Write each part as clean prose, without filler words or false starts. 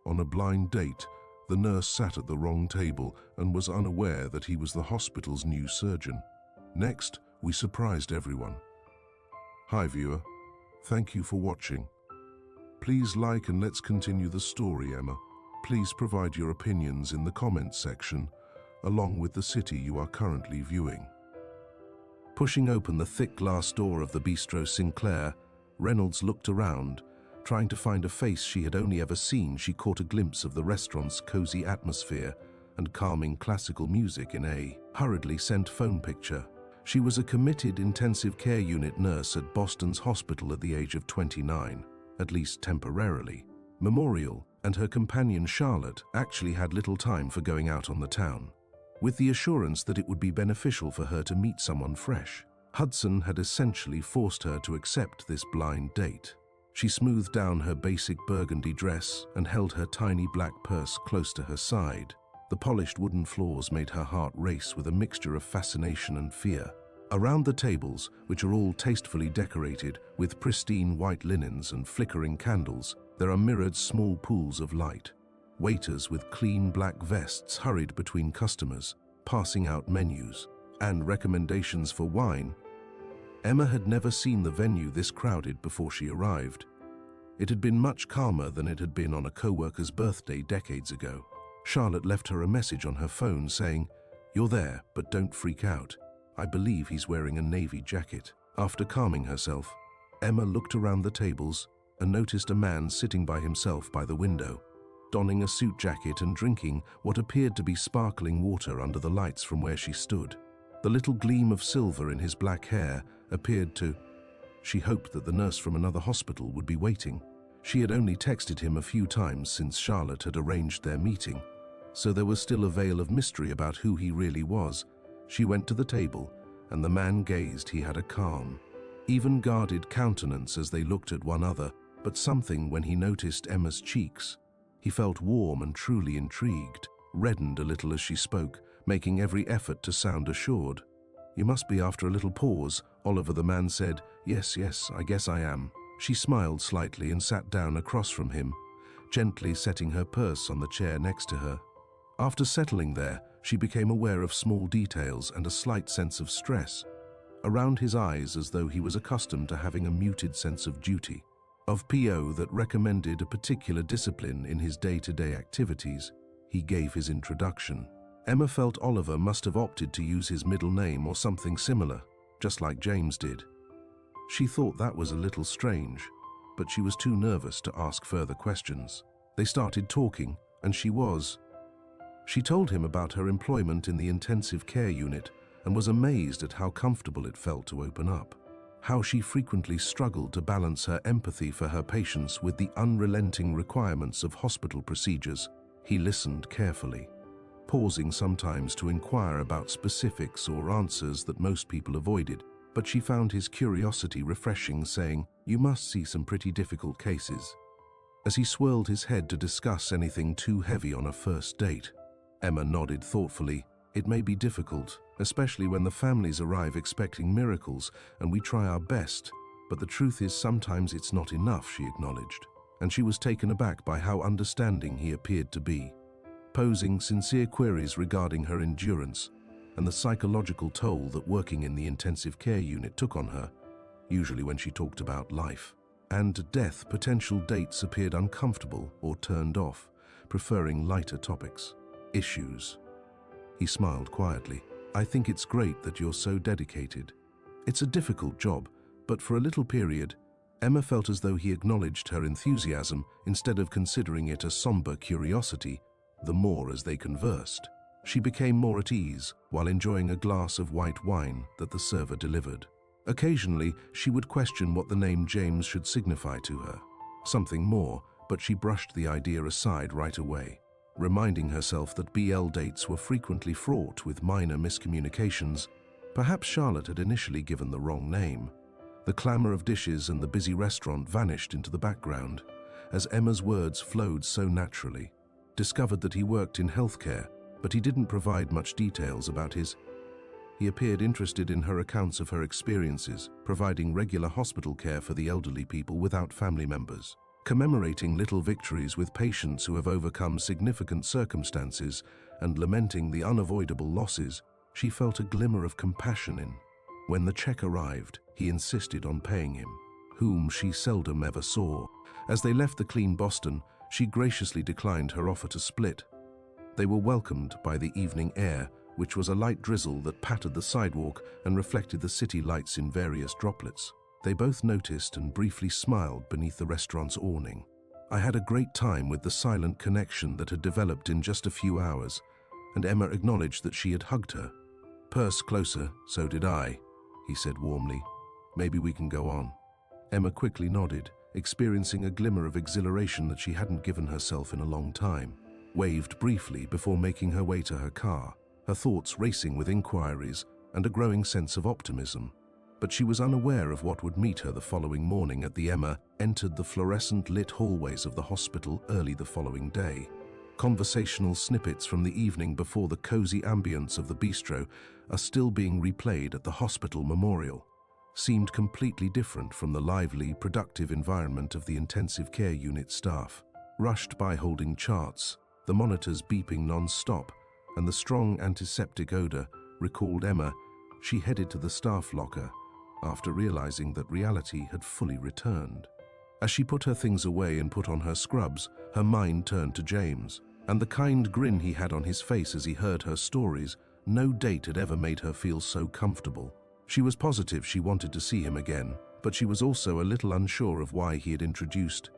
On a blind date, the nurse sat at the wrong table and was unaware that he was the hospital's new surgeon. Next, we surprised everyone. Hi viewer, thank you for watching. Please like and let's continue the story, Emma. Please provide your opinions in the comments section, along with the city you are currently viewing. Pushing open the thick glass door of the Bistro Sinclair, Reynolds looked around. Trying to find a face she had only ever seen, she caught a glimpse of the restaurant's cozy atmosphere and calming classical music in a hurriedly sent phone picture. She was a committed intensive care unit nurse at Boston's hospital at the age of 29, at least temporarily. Memorial and her companion Charlotte actually had little time for going out on the town, with the assurance that it would be beneficial for her to meet someone fresh. Hudson had essentially forced her to accept this blind date. She smoothed down her basic burgundy dress and held her tiny black purse close to her side. The polished wooden floors made her heart race with a mixture of fascination and fear. Around the tables, which are all tastefully decorated with pristine white linens and flickering candles, there are mirrored small pools of light. Waiters with clean black vests hurried between customers, passing out menus and recommendations for wine. Emma had never seen the venue this crowded before she arrived. It had been much calmer than it had been on a co-worker's birthday decades ago. Charlotte left her a message on her phone saying, "You're there, but don't freak out. I believe he's wearing a navy jacket." After calming herself, Emma looked around the tables and noticed a man sitting by himself by the window, donning a suit jacket and drinking what appeared to be sparkling water under the lights from where she stood. The little gleam of silver in his black hair appeared to... She hoped that the nurse from another hospital would be waiting. She had only texted him a few times since Charlotte had arranged their meeting, so there was still a veil of mystery about who he really was. She went to the table, and the man gazed. He had a calm, even guarded countenance as they looked at one another, but something when he noticed Emma's cheeks. He felt warm and truly intrigued, reddened a little as she spoke, making every effort to sound assured. "You must be." After a little pause, Oliver the man said, Yes, I guess I am." She smiled slightly and sat down across from him, gently setting her purse on the chair next to her. After settling there, she became aware of small details and a slight sense of stress around his eyes, as though he was accustomed to having a muted sense of duty, of PO that recommended a particular discipline in his day-to-day activities. He gave his introduction. Emma felt Oliver must have opted to use his middle name or something similar, just like James did. She thought that was a little strange, but she was too nervous to ask further questions. They started talking, and she told him about her employment in the intensive care unit and was amazed at how comfortable it felt to open up, how she frequently struggled to balance her empathy for her patients with the unrelenting requirements of hospital procedures. He listened carefully, pausing sometimes to inquire about specifics or answers that most people avoided, but she found his curiosity refreshing, saying, "You must see some pretty difficult cases." As he swirled his head to discuss anything too heavy on a first date, Emma nodded thoughtfully. "It may be difficult, especially when the families arrive expecting miracles, and we try our best, but the truth is sometimes it's not enough," she acknowledged, and she was taken aback by how understanding he appeared to be, posing sincere queries regarding her endurance and the psychological toll that working in the intensive care unit took on her. Usually when she talked about life and death, potential dates appeared uncomfortable or turned off, preferring lighter topics. Issues. He smiled quietly. "I think it's great that you're so dedicated. It's a difficult job, but for a little period," Emma felt as though he acknowledged her enthusiasm instead of considering it a somber curiosity. The more as they conversed, she became more at ease while enjoying a glass of white wine that the server delivered. Occasionally, she would question what the name James should signify to her. Something more, but she brushed the idea aside right away, reminding herself that BL dates were frequently fraught with minor miscommunications. Perhaps Charlotte had initially given the wrong name. The clamor of dishes and the busy restaurant vanished into the background as Emma's words flowed so naturally. Discovered that he worked in healthcare, but he didn't provide much details about his... He appeared interested in her accounts of her experiences, providing regular hospital care for the elderly people without family members. Commemorating little victories with patients who have overcome significant circumstances and lamenting the unavoidable losses, she felt a glimmer of compassion in. When the check arrived, he insisted on paying him, whom she seldom ever saw. As they left the clean Boston, she graciously declined her offer to split. They were welcomed by the evening air, which was a light drizzle that pattered the sidewalk and reflected the city lights in various droplets. They both noticed and briefly smiled beneath the restaurant's awning. I had a great time with the silent connection that had developed in just a few hours, and Emma acknowledged that she had hugged her. Purse closer, so did I, he said warmly. Maybe we can go on. Emma quickly nodded, experiencing a glimmer of exhilaration that she hadn't given herself in a long time. Waved briefly before making her way to her car, her thoughts racing with inquiries and a growing sense of optimism. But she was unaware of what would meet her the following morning as Emma entered the fluorescent-lit hallways of the hospital early the following day. Conversational snippets from the evening before the cozy ambience of the bistro are still being replayed at the hospital memorial. Seemed completely different from the lively, productive environment of the intensive care unit staff. Rushed by holding charts, the monitors beeping non-stop, and the strong antiseptic odor recalled Emma. She headed to the staff locker after realizing that reality had fully returned. As she put her things away and put on her scrubs, her mind turned to James, and the kind grin he had on his face as he heard her stories. No date had ever made her feel so comfortable. She was positive she wanted to see him again, but she was also a little unsure of why he had introduced.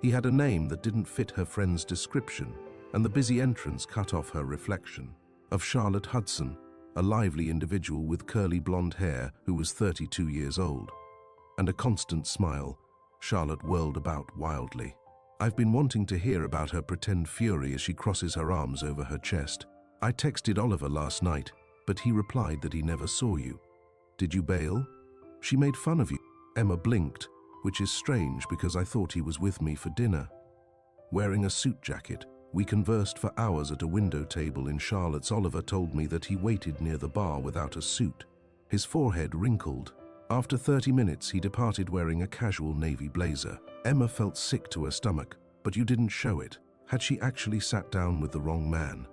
He had a name that didn't fit her friend's description, and the busy entrance cut off her reflection. Of Charlotte Hudson, a lively individual with curly blonde hair who was 32 years old. And a constant smile, Charlotte whirled about wildly. I've been wanting to hear about her pretend fury as she crosses her arms over her chest. I texted Oliver last night, but he replied that he never saw you. Did you bail? She made fun of you. Emma blinked, which is strange because I thought he was with me for dinner. Wearing a suit jacket, we conversed for hours at a window table in Charlotte's. Oliver told me that he waited near the bar without a suit. His forehead wrinkled. After 30 minutes, he departed wearing a casual navy blazer. Emma felt sick to her stomach, but you didn't show it. Had she actually sat down with the wrong man?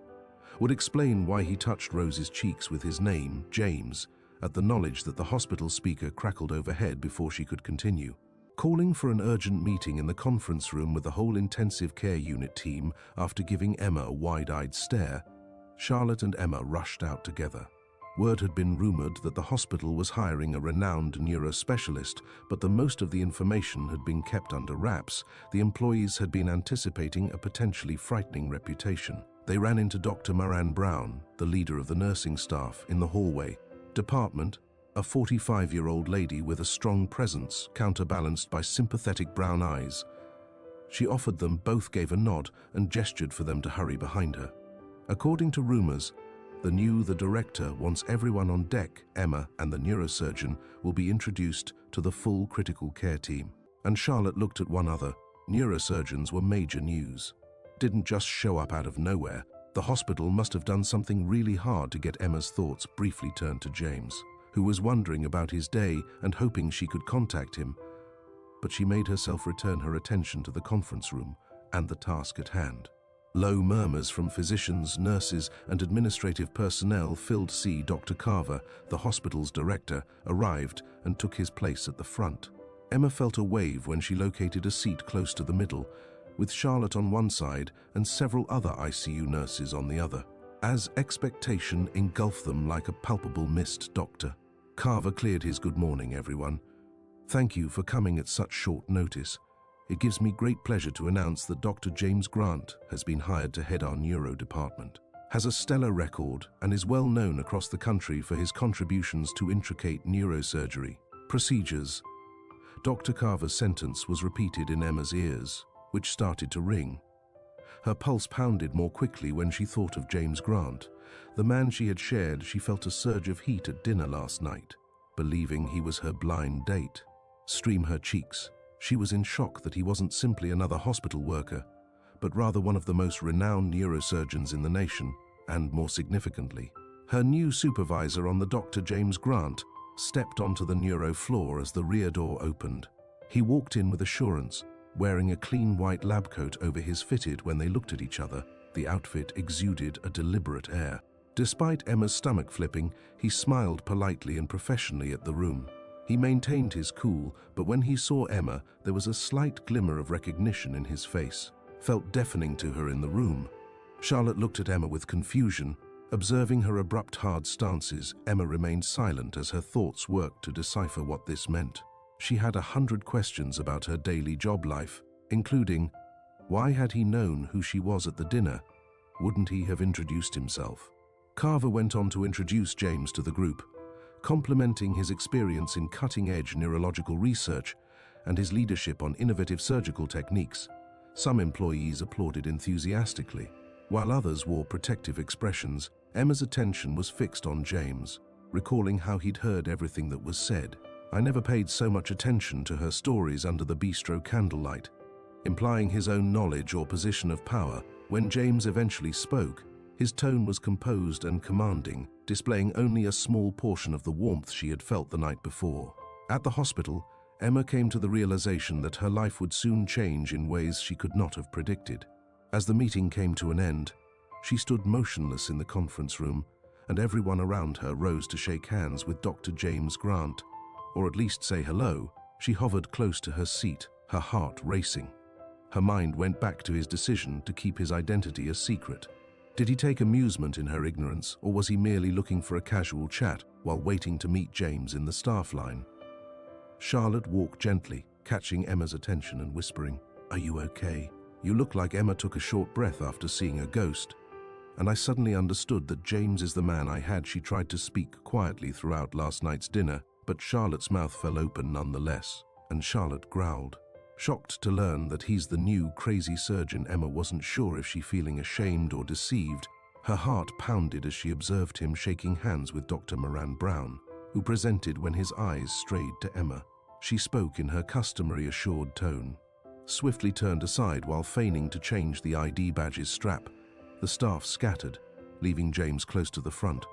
Would explain why he touched Rose's cheeks with his name, James, at the knowledge that the hospital speaker crackled overhead before she could continue. Calling for an urgent meeting in the conference room with the whole intensive care unit team after giving Emma a wide-eyed stare, Charlotte and Emma rushed out together. Word had been rumored that the hospital was hiring a renowned neurospecialist, but most of the information had been kept under wraps. The employees had been anticipating a potentially frightening reputation. They ran into Dr. Moran Brown, the leader of the nursing staff, in the hallway. Department, a 45-year-old lady with a strong presence counterbalanced by sympathetic brown eyes. She offered them, both gave a nod and gestured for them to hurry behind her. According to rumors, the director wants everyone on deck. Emma and the neurosurgeon will be introduced to the full critical care team. And Charlotte looked at one other. Neurosurgeons were major news. Didn't just show up out of nowhere. The hospital must have done something really hard to get. Emma's thoughts briefly turned to James, who was wondering about his day and hoping she could contact him. But she made herself return her attention to the conference room and the task at hand. Low murmurs from physicians, nurses, and administrative personnel filled. Dr. Carver, the hospital's director, arrived and took his place at the front. Emma felt a wave when she located a seat close to the middle, with Charlotte on one side and several other ICU nurses on the other. As expectation engulfed them like a palpable mist, Dr. Carver cleared his "Good morning, everyone. Thank you for coming at such short notice. It gives me great pleasure to announce that Dr. James Grant has been hired to head our neuro department. Has a stellar record and is well known across the country for his contributions to intricate neurosurgery procedures." Dr. Carver's sentence was repeated in Emma's ears, which started to ring. Her pulse pounded more quickly when she thought of James Grant, the man she had shared. She felt a surge of heat at dinner last night, believing he was her blind date. Stream her cheeks. She was in shock that he wasn't simply another hospital worker, but rather one of the most renowned neurosurgeons in the nation, and more significantly, her new supervisor on the Dr. James Grant stepped onto the neuro floor as the rear door opened. He walked in with assurance, wearing a clean white lab coat over his fitted. When they looked at each other, the outfit exuded a deliberate air. Despite Emma's stomach flipping, he smiled politely and professionally at the room. He maintained his cool, but when he saw Emma, there was a slight glimmer of recognition in his face. Felt deafening to her in the room. Charlotte looked at Emma with confusion. Observing her abrupt, hard stances, Emma remained silent as her thoughts worked to decipher what this meant. She had 100 questions about her daily job life, including, why had he known who she was at the dinner? Wouldn't he have introduced himself? Carver went on to introduce James to the group, complimenting his experience in cutting-edge neurological research and his leadership on innovative surgical techniques. Some employees applauded enthusiastically. While others wore protective expressions, Emma's attention was fixed on James, recalling how he'd heard everything that was said. I never paid so much attention to her stories under the bistro candlelight. Implying his own knowledge or position of power, when James eventually spoke, his tone was composed and commanding, displaying only a small portion of the warmth she had felt the night before. At the hospital, Emma came to the realization that her life would soon change in ways she could not have predicted. As the meeting came to an end, she stood motionless in the conference room, and everyone around her rose to shake hands with Dr. James Grant, or at least say hello. She hovered close to her seat, her heart racing. Her mind went back to his decision to keep his identity a secret. Did he take amusement in her ignorance, or was he merely looking for a casual chat while waiting to meet James in the staff line? Charlotte walked gently, catching Emma's attention and whispering, "Are you okay? You look like." Emma took a short breath after seeing a ghost, and I suddenly understood that James is the man I had. She tried to speak quietly throughout last night's dinner, but Charlotte's mouth fell open nonetheless, and Charlotte growled. Shocked to learn that he's the new crazy surgeon, Emma wasn't sure if she feeling ashamed or deceived. Her heart pounded as she observed him shaking hands with Dr. Moran Brown, who presented when his eyes strayed to Emma. She spoke in her customary assured tone, swiftly turned aside while feigning to change the ID badge's strap. The staff scattered, leaving James close to the front,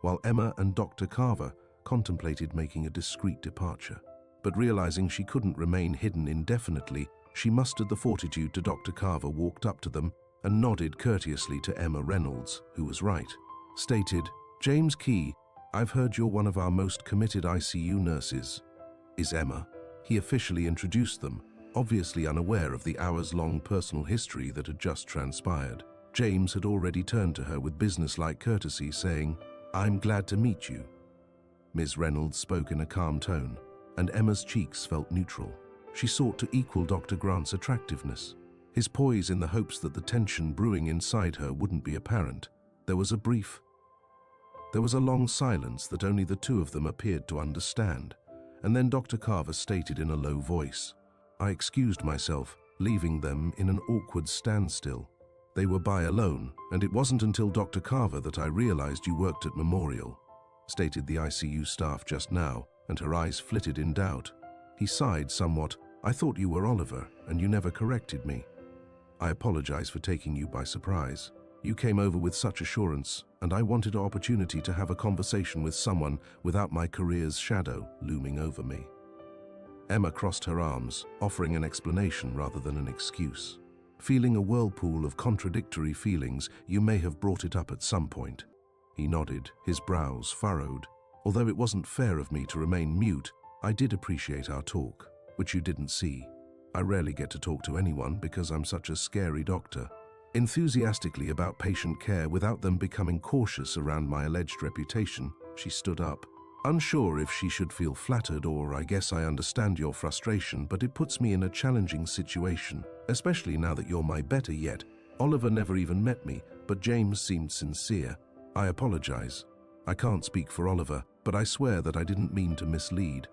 while Emma and Dr. Carver contemplated making a discreet departure. But realizing she couldn't remain hidden indefinitely, she mustered the fortitude to Dr. Carver, walked up to them, and nodded courteously to Emma Reynolds, who was right. Stated, "James Key, I've heard you're one of our most committed ICU nurses." Is Emma? He officially introduced them, obviously unaware of the hours-long personal history that had just transpired. James had already turned to her with business-like courtesy, saying, "I'm glad to meet you." Ms. Reynolds spoke in a calm tone, and Emma's cheeks felt neutral. She sought to equal Dr. Grant's attractiveness, his poise, in the hopes that the tension brewing inside her wouldn't be apparent. There was a long silence that only the two of them appeared to understand, and then Dr. Carver stated in a low voice. I excused myself, leaving them in an awkward standstill. They were by alone, and it wasn't until Dr. Carver that I realized you worked at Memorial, stated the ICU staff just now, and her eyes flitted in doubt. He sighed somewhat. I thought you were Oliver, and you never corrected me. I apologize for taking you by surprise. You came over with such assurance, and I wanted an opportunity to have a conversation with someone without my career's shadow looming over me. Emma crossed her arms, offering an explanation rather than an excuse. Feeling a whirlpool of contradictory feelings, you may have brought it up at some point. He nodded, his brows furrowed. Although it wasn't fair of me to remain mute, I did appreciate our talk, which you didn't see. I rarely get to talk to anyone because I'm such a scary doctor. Enthusiastically about patient care without them becoming cautious around my alleged reputation, she stood up. Unsure if she should feel flattered, or I guess I understand your frustration, but it puts me in a challenging situation, especially now that you're my better yet. Oliver never even met me, but James seemed sincere. I apologize. I can't speak for Oliver, but I swear that I didn't mean to mislead.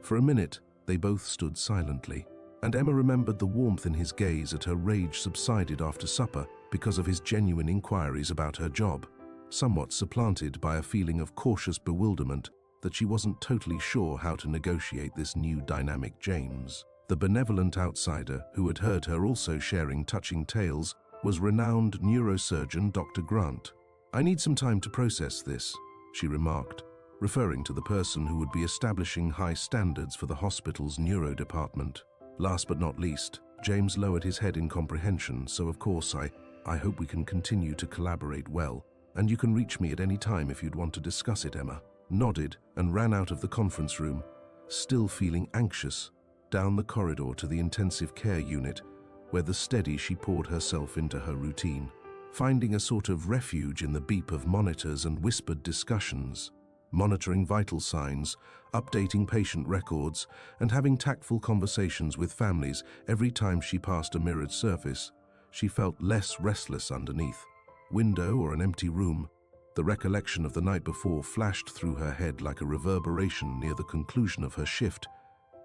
For a minute, they both stood silently, and Emma remembered the warmth in his gaze as her rage subsided after supper because of his genuine inquiries about her job, somewhat supplanted by a feeling of cautious bewilderment that she wasn't totally sure how to negotiate this new dynamic. James, the benevolent outsider who had heard her also sharing touching tales, was renowned neurosurgeon Dr. Grant. I need some time to process this, she remarked, referring to the person who would be establishing high standards for the hospital's neuro department. Last but not least, James lowered his head in comprehension, so of course I hope we can continue to collaborate well, and you can reach me at any time if you'd want to discuss it, Emma. Nodded and ran out of the conference room, still feeling anxious, down the corridor to the intensive care unit, where steady she poured herself into her routine, finding a sort of refuge in the beep of monitors and whispered discussions, monitoring vital signs, updating patient records, and having tactful conversations with families every time she passed a mirrored surface. She felt less restless underneath. Window or an empty room. The recollection of the night before flashed through her head like a reverberation near the conclusion of her shift.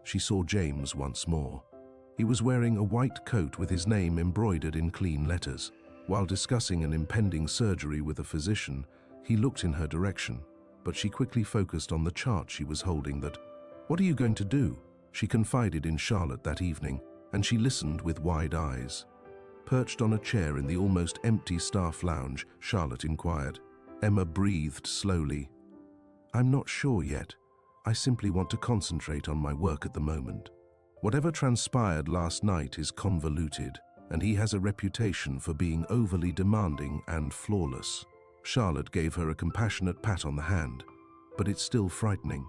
She saw James once more. He was wearing a white coat with his name embroidered in clean letters. While discussing an impending surgery with a physician, he looked in her direction, but she quickly focused on the chart she was holding. "What are you going to do?" she confided in Charlotte that evening, and she listened with wide eyes. Perched on a chair in the almost empty staff lounge, Charlotte inquired. Emma breathed slowly. "I'm not sure yet. I simply want to concentrate on my work at the moment. Whatever transpired last night is convoluted, and he has a reputation for being overly demanding and flawless." Charlotte gave her a compassionate pat on the hand. "But it's still frightening."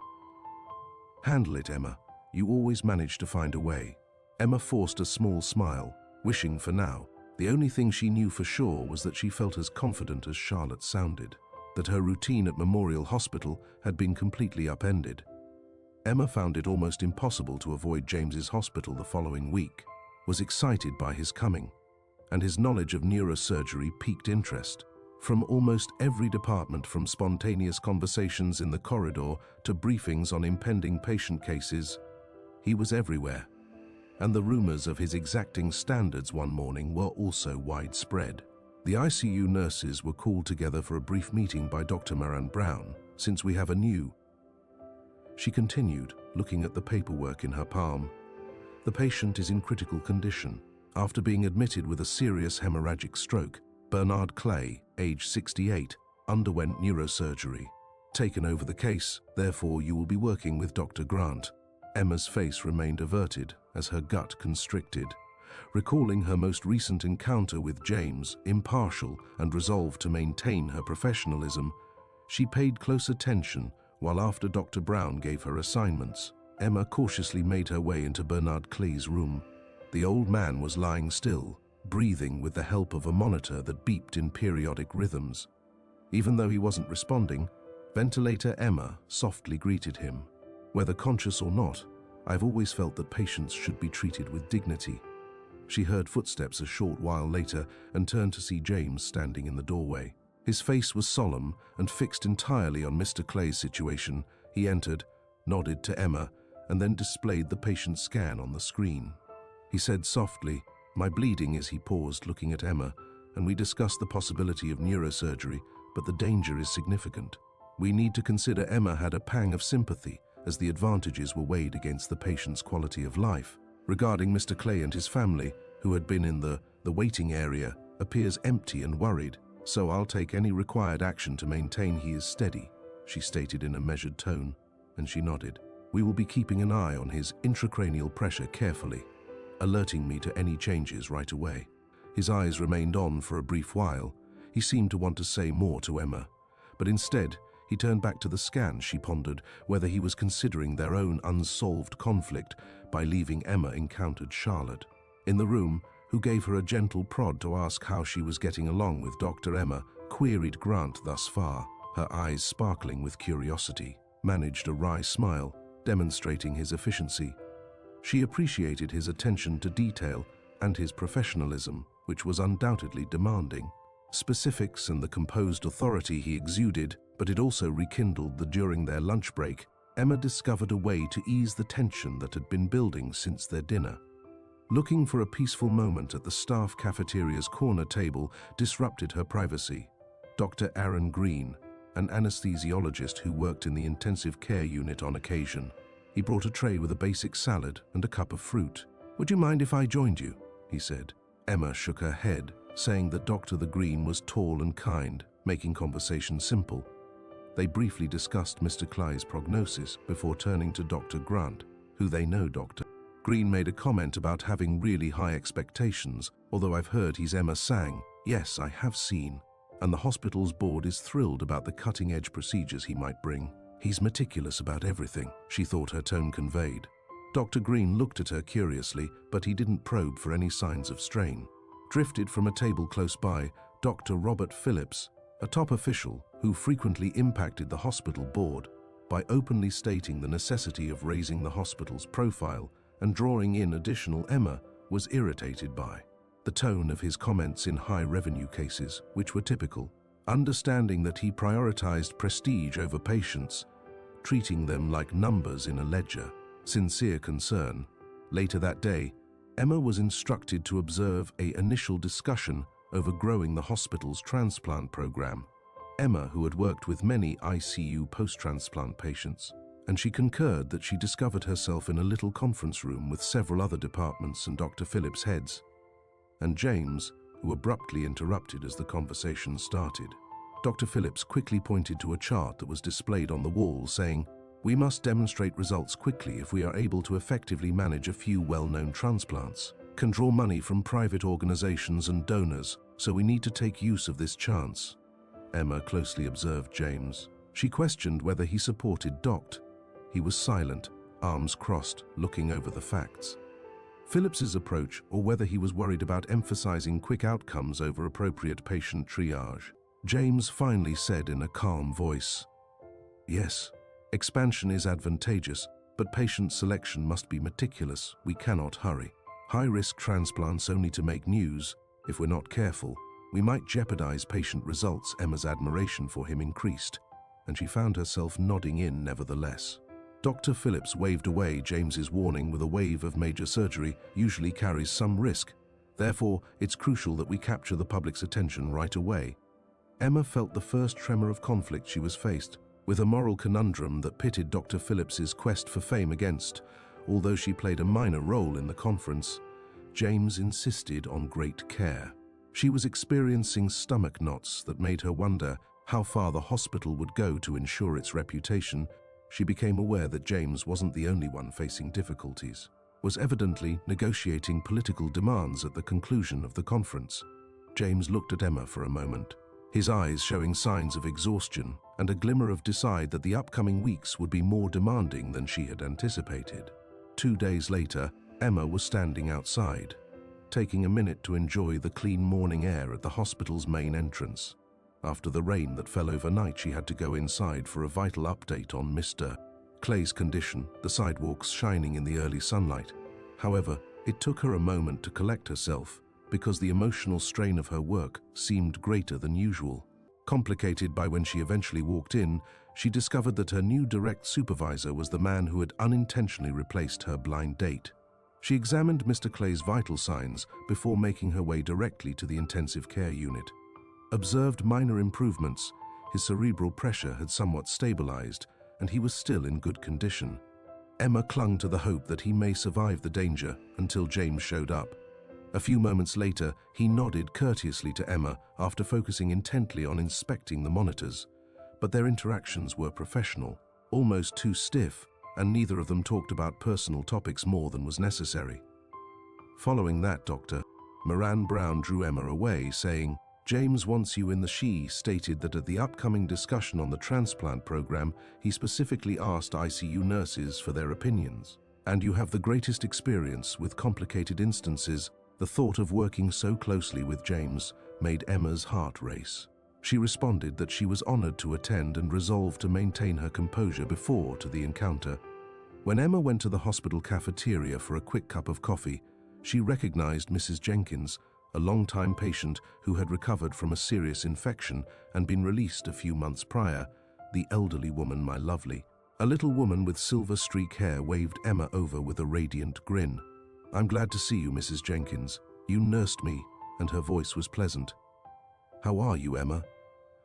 "Handle it, Emma. You always manage to find a way." Emma forced a small smile, wishing for now. The only thing she knew for sure was that she felt as confident as Charlotte sounded, that her routine at Memorial Hospital had been completely upended. Emma found it almost impossible to avoid James's hospital the following week, was excited by his coming, and his knowledge of neurosurgery piqued interest. From almost every department, from spontaneous conversations in the corridor to briefings on impending patient cases, he was everywhere. And the rumors of his exacting standards one morning were also widespread. The ICU nurses were called together for a brief meeting by Dr. Moran Brown. "Since we have a new..." She continued, looking at the paperwork in her palm. "The patient is in critical condition. After being admitted with a serious hemorrhagic stroke, Bernard Clay, age 68, underwent neurosurgery. Taken over the case, therefore you will be working with Dr. Grant." Emma's face remained averted as her gut constricted. Recalling her most recent encounter with James, impartial and resolved to maintain her professionalism, she paid close attention while after Dr. Brown gave her assignments, Emma cautiously made her way into Bernard Clay's room. The old man was lying still, breathing with the help of a monitor that beeped in periodic rhythms. Even though he wasn't responding, ventilator Emma softly greeted him. "Whether conscious or not, I've always felt that patients should be treated with dignity." She heard footsteps a short while later and turned to see James standing in the doorway. His face was solemn and fixed entirely on Mr. Clay's situation. He entered, nodded to Emma, and then displayed the patient's scan on the screen. He said softly, "My bleeding is..." He paused, looking at Emma, "and we discussed the possibility of neurosurgery, but the danger is significant. We need to consider..." Emma had a pang of sympathy as the advantages were weighed against the patient's quality of life. Regarding Mr. Clay and his family, who had been in the waiting area, appears empty and worried, so I'll take any required action to maintain he is steady, she stated in a measured tone, and she nodded. "We will be keeping an eye on his intracranial pressure carefully, alerting me to any changes right away." His eyes remained on for a brief while. He seemed to want to say more to Emma, but instead, he turned back to the scan. She pondered whether he was considering their own unsolved conflict by leaving Emma encountered Charlotte in the room, who gave her a gentle prod to ask how she was getting along with Dr. Emma, queried Grant thus far, her eyes sparkling with curiosity, managed a wry smile, demonstrating his efficiency. She appreciated his attention to detail and his professionalism, which was undoubtedly demanding. Specifics and the composed authority he exuded, but it also rekindled during their lunch break. Emma discovered a way to ease the tension that had been building since their dinner. Looking for a peaceful moment at the staff cafeteria's corner table disrupted her privacy. Dr. Aaron Green, an anesthesiologist who worked in the intensive care unit on occasion. He brought a tray with a basic salad and a cup of fruit. "Would you mind if I joined you?" he said. Emma shook her head, saying that Dr. Green was tall and kind, making conversation simple. They briefly discussed Mr. Clay's prognosis before turning to Dr. Grant, who they know. Dr. Green made a comment about having really high expectations, although I've heard he's Emma sang. Yes, I have seen. And the hospital's board is thrilled about the cutting-edge procedures he might bring. He's meticulous about everything, she thought her tone conveyed. Dr. Green looked at her curiously, but he didn't probe for any signs of strain. Drifted from a table close by, Dr. Robert Phillips, a top official who frequently impacted the hospital board by openly stating the necessity of raising the hospital's profile and drawing in additional Emma, was irritated by the tone of his comments in high-revenue cases, which were typical, understanding that he prioritized prestige over patients, treating them like numbers in a ledger. Sincere concern. Later that day, Emma was instructed to observe an initial discussion over growing the hospital's transplant program. Emma, who had worked with many ICU post-transplant patients, and she concurred that she discovered herself in a little conference room with several other departments and Dr. Phillips' heads. And James, who abruptly interrupted as the conversation started. Dr. Phillips quickly pointed to a chart that was displayed on the wall, saying, "We must demonstrate results quickly if we are able to effectively manage a few well-known transplants. Can draw money from private organizations and donors, so we need to take use of this chance." Emma closely observed James. She questioned whether he supported Dr. He was silent, arms crossed, looking over the facts. Phillips's approach, or whether he was worried about emphasizing quick outcomes over appropriate patient triage. James finally said in a calm voice, "Yes, expansion is advantageous, but patient selection must be meticulous. We cannot hurry. High-risk transplants only to make news. If we're not careful, we might jeopardize patient results." Emma's admiration for him increased, and she found herself nodding in nevertheless. Dr. Phillips waved away James's warning with a wave of major surgery usually carries some risk. Therefore, it's crucial that we capture the public's attention right away. Emma felt the first tremor of conflict she was faced with, a moral conundrum that pitted Dr. Phillips's quest for fame against, although she played a minor role in the conference, James insisted on great care. She was experiencing stomach knots that made her wonder how far the hospital would go to ensure its reputation. She became aware that James wasn't the only one facing difficulties, was evidently negotiating political demands at the conclusion of the conference. James looked at Emma for a moment, his eyes showing signs of exhaustion and a glimmer of decide that the upcoming weeks would be more demanding than she had anticipated. 2 days later, Emma was standing outside, taking a minute to enjoy the clean morning air at the hospital's main entrance. After the rain that fell overnight, she had to go inside for a vital update on Mr. Clay's condition, the sidewalks shining in the early sunlight. However, it took her a moment to collect herself because the emotional strain of her work seemed greater than usual. Complicated by when she eventually walked in, she discovered that her new direct supervisor was the man who had unintentionally replaced her blind date. She examined Mr. Clay's vital signs before making her way directly to the intensive care unit. Observed minor improvements. His cerebral pressure had somewhat stabilized, and he was still in good condition. Emma clung to the hope that he may survive the danger until James showed up. A few moments later, he nodded courteously to Emma after focusing intently on inspecting the monitors. But their interactions were professional, almost too stiff, and neither of them talked about personal topics more than was necessary. Following that, Dr. Moran Brown drew Emma away, saying, "James wants you in the." She stated that at the upcoming discussion on the transplant program, he specifically asked ICU nurses for their opinions. "And you have the greatest experience with complicated instances." The thought of working so closely with James made Emma's heart race. She responded that she was honored to attend and resolved to maintain her composure before to the encounter. When Emma went to the hospital cafeteria for a quick cup of coffee, she recognized Mrs. Jenkins, a long-time patient who had recovered from a serious infection and been released a few months prior. The elderly woman, "My lovely." A little woman with silver streak hair waved Emma over with a radiant grin. "I'm glad to see you, Mrs. Jenkins. You nursed me," and her voice was pleasant. "How are you, Emma?"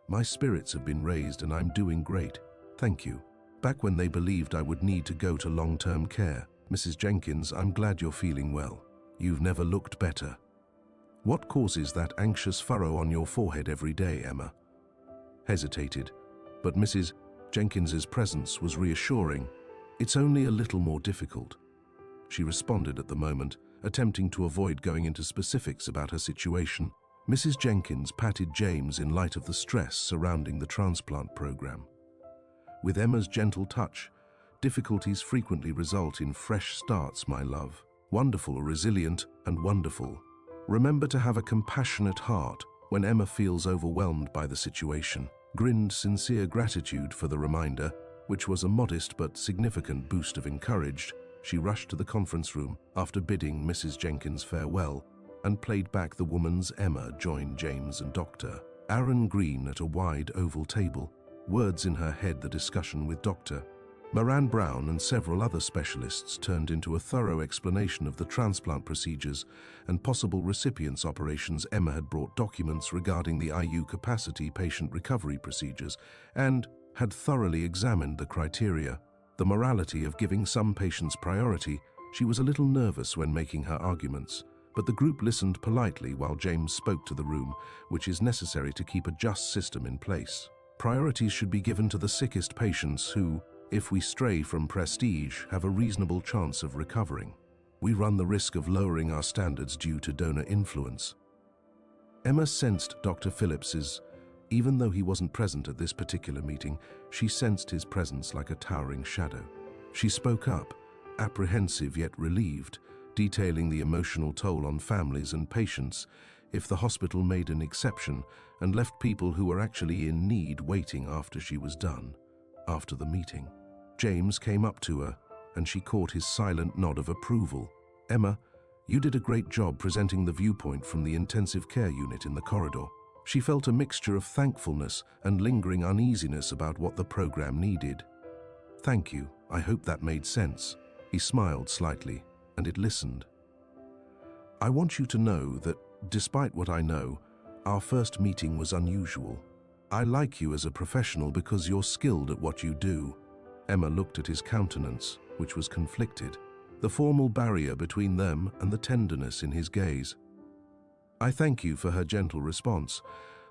"My spirits have been raised and I'm doing great, thank you. Back when they believed I would need to go to long-term care. Mrs. Jenkins, I'm glad you're feeling well. You've never looked better." "What causes that anxious furrow on your forehead every day, Emma?" Hesitated, but Mrs. Jenkins's presence was reassuring. "It's only a little more difficult." she responded at the moment, attempting to avoid going into specifics about her situation. Mrs. Jenkins patted James in light of the stress surrounding the transplant program. With Emma's gentle touch, difficulties frequently result in fresh starts, my love. Wonderful, resilient, and wonderful. Remember to have a compassionate heart when Emma feels overwhelmed by the situation. Grinned sincere gratitude for the reminder, which was a modest but significant boost of encourage. She rushed to the conference room after bidding Mrs. Jenkins farewell and played back the woman's Emma joined James and Dr. Aaron Green at a wide oval table, words in her head the discussion with Dr. Moran Brown and several other specialists turned into a thorough explanation of the transplant procedures and possible recipients' operations. Emma had brought documents regarding the IU capacity patient recovery procedures and had thoroughly examined the criteria. The morality of giving some patients priority. She was a little nervous when making her arguments, but the group listened politely while James spoke to the room, which is necessary to keep a just system in place. Priorities should be given to the sickest patients who, if we stray from prestige, have a reasonable chance of recovering. We run the risk of lowering our standards due to donor influence. Emma sensed Dr. Phillips's. Even though he wasn't present at this particular meeting, she sensed his presence like a towering shadow. She spoke up, apprehensive yet relieved, detailing the emotional toll on families and patients if the hospital made an exception and left people who were actually in need waiting after she was done. After the meeting, James came up to her and she caught his silent nod of approval. Emma, you did a great job presenting the viewpoint from the intensive care unit in the corridor. She felt a mixture of thankfulness and lingering uneasiness about what the program needed. Thank you, I hope that made sense. He smiled slightly, and it listened. I want you to know that, despite what I know, our first meeting was unusual. I like you as a professional because you're skilled at what you do. Emma looked at his countenance, which was conflicted, the formal barrier between them and the tenderness in his gaze. I thank you for her gentle response.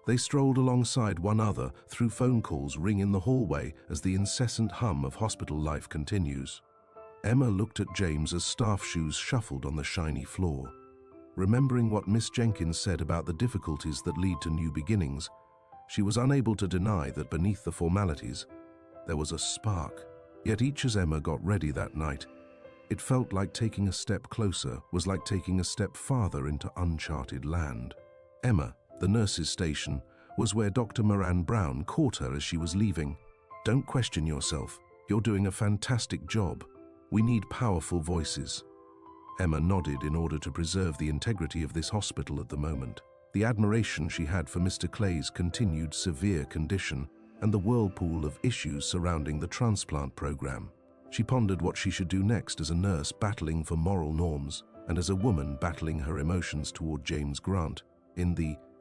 They strolled alongside one another through phone calls ring in the hallway as the incessant hum of hospital life continues. Emma looked at James as staff shoes shuffled on the shiny floor. Remembering what Miss Jenkins said about the difficulties that lead to new beginnings, she was unable to deny that beneath the formalities, there was a spark. Yet each as Emma got ready that night, it felt like taking a step closer was like taking a step farther into uncharted land. Emma, the nurse's station, was where Dr. Moran Brown caught her as she was leaving. Don't question yourself. You're doing a fantastic job. We need powerful voices. Emma nodded in order to preserve the integrity of this hospital at the moment. The admiration she had for Mr. Clay's continued severe condition and the whirlpool of issues surrounding the transplant program. She pondered what she should do next as a nurse battling for moral norms and as a woman battling her emotions toward James Grant.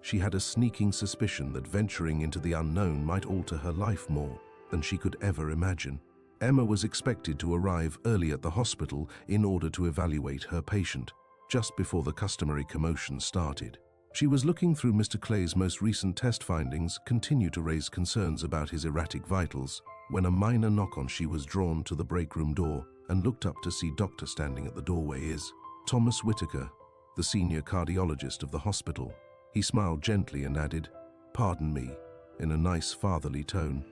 She had a sneaking suspicion that venturing into the unknown might alter her life more than she could ever imagine. Emma was expected to arrive early at the hospital in order to evaluate her patient, just before the customary commotion started. She was looking through Mr. Clay's most recent test findings, continue to raise concerns about his erratic vitals, when a minor knock-on. She was drawn to the break room door and looked up to see Doctor standing at the doorway. Is Thomas Whitaker, the senior cardiologist of the hospital. He smiled gently and added, "Pardon me," in a nice fatherly tone.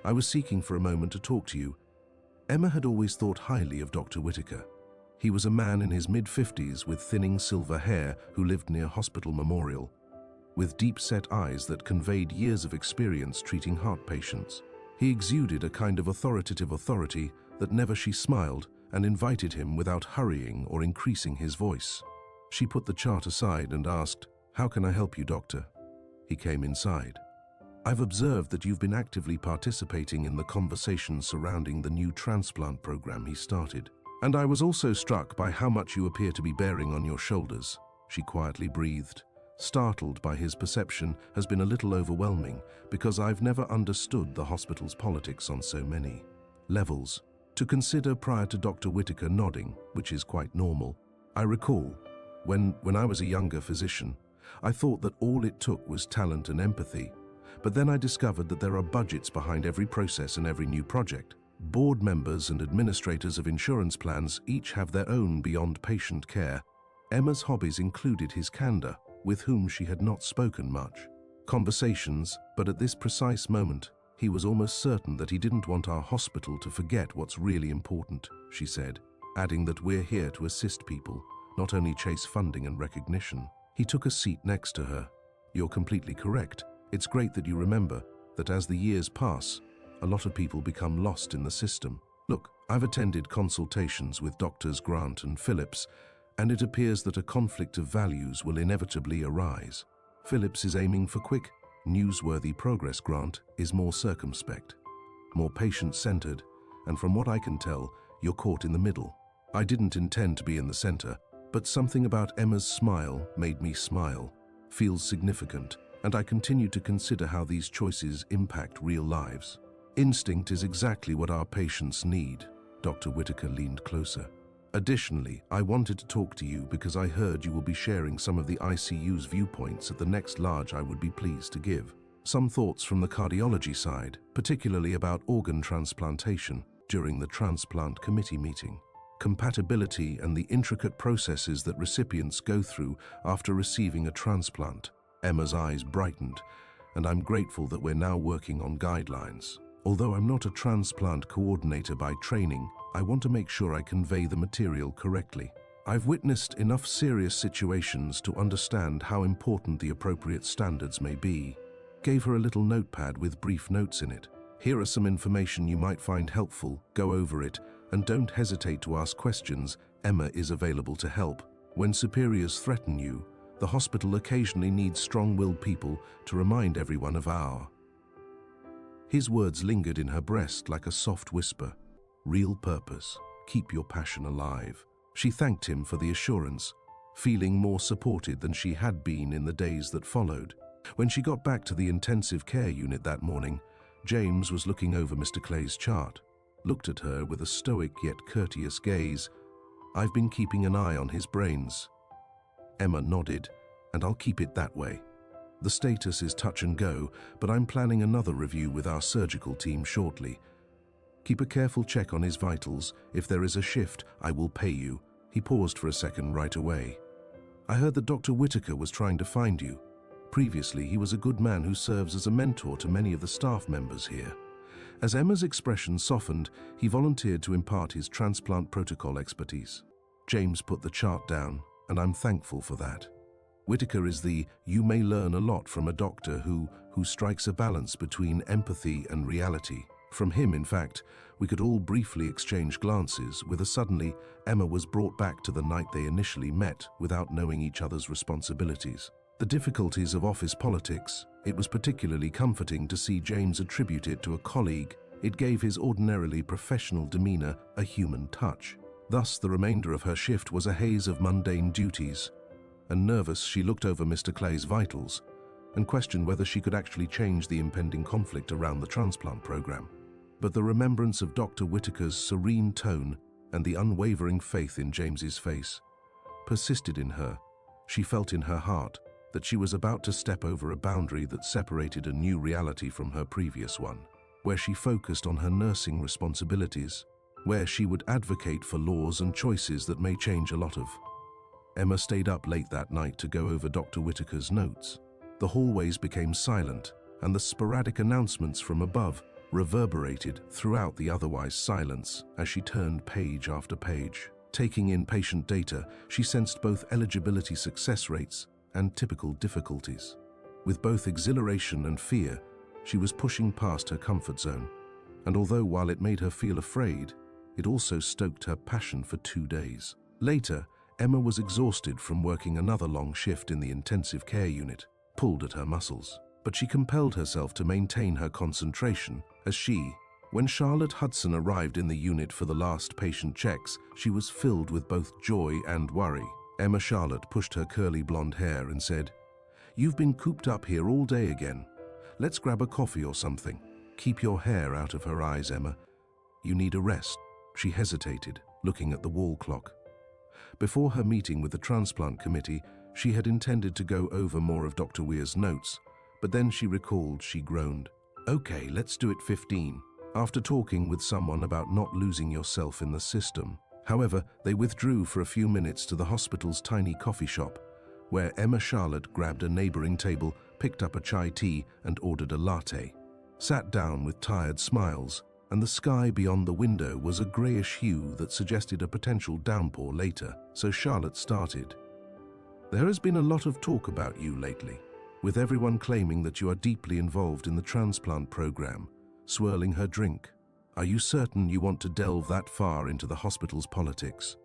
"I was seeking for a moment to talk to you." Emma had always thought highly of Dr. Whitaker. He was a man in his mid-50s with thinning silver hair who lived near Hospital Memorial, with deep-set eyes that conveyed years of experience treating heart patients. He exuded a kind of authoritative authority that never. She smiled and invited him without hurrying or increasing his voice. She put the chart aside and asked, "How can I help you, doctor?" He came inside. "I've observed that you've been actively participating in the conversations surrounding the new transplant program," he started. "And I was also struck by how much you appear to be bearing on your shoulders," she quietly breathed. Startled by his perception has been a little overwhelming because I've never understood the hospital's politics on so many levels. To consider prior to Dr. Whitaker nodding, which is quite normal. I recall, when I was a younger physician, I thought that all it took was talent and empathy. But then I discovered that there are budgets behind every process and every new project. Board members and administrators of insurance plans each have their own beyond patient care. Emma's hobbies included his candor, with whom she had not spoken much. Conversations, but at this precise moment, he was almost certain that he didn't want our hospital to forget what's really important, she said, adding that we're here to assist people, not only chase funding and recognition. He took a seat next to her. You're completely correct. It's great that you remember that as the years pass, a lot of people become lost in the system. Look, I've attended consultations with Doctors Grant and Phillips, and it appears that a conflict of values will inevitably arise. Phillips is aiming for quick, newsworthy progress. Grant is more circumspect, more patient-centered, and from what I can tell, you're caught in the middle. I didn't intend to be in the center, but something about Emma's smile made me smile, feels significant, and I continue to consider how these choices impact real lives. Instinct is exactly what our patients need. Dr. Whitaker leaned closer. Additionally, I wanted to talk to you because I heard you will be sharing some of the ICU's viewpoints at the next large I would be pleased to give. Some thoughts from the cardiology side, particularly about organ transplantation during the transplant committee meeting. Compatibility and the intricate processes that recipients go through after receiving a transplant. Emma's eyes brightened, and I'm grateful that we're now working on guidelines. Although I'm not a transplant coordinator by training, I want to make sure I convey the material correctly. I've witnessed enough serious situations to understand how important the appropriate standards may be. Gave her a little notepad with brief notes in it. Here are some information you might find helpful. Go over it, and don't hesitate to ask questions. Emma is available to help. When superiors threaten you, the hospital occasionally needs strong-willed people to remind everyone of our. His words lingered in her breast like a soft whisper. Real purpose. Keep your passion alive. She thanked him for the assurance, feeling more supported than she had been in the days that followed. When she got back to the intensive care unit that morning, James was looking over Mr. Clay's chart, looked at her with a stoic yet courteous gaze. I've been keeping an eye on his brains. Emma nodded, and I'll keep it that way. The status is touch and go, but I'm planning another review with our surgical team shortly. Keep a careful check on his vitals. If there is a shift, I will pay you. He paused for a second right away. I heard that Dr. Whitaker was trying to find you. Previously, he was a good man who serves as a mentor to many of the staff members here. As Emma's expression softened, he volunteered to impart his transplant protocol expertise. James put the chart down, and I'm thankful for that. Whitaker is the you may learn a lot from a doctor who strikes a balance between empathy and reality. From him, in fact, we could all briefly exchange glances. With a suddenly, Emma was brought back to the night they initially met without knowing each other's responsibilities. The difficulties of office politics, it was particularly comforting to see James attribute it to a colleague. It gave his ordinarily professional demeanor a human touch. Thus, the remainder of her shift was a haze of mundane duties. And nervous, she looked over Mr. Clay's vitals and questioned whether she could actually change the impending conflict around the transplant program. But the remembrance of Dr. Whitaker's serene tone and the unwavering faith in James's face persisted in her. She felt in her heart that she was about to step over a boundary that separated a new reality from her previous one, where she focused on her nursing responsibilities, where she would advocate for laws and choices that may change a lot of. Emma stayed up late that night to go over Dr. Whitaker's notes. The hallways became silent, and the sporadic announcements from above reverberated throughout the otherwise silence as she turned page after page. Taking in patient data, she sensed both eligibility success rates and typical difficulties. With both exhilaration and fear, she was pushing past her comfort zone, and although while it made her feel afraid, it also stoked her passion for 2 days. Later, Emma was exhausted from working another long shift in the intensive care unit, pulled at her muscles. But she compelled herself to maintain her concentration as when Charlotte Hudson arrived in the unit for the last patient checks, she was filled with both joy and worry. Emma Charlotte pushed her curly blonde hair and said, "You've been cooped up here all day again. Let's grab a coffee or something." "Keep your hair out of her eyes, Emma. You need a rest." She hesitated, looking at the wall clock. Before her meeting with the transplant committee, she had intended to go over more of Dr. Weir's notes, but then she recalled she groaned. "Okay, let's do it 15. after talking with someone about not losing yourself in the system. However, they withdrew for a few minutes to the hospital's tiny coffee shop, where Emma Charlotte grabbed a neighboring table, picked up a chai tea and ordered a latte. Sat down with tired smiles, and the sky beyond the window was a greyish hue that suggested a potential downpour later, so Charlotte started. "There has been a lot of talk about you lately, with everyone claiming that you are deeply involved in the transplant program," swirling her drink. "Are you certain you want to delve that far into the hospital's politics?"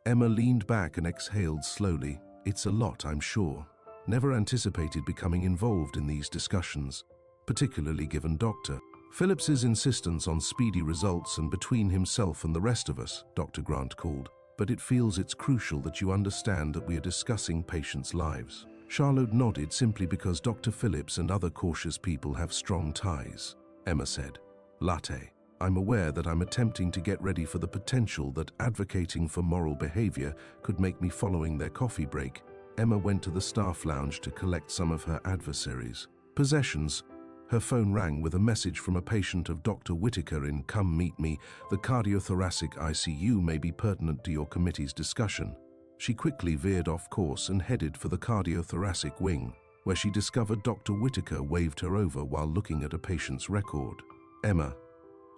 Emma leaned back and exhaled slowly. "It's a lot, I'm sure. Never anticipated becoming involved in these discussions, particularly given Dr. Phillips's insistence on speedy results and between himself and the rest of us," Dr. Grant called. "But it feels it's crucial that you understand that we are discussing patients' lives." Charlotte nodded simply because Dr. Phillips and other cautious people have strong ties. Emma said, "Latte. I'm aware that I'm attempting to get ready for the potential that advocating for moral behavior could make me following their coffee break." Emma went to the staff lounge to collect some of her adversaries' possessions. Her phone rang with a message from a patient of Dr. Whitaker in "Come Meet Me. The cardiothoracic ICU may be pertinent to your committee's discussion." She quickly veered off course and headed for the cardiothoracic wing, where she discovered Dr. Whitaker waved her over while looking at a patient's record. "Emma,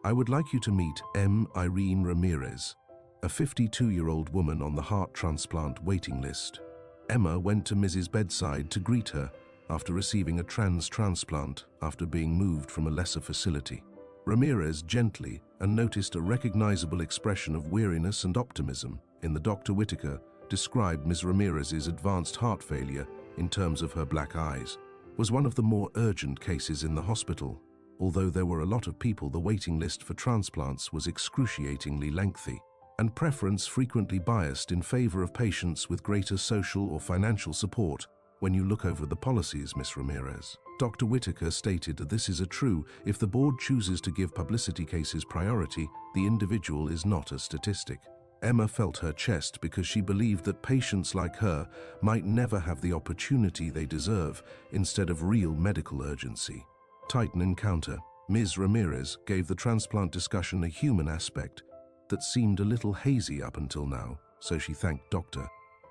I would like you to meet M. Irene Ramirez, a 52-year-old woman on the heart transplant waiting list." Emma went to Mrs. bedside to greet her after receiving a transplant after being moved from a lesser facility. Ramirez gently and noticed a recognizable expression of weariness and optimism in the Dr. Whitaker described Ms. Ramirez's advanced heart failure in terms of her black eyes. Was one of the more urgent cases in the hospital. Although there were a lot of people, the waiting list for transplants was excruciatingly lengthy, and preference frequently biased in favor of patients with greater social or financial support. "When you look over the policies, Ms. Ramirez," Dr. Whitaker stated, that this is true. "If the board chooses to give publicity cases priority, the individual is not a statistic." Emma felt her chest because she believed that patients like her might never have the opportunity they deserve instead of real medical urgency. Titan encounter. Ms. Ramirez gave the transplant discussion a human aspect that seemed a little hazy up until now, so she thanked Dr.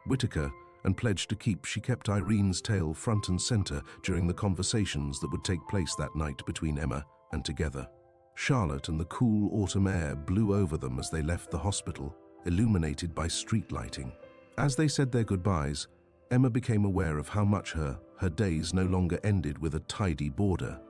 Whitaker and pledged to she kept Irene's tale front and center during the conversations that would take place that night between Emma and together. Charlotte and the cool autumn air blew over them as they left the hospital, illuminated by street lighting. As they said their goodbyes, Emma became aware of how much her days no longer ended with a tidy border,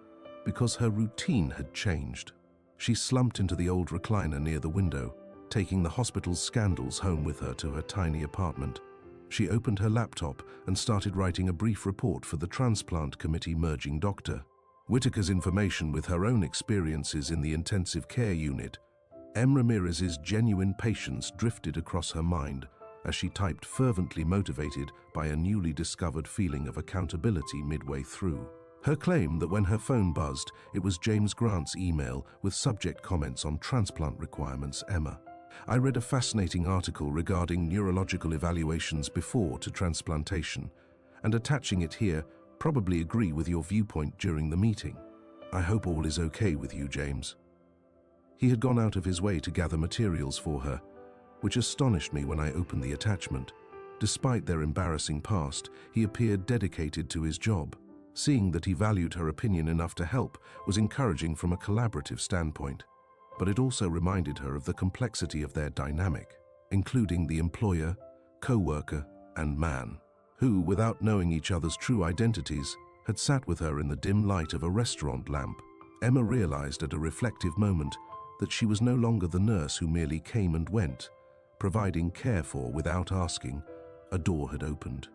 because her routine had changed. She slumped into the old recliner near the window, taking the hospital's scandals home with her to her tiny apartment. She opened her laptop and started writing a brief report for the transplant committee, merging Dr. Whitaker's information with her own experiences in the intensive care unit. M. Ramirez's genuine patience drifted across her mind as she typed, fervently motivated by a newly discovered feeling of accountability midway through. Her claim that when her phone buzzed, it was James Grant's email with subject comments on transplant requirements. "Emma, I read a fascinating article regarding neurological evaluations before to transplantation, and attaching it here, probably agree with your viewpoint during the meeting. I hope all is okay with you, James." He had gone out of his way to gather materials for her, which astonished me when I opened the attachment. Despite their embarrassing past, he appeared dedicated to his job. Seeing that he valued her opinion enough to help was encouraging from a collaborative standpoint, but it also reminded her of the complexity of their dynamic, including the employer, co-worker, and man, who, without knowing each other's true identities, had sat with her in the dim light of a restaurant lamp. Emma realized at a reflective moment that she was no longer the nurse who merely came and went, providing care for without asking. A door had opened,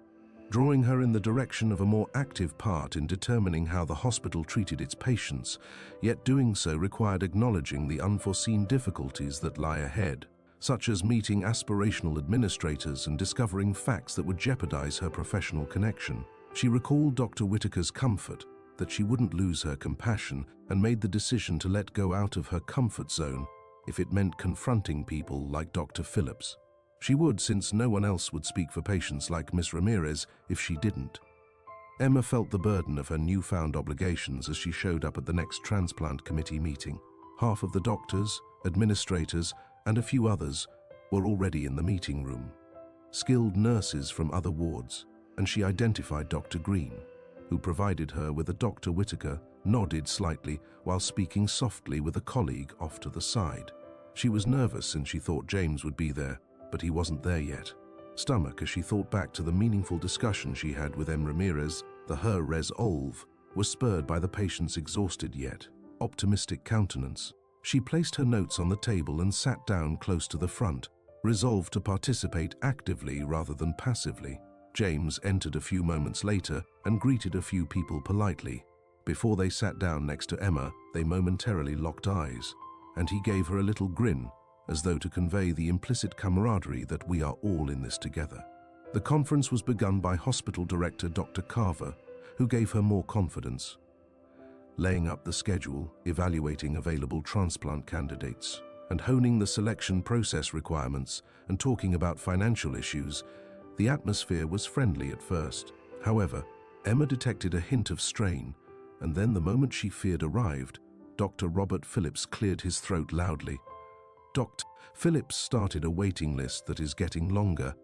drawing her in the direction of a more active part in determining how the hospital treated its patients, yet doing so required acknowledging the unforeseen difficulties that lie ahead, such as meeting aspirational administrators and discovering facts that would jeopardize her professional connection. She recalled Dr. Whitaker's comfort, that she wouldn't lose her compassion, and made the decision to let go out of her comfort zone if it meant confronting people like Dr. Phillips. She would, since no one else would speak for patients like Miss Ramirez if she didn't. Emma felt the burden of her newfound obligations as she showed up at the next transplant committee meeting. Half of the doctors, administrators, and a few others were already in the meeting room. Skilled nurses from other wards, and she identified Dr. Green, who provided her with a Dr. Whitaker, nodded slightly while speaking softly with a colleague off to the side. She was nervous and she thought James would be there, but he wasn't there yet. Stomach as she thought back to the meaningful discussion she had with M. Ramirez, the her res olv, was spurred by the patient's exhausted yet optimistic countenance. She placed her notes on the table and sat down close to the front, resolved to participate actively rather than passively. James entered a few moments later and greeted a few people politely. Before they sat down next to Emma, they momentarily locked eyes, and he gave her a little grin, as though to convey the implicit camaraderie that we are all in this together. The conference was begun by hospital director Dr. Carver, who gave her more confidence, laying up the schedule, evaluating available transplant candidates, and honing the selection process requirements and talking about financial issues. The atmosphere was friendly at first. However, Emma detected a hint of strain, and then the moment she feared arrived, Dr. Robert Phillips cleared his throat loudly. Dr. Phillips started a waiting list that is getting longer,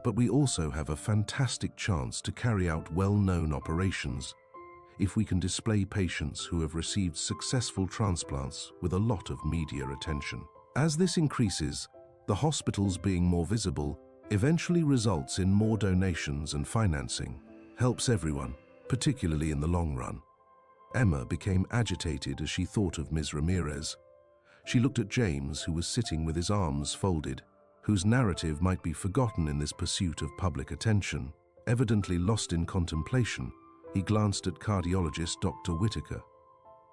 but we also have a fantastic chance to carry out well-known operations if we can display patients who have received successful transplants with a lot of media attention. As this increases, the hospitals being more visible eventually results in more donations and financing, helps everyone, particularly in the long run. Emma became agitated as she thought of Ms. Ramirez. She looked at James, who was sitting with his arms folded, whose narrative might be forgotten in this pursuit of public attention. Evidently lost in contemplation, he glanced at cardiologist Dr. Whitaker.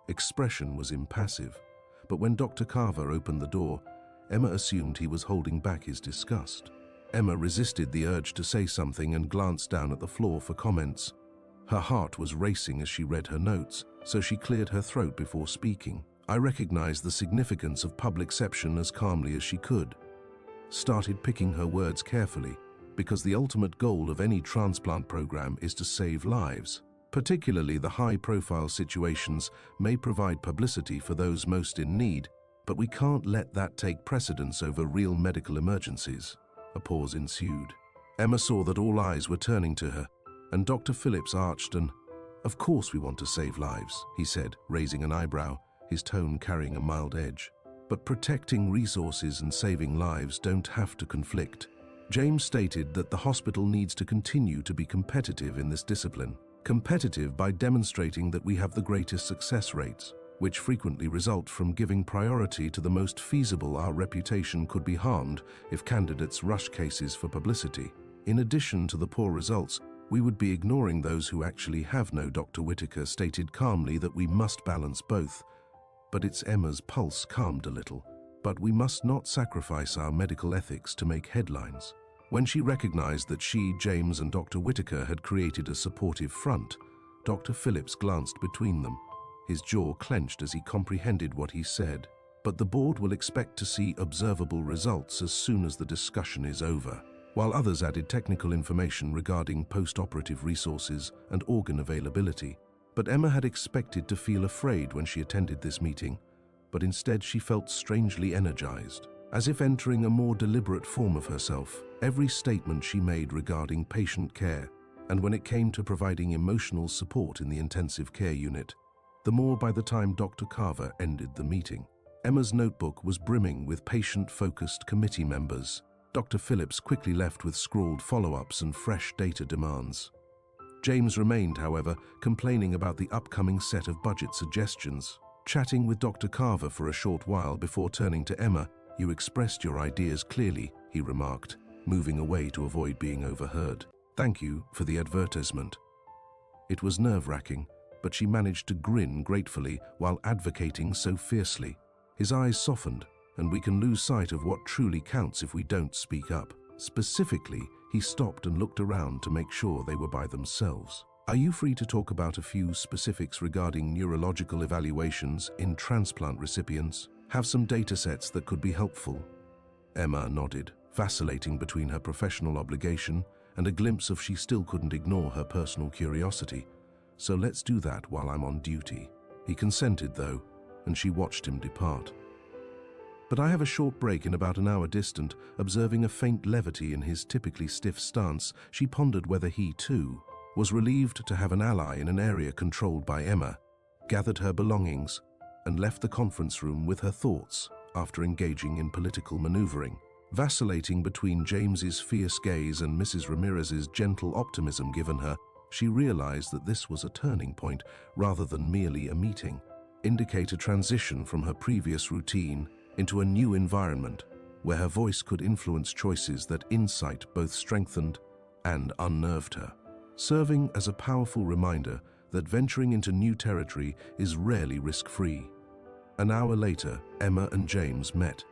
Expression was impassive, but when Dr. Carver opened the door, Emma assumed he was holding back his disgust. Emma resisted the urge to say something and glanced down at the floor for comments. Her heart was racing as she read her notes, so she cleared her throat before speaking. I recognized the significance of publicception as calmly as she could. Started picking her words carefully, because the ultimate goal of any transplant program is to save lives. Particularly the high-profile situations may provide publicity for those most in need, but we can't let that take precedence over real medical emergencies. A pause ensued. Emma saw that all eyes were turning to her, and Dr. Phillips arched an, "Of course we want to save lives," he said, raising an eyebrow, his tone carrying a mild edge. "But protecting resources and saving lives don't have to conflict." James stated that the hospital needs to continue to be competitive in this discipline. Competitive by demonstrating that we have the greatest success rates, which frequently result from giving priority to the most feasible. Our reputation could be harmed if candidates rush cases for publicity. In addition to the poor results, we would be ignoring those who actually have no. Dr. Whitaker stated calmly that we must balance both. But it's Emma's pulse calmed a little. But we must not sacrifice our medical ethics to make headlines. When she recognized that she, James, and Dr. Whitaker had created a supportive front, Dr. Phillips glanced between them. His jaw clenched as he comprehended what he said. But the board will expect to see observable results as soon as the discussion is over, while others added technical information regarding post-operative resources and organ availability. But Emma had expected to feel afraid when she attended this meeting, but instead she felt strangely energized, as if entering a more deliberate form of herself. Every statement she made regarding patient care, and when it came to providing emotional support in the intensive care unit, the more by the time Dr. Carver ended the meeting. Emma's notebook was brimming with patient-focused committee members. Dr. Phillips quickly left with scrawled follow-ups and fresh data demands. James remained, however, complaining about the upcoming set of budget suggestions. Chatting with Dr. Carver for a short while before turning to Emma, "You expressed your ideas clearly," he remarked, moving away to avoid being overheard. "Thank you for the advertisement." It was nerve-wracking, but she managed to grin gratefully while advocating so fiercely. His eyes softened, and we can lose sight of what truly counts if we don't speak up. Specifically, he stopped and looked around to make sure they were by themselves. "Are you free to talk about a few specifics regarding neurological evaluations in transplant recipients? Have some data sets that could be helpful?" Emma nodded, vacillating between her professional obligation and a glimpse of she still couldn't ignore her personal curiosity. "So let's do that while I'm on duty." He consented, though, and she watched him depart. But I have a short break in about an hour distant, observing a faint levity in his typically stiff stance. She pondered whether he, too, was relieved to have an ally in an area controlled by Emma, gathered her belongings, and left the conference room with her thoughts after engaging in political maneuvering. Vacillating between James's fierce gaze and Mrs. Ramirez's gentle optimism given her, she realized that this was a turning point rather than merely a meeting, indicate a transition from her previous routine into a new environment where her voice could influence choices that insight both strengthened and unnerved her, serving as a powerful reminder that venturing into new territory is rarely risk-free. An hour later, Emma and James met.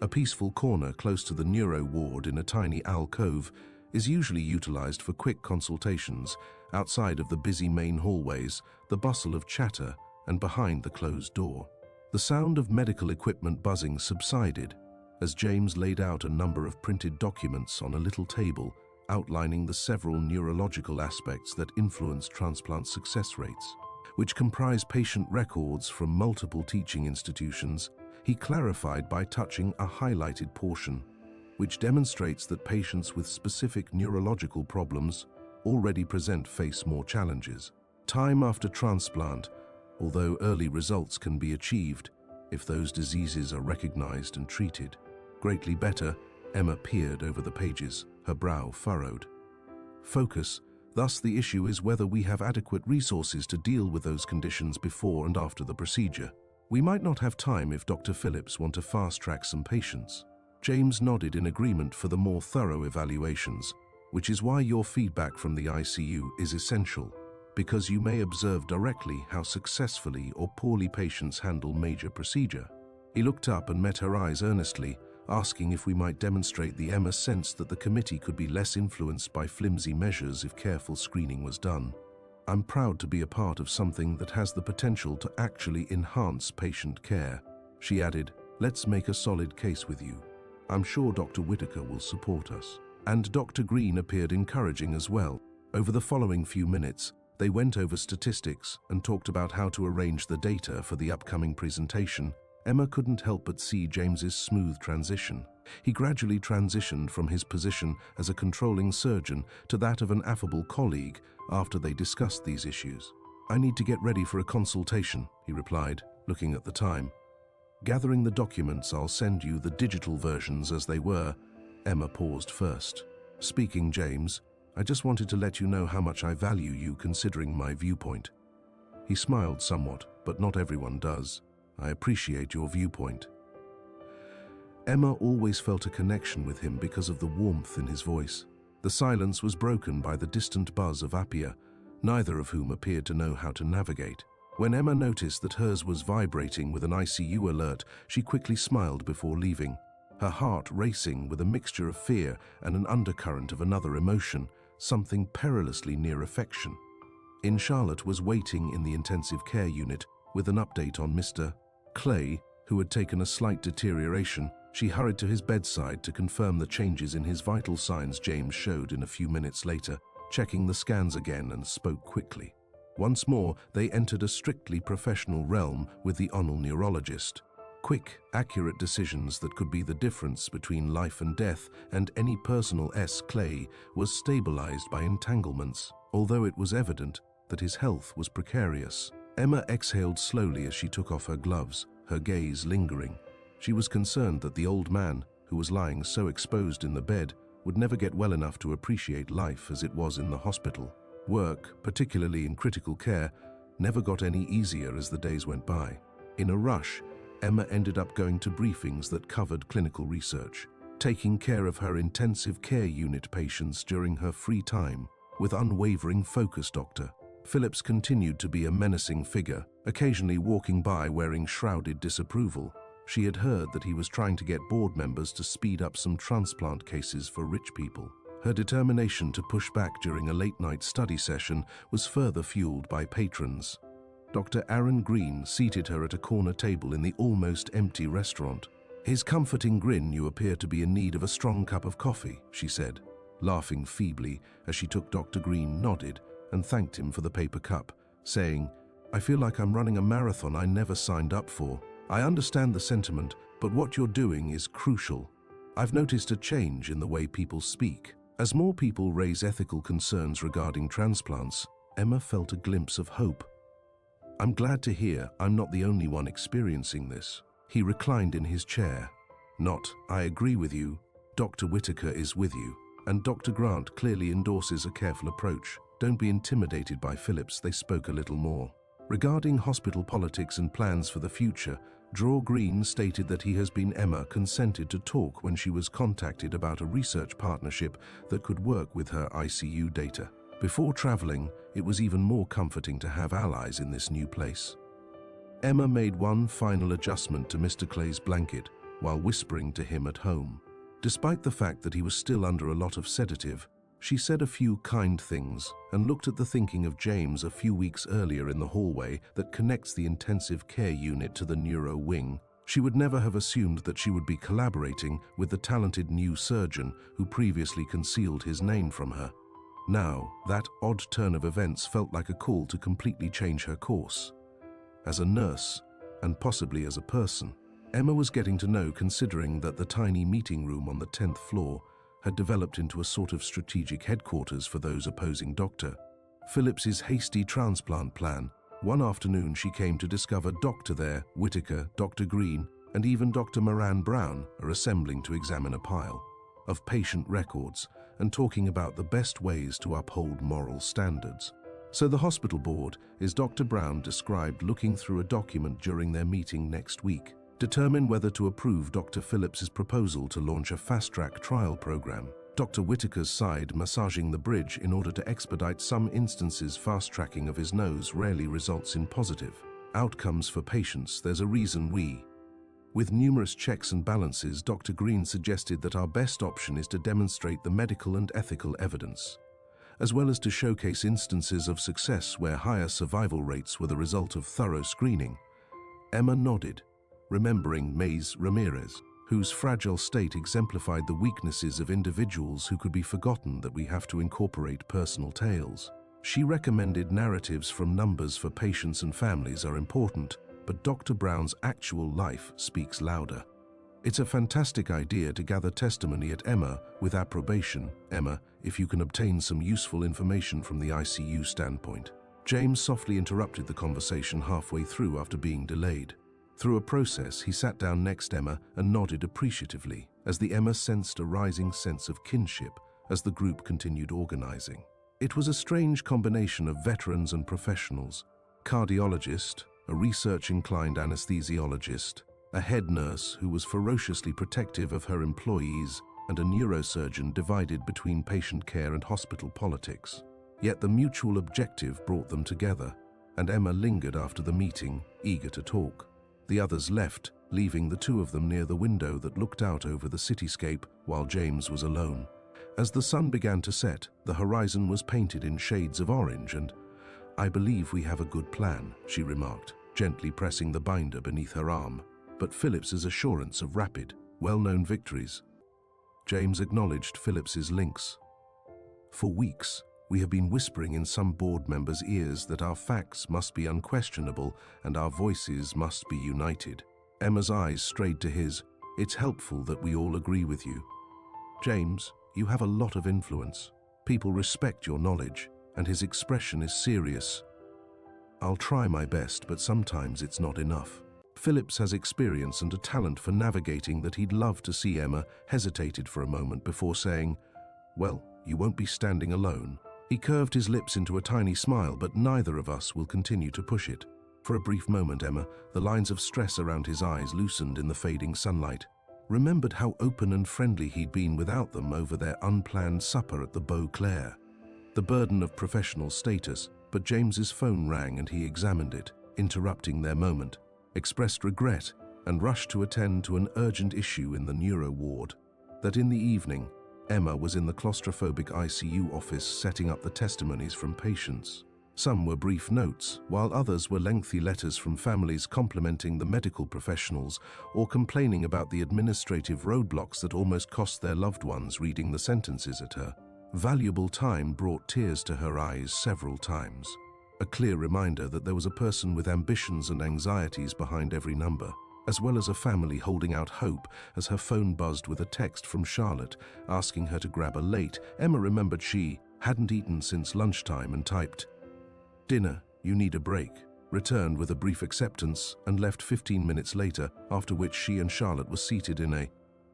A peaceful corner close to the neuro ward in a tiny alcove is usually utilized for quick consultations outside of the busy main hallways, the bustle of chatter, and behind the closed door. The sound of medical equipment buzzing subsided as James laid out a number of printed documents on a little table outlining the several neurological aspects that influence transplant success rates, which comprise patient records from multiple teaching institutions. He clarified by touching a highlighted portion, which demonstrates that patients with specific neurological problems already face more challenges. Time after transplant, although early results can be achieved if those diseases are recognized and treated. Greatly better, Emma peered over the pages, her brow furrowed. Focus. Thus, the issue is whether we have adequate resources to deal with those conditions before and after the procedure. We might not have time if Dr. Phillips want to fast-track some patients. James nodded in agreement for the more thorough evaluations, which is why your feedback from the ICU is essential, because you may observe directly how successfully or poorly patients handle major procedure. He looked up and met her eyes earnestly, asking if we might demonstrate the Emma sense that the committee could be less influenced by flimsy measures if careful screening was done. "I'm proud to be a part of something that has the potential to actually enhance patient care," she added. "Let's make a solid case with you. I'm sure Dr. Whitaker will support us." And Dr. Green appeared encouraging as well. Over the following few minutes, they went over statistics and talked about how to arrange the data for the upcoming presentation. Emma couldn't help but see James's smooth transition. He gradually transitioned from his position as a controlling surgeon to that of an affable colleague after they discussed these issues. "I need to get ready for a consultation," he replied, looking at the time. "Gathering the documents, I'll send you the digital versions as they were." Emma paused first. "Speaking, James, I just wanted to let you know how much I value you considering my viewpoint." He smiled somewhat, but not everyone does. "I appreciate your viewpoint." Emma always felt a connection with him because of the warmth in his voice. The silence was broken by the distant buzz of Appia, neither of whom appeared to know how to navigate. When Emma noticed that hers was vibrating with an ICU alert, she quickly smiled before leaving, her heart racing with a mixture of fear and an undercurrent of another emotion, something perilously near affection. In Charlotte was waiting in the intensive care unit with an update on Mr. Clay, who had taken a slight deterioration. She hurried to his bedside to confirm the changes in his vital signs James showed in a few minutes later, checking the scans again and spoke quickly. Once more, they entered a strictly professional realm with the neurologist. Quick, accurate decisions that could be the difference between life and death, and any personal Clay was stabilized by entanglements, although it was evident that his health was precarious. Emma exhaled slowly as she took off her gloves, her gaze lingering. She was concerned that the old man, who was lying so exposed in the bed, would never get well enough to appreciate life as it was in the hospital. Work, particularly in critical care, never got any easier as the days went by. In a rush, Emma ended up going to briefings that covered clinical research, taking care of her intensive care unit patients during her free time, with unwavering focus. Dr. Phillips continued to be a menacing figure, occasionally walking by wearing shrouded disapproval. She had heard that he was trying to get board members to speed up some transplant cases for rich people. Her determination to push back during a late-night study session was further fueled by patrons. Dr. Aaron Green seated her at a corner table in the almost empty restaurant. "His comforting grin, you appear to be in need of a strong cup of coffee," she said. laughing feebly as she took Dr. Green nodded and thanked him for the paper cup, saying, "I feel like I'm running a marathon I never signed up for. I understand the sentiment, but what you're doing is crucial. I've noticed a change in the way people speak. As more people raise ethical concerns regarding transplants, Emma felt a glimpse of hope. I'm glad to hear I'm not the only one experiencing this." He reclined in his chair. "Not, I agree with you. Dr. Whitaker is with you, and Dr. Grant clearly endorses a careful approach. Don't be intimidated by Phillips," they spoke a little more. Regarding hospital politics and plans for the future, Draw Green stated that he has been Emma consented to talk when she was contacted about a research partnership that could work with her ICU data. Before traveling, it was even more comforting to have allies in this new place. Emma made one final adjustment to Mr. Clay's blanket while whispering to him at home. Despite the fact that he was still under a lot of sedative, she said a few kind things and looked at the thinking of James a few weeks earlier in the hallway that connects the intensive care unit to the neuro wing. She would never have assumed that she would be collaborating with the talented new surgeon who previously concealed his name from her. Now, that odd turn of events felt like a call to completely change her course. As a nurse, and possibly as a person, Emma was getting to know, considering that the tiny meeting room on the 10th floor had developed into a sort of strategic headquarters for those opposing Dr. Phillips's hasty transplant plan. One afternoon she came to discover Dr. there, Whitaker, Dr. Green, and even Dr. Moran Brown are assembling to examine a pile of patient records and talking about the best ways to uphold moral standards. So the hospital board, is Dr. Brown described looking through a document during their meeting next week, determine whether to approve Dr. Phillips's proposal to launch a fast-track trial program. Dr. Whitaker's side massaging the bridge in order to expedite some instances. Fast-tracking of his nose rarely results in positive outcomes for patients. There's a reason we. With numerous checks and balances, Dr. Green suggested that our best option is to demonstrate the medical and ethical evidence, as well as to showcase instances of success where higher survival rates were the result of thorough screening. Emma nodded, remembering Mays Ramirez, whose fragile state exemplified the weaknesses of individuals who could be forgotten, that we have to incorporate personal tales. She recommended narratives from numbers for patients and families are important, but Dr. Brown's actual life speaks louder. It's a fantastic idea to gather testimony at Emma with approbation, Emma, if you can obtain some useful information from the ICU standpoint. James softly interrupted the conversation halfway through after being delayed. Through a process, he sat down next Emma and nodded appreciatively, as the Emma sensed a rising sense of kinship as the group continued organizing. It was a strange combination of veterans and professionals: cardiologist, a research-inclined anesthesiologist, a head nurse who was ferociously protective of her employees, and a neurosurgeon divided between patient care and hospital politics. Yet the mutual objective brought them together, and Emma lingered after the meeting, eager to talk. The others left, leaving the two of them near the window that looked out over the cityscape while James was alone. As the sun began to set, the horizon was painted in shades of orange and, "I believe we have a good plan," she remarked, gently pressing the binder beneath her arm. But Phillips's assurance of rapid, well-known victories. James acknowledged Phillips's links. "For weeks, we have been whispering in some board members' ears that our facts must be unquestionable and our voices must be united." Emma's eyes strayed to his. "It's helpful that we all agree with you. James, you have a lot of influence. People respect your knowledge," and his expression is serious. "I'll try my best, but sometimes it's not enough." Phillips has experience and a talent for navigating that he'd love to see. Emma hesitated for a moment before saying, "Well, you won't be standing alone." He curved his lips into a tiny smile, "But neither of us will continue to push it." For a brief moment, Emma, the lines of stress around his eyes loosened in the fading sunlight, remembered how open and friendly he'd been without them over their unplanned supper at the Beau Claire. The burden of professional status, but James's phone rang and he examined it, interrupting their moment, expressed regret, and rushed to attend to an urgent issue in the neuro ward. That in the evening, Emma was in the claustrophobic ICU office setting up the testimonies from patients. Some were brief notes, while others were lengthy letters from families complimenting the medical professionals or complaining about the administrative roadblocks that almost cost their loved ones. Reading the sentences at her, Valuable time brought tears to her eyes several times. A clear reminder that there was a person with ambitions and anxieties behind every number, as well as a family holding out hope as her phone buzzed with a text from Charlotte asking her to grab a late. Emma remembered she hadn't eaten since lunchtime and typed, "Dinner, you need a break," returned with a brief acceptance and left 15 minutes later, after which she and Charlotte were seated in a.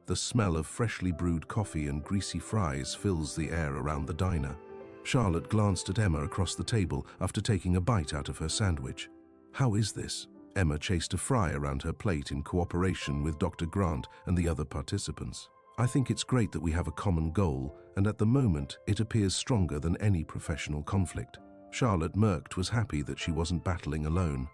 The smell of freshly brewed coffee and greasy fries fills the air around the diner. Charlotte glanced at Emma across the table after taking a bite out of her sandwich. "How is this?" Emma chased a fry around her plate in cooperation with Dr. Grant and the other participants. "I think it's great that we have a common goal, and at the moment it appears stronger than any professional conflict." Charlotte Merkt was happy that she wasn't battling alone.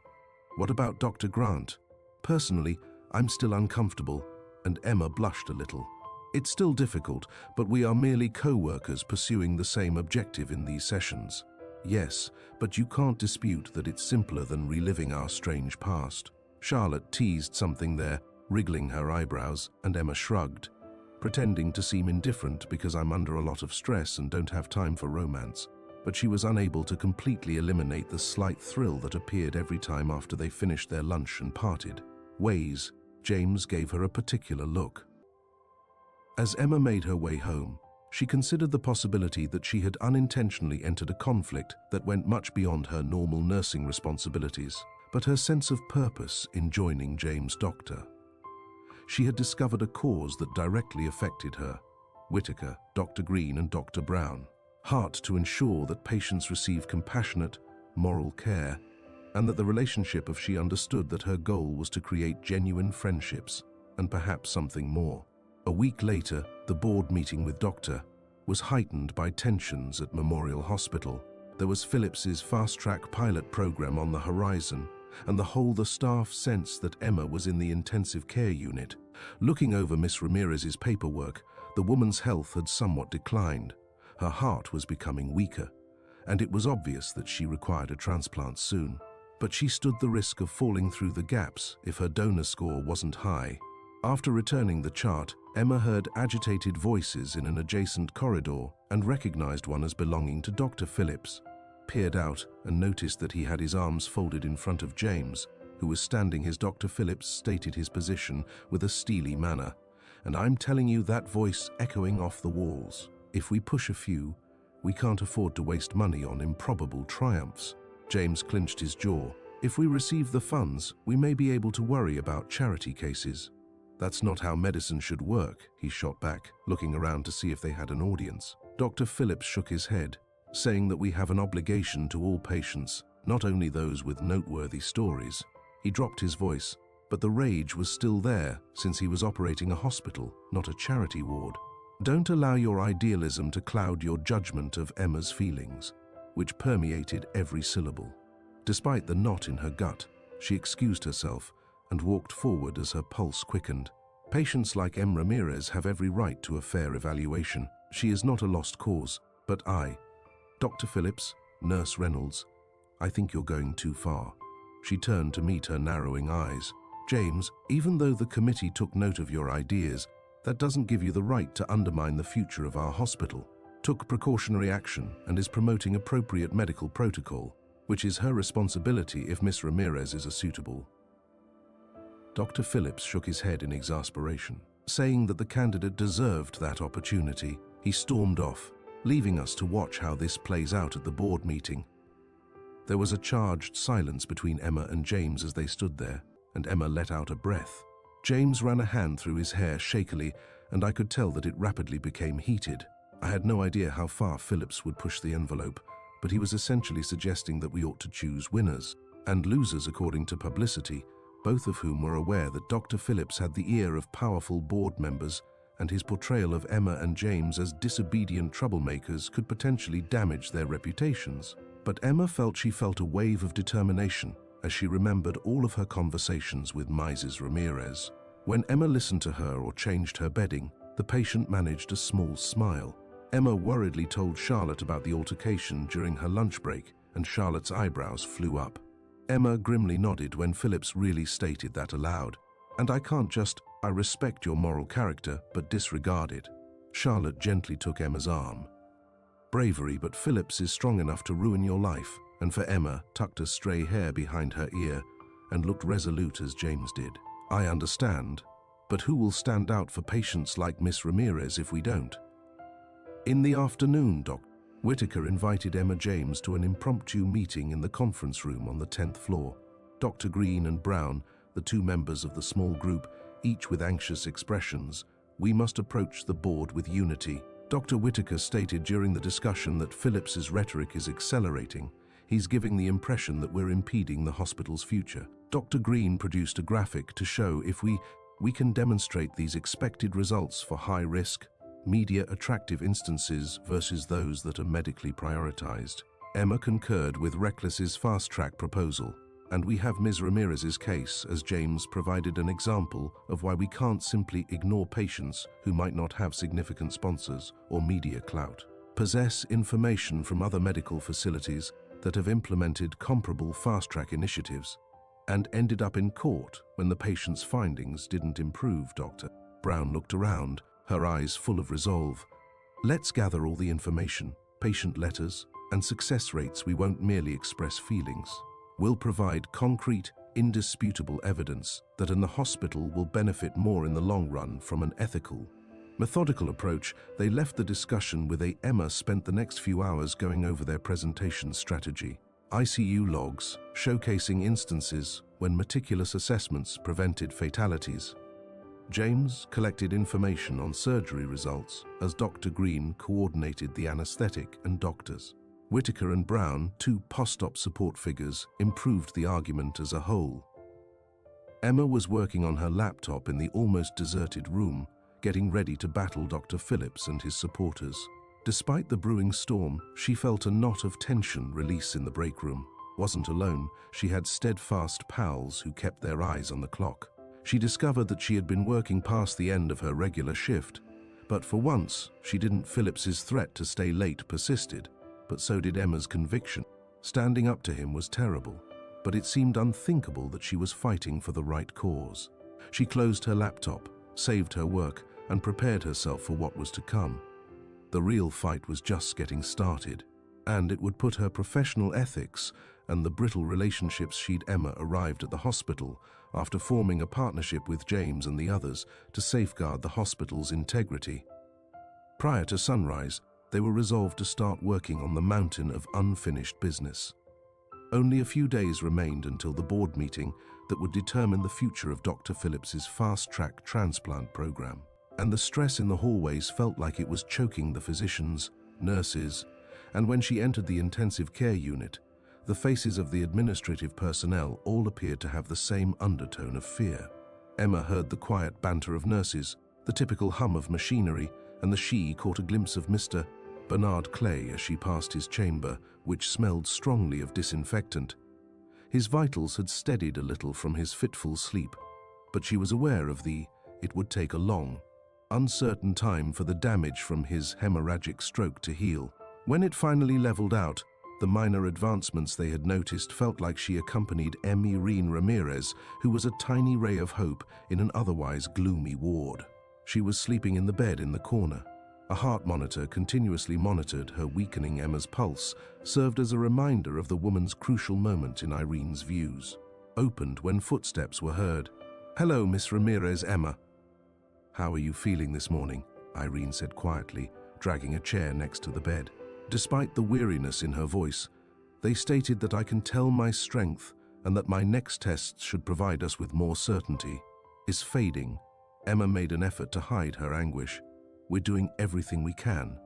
"What about Dr. Grant?" "Personally, I'm still uncomfortable," and Emma blushed a little. "It's still difficult, but we are merely co-workers pursuing the same objective in these sessions." "Yes, but you can't dispute that it's simpler than reliving our strange past." Charlotte teased something there, wriggling her eyebrows, and Emma shrugged. "Pretending to seem indifferent because I'm under a lot of stress and don't have time for romance." But she was unable to completely eliminate the slight thrill that appeared every time after they finished their lunch and parted ways. James gave her a particular look. As Emma made her way home, she considered the possibility that she had unintentionally entered a conflict that went much beyond her normal nursing responsibilities, but her sense of purpose in joining James' doctor. She had discovered a cause that directly affected her, Whitaker, Dr. Green and Dr. Brown. Heart to ensure that patients receive compassionate, moral care, and that the relationship of she understood that her goal was to create genuine friendships, and perhaps something more. A week later, the board meeting with Dr. was heightened by tensions at Memorial Hospital. There was Phillips's fast-track pilot program on the horizon, and the staff sensed that Emma was in the intensive care unit. Looking over Miss Ramirez's paperwork, the woman's health had somewhat declined. Her heart was becoming weaker, and it was obvious that she required a transplant soon. But she stood the risk of falling through the gaps if her donor score wasn't high. After returning the chart, Emma heard agitated voices in an adjacent corridor and recognized one as belonging to Dr. Phillips. Peered out and noticed that he had his arms folded in front of James, who was standing. His Dr. Phillips stated his position with a steely manner. "And I'm telling you that voice echoing off the walls. If we push a few, we can't afford to waste money on improbable triumphs." James clenched his jaw. "If we receive the funds, we may be able to worry about charity cases." "That's not how medicine should work," he shot back, looking around to see if they had an audience. Dr. Phillips shook his head, saying that we have an obligation to all patients, not only those with noteworthy stories. He dropped his voice, but the rage was still there since he was operating a hospital, not a charity ward. "Don't allow your idealism to cloud your judgment of Emma's feelings," which permeated every syllable. Despite the knot in her gut, she excused herself and walked forward as her pulse quickened. "Patients like Em Ramirez have every right to a fair evaluation. She is not a lost cause, but Dr. Phillips, Nurse Reynolds, I think you're going too far." She turned to meet her narrowing eyes. "James, even though the committee took note of your ideas, that doesn't give you the right to undermine the future of our hospital. Took precautionary action and is promoting appropriate medical protocol, which is her responsibility if Miss Ramirez is a suitable." Dr. Phillips shook his head in exasperation, saying that the candidate deserved that opportunity. He stormed off, leaving us to watch how this plays out at the board meeting. There was a charged silence between Emma and James as they stood there, and Emma let out a breath. James ran a hand through his hair shakily, and I could tell that it rapidly became heated. I had no idea how far Phillips would push the envelope, but he was essentially suggesting that we ought to choose winners and losers according to publicity, both of whom were aware that Dr. Phillips had the ear of powerful board members, and his portrayal of Emma and James as disobedient troublemakers could potentially damage their reputations. But Emma felt a wave of determination as she remembered all of her conversations with Mrs. Ramirez. When Emma listened to her or changed her bedding, the patient managed a small smile. Emma worriedly told Charlotte about the altercation during her lunch break, and Charlotte's eyebrows flew up. Emma grimly nodded when Phillips really stated that aloud. "And I respect your moral character, but disregard it." Charlotte gently took Emma's arm. Bravery, but Phillips is strong enough to ruin your life. And for Emma, tucked a stray hair behind her ear and looked resolute as James did. I understand, but who will stand out for patients like Miss Ramirez if we don't? In the afternoon, Dr. Whitaker invited Emma James to an impromptu meeting in the conference room on the 10th floor. Dr. Green and Brown, the two members of the small group, each with anxious expressions, "We must approach the board with unity." Dr. Whitaker stated during the discussion that Phillips's rhetoric is accelerating. He's giving the impression that we're impeding the hospital's future. Dr. Green produced a graphic to show if we can demonstrate these expected results for high-risk, media-attractive instances versus those that are medically prioritized. Emma concurred with Reckless's fast-track proposal, and we have Ms. Ramirez's case as James provided an example of why we can't simply ignore patients who might not have significant sponsors or media clout, possess information from other medical facilities that have implemented comparable fast-track initiatives, and ended up in court when the patient's findings didn't improve. Dr. Brown looked around, her eyes full of resolve. Let's gather all the information, patient letters, and success rates. We won't merely express feelings. We'll provide concrete, indisputable evidence that the hospital will benefit more in the long run from an ethical, methodical approach. They left the discussion with Emma spent the next few hours going over their presentation strategy. ICU logs, showcasing instances when meticulous assessments prevented fatalities. James collected information on surgery results as Dr. Green coordinated the anesthetic and doctors. Whitaker and Brown, two post-op support figures, improved the argument as a whole. Emma was working on her laptop in the almost deserted room, getting ready to battle Dr. Phillips and his supporters. Despite the brewing storm, she felt a knot of tension release in the break room. Wasn't alone, she had steadfast pals who kept their eyes on the clock. She discovered that she had been working past the end of her regular shift, but for once, she didn't. Phillips's threat to stay late persisted, but so did Emma's conviction. Standing up to him was terrible, but it seemed unthinkable that she was fighting for the right cause. She closed her laptop, saved her work, and prepared herself for what was to come. The real fight was just getting started, and it would put her professional ethics and the brittle relationships she'd. Emma arrived at the hospital after forming a partnership with James and the others to safeguard the hospital's integrity. Prior to sunrise, they were resolved to start working on the mountain of unfinished business. Only a few days remained until the board meeting that would determine the future of Dr. Phillips's fast-track transplant program. And the stress in the hallways felt like it was choking the physicians, nurses, and when she entered the intensive care unit, the faces of the administrative personnel all appeared to have the same undertone of fear. Emma heard the quiet banter of nurses, the typical hum of machinery, and she caught a glimpse of Mr. Bernard Clay as she passed his chamber, which smelled strongly of disinfectant. His vitals had steadied a little from his fitful sleep, but she was aware of it would take a long, uncertain time for the damage from his hemorrhagic stroke to heal. When it finally leveled out, the minor advancements they had noticed felt like she accompanied Irene Ramirez, who was a tiny ray of hope in an otherwise gloomy ward. She was sleeping in the bed in the corner. A heart monitor continuously monitored her weakening. Emma's pulse served as a reminder of the woman's crucial moment in Irene's views. Opened when footsteps were heard. "Hello, Miss Ramirez." "Emma, how are you feeling this morning?" Irene said quietly, dragging a chair next to the bed. Despite the weariness in her voice, they stated that "I can tell my strength and that my next tests should provide us with more certainty." Is fading. Emma made an effort to hide her anguish. "We're doing everything we can.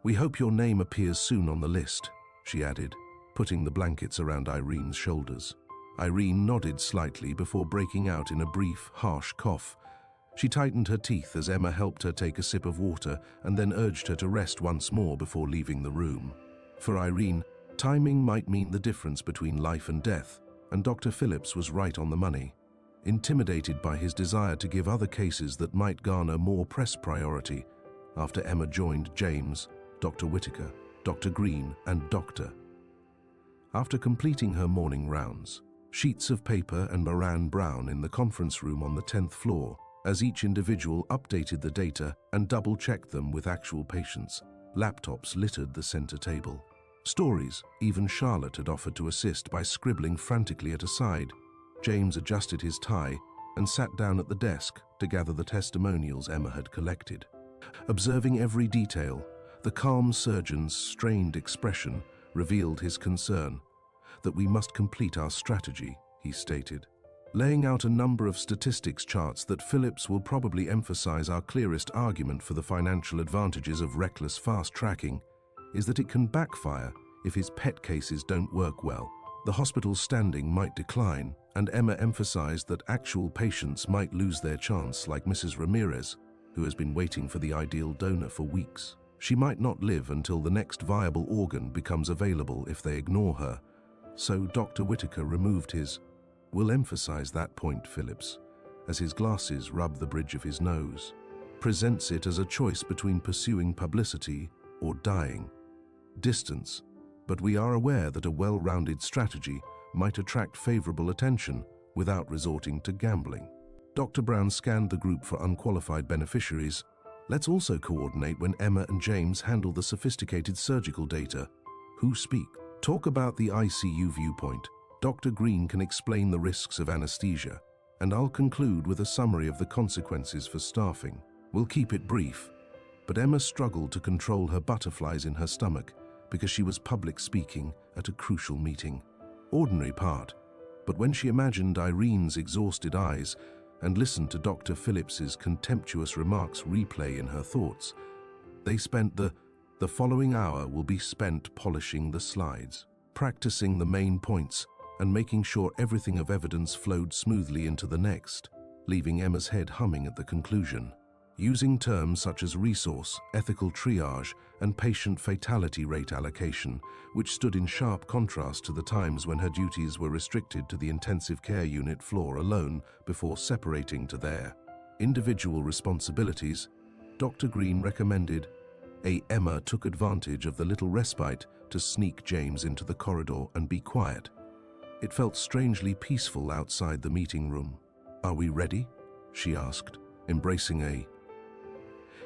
We hope your name appears soon on the list," she added, putting the blankets around Irene's shoulders. Irene nodded slightly before breaking out in a brief, harsh cough. She tightened her teeth as Emma helped her take a sip of water and then urged her to rest once more before leaving the room. For Irene, timing might mean the difference between life and death, and Dr. Phillips was right on the money. Intimidated by his desire to give other cases that might garner more press priority, after Emma joined James, Dr. Whitaker, Dr. Green, and After completing her morning rounds, sheets of paper and Moran Brown in the conference room on the 10th floor, as each individual updated the data and double-checked them with actual patients. Laptops littered the center table. Stories, even Charlotte had offered to assist by scribbling frantically at a side. James adjusted his tie and sat down at the desk to gather the testimonials Emma had collected. Observing every detail, the calm surgeon's strained expression revealed his concern. That we must complete our strategy, he stated, laying out a number of statistics charts that Phillips will probably emphasize. Our clearest argument for the financial advantages of reckless fast-tracking is that it can backfire if his pet cases don't work well. The hospital's standing might decline, and Emma emphasized that actual patients might lose their chance, like Mrs. Ramirez, who has been waiting for the ideal donor for weeks. She might not live until the next viable organ becomes available if they ignore her. So Dr. Whitaker removed his "We'll emphasize that point, Phillips," as his glasses rub the bridge of his nose. Presents it as a choice between pursuing publicity or dying. Distance, but we are aware that a well-rounded strategy might attract favorable attention without resorting to gambling. Dr. Brown scanned the group for unqualified beneficiaries. Let's also coordinate when Emma and James handle the sophisticated surgical data. Who speak? Talk about the ICU viewpoint. Dr. Green can explain the risks of anesthesia, and I'll conclude with a summary of the consequences for staffing. We'll keep it brief, but Emma struggled to control her butterflies in her stomach because she was public speaking at a crucial meeting. Ordinary part, but when she imagined Irene's exhausted eyes and listened to Dr. Phillips's contemptuous remarks replay in her thoughts, they spent the following hour will be spent polishing the slides, practicing the main points, and making sure everything of evidence flowed smoothly into the next, leaving Emma's head humming at the conclusion. Using terms such as resource, ethical triage, and patient fatality rate allocation, which stood in sharp contrast to the times when her duties were restricted to the intensive care unit floor alone before separating to their individual responsibilities, Dr. Green recommended. Emma took advantage of the little respite to sneak James into the corridor and be quiet. It felt strangely peaceful outside the meeting room. "Are we ready?" she asked, embracing a.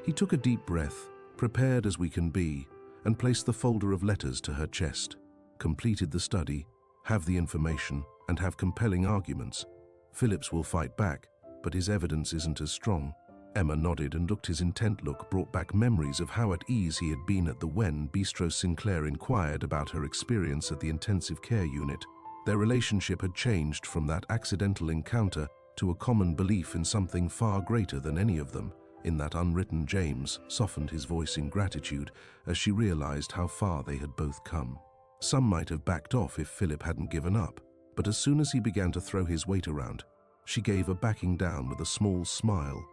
He took a deep breath, prepared as we can be, and placed the folder of letters to her chest. Completed the study, have the information, and have compelling arguments. Phillips will fight back, but his evidence isn't as strong. Emma nodded and looked. His intent look brought back memories of how at ease he had been at the Wen Bistro. Sinclair inquired about her experience at the intensive care unit. Their relationship had changed from that accidental encounter to a common belief in something far greater than any of them. In that unwritten, James softened his voice in gratitude as she realized how far they had both come. Some might have backed off if Philip hadn't given up, but as soon as he began to throw his weight around, she gave a backing down with a small smile.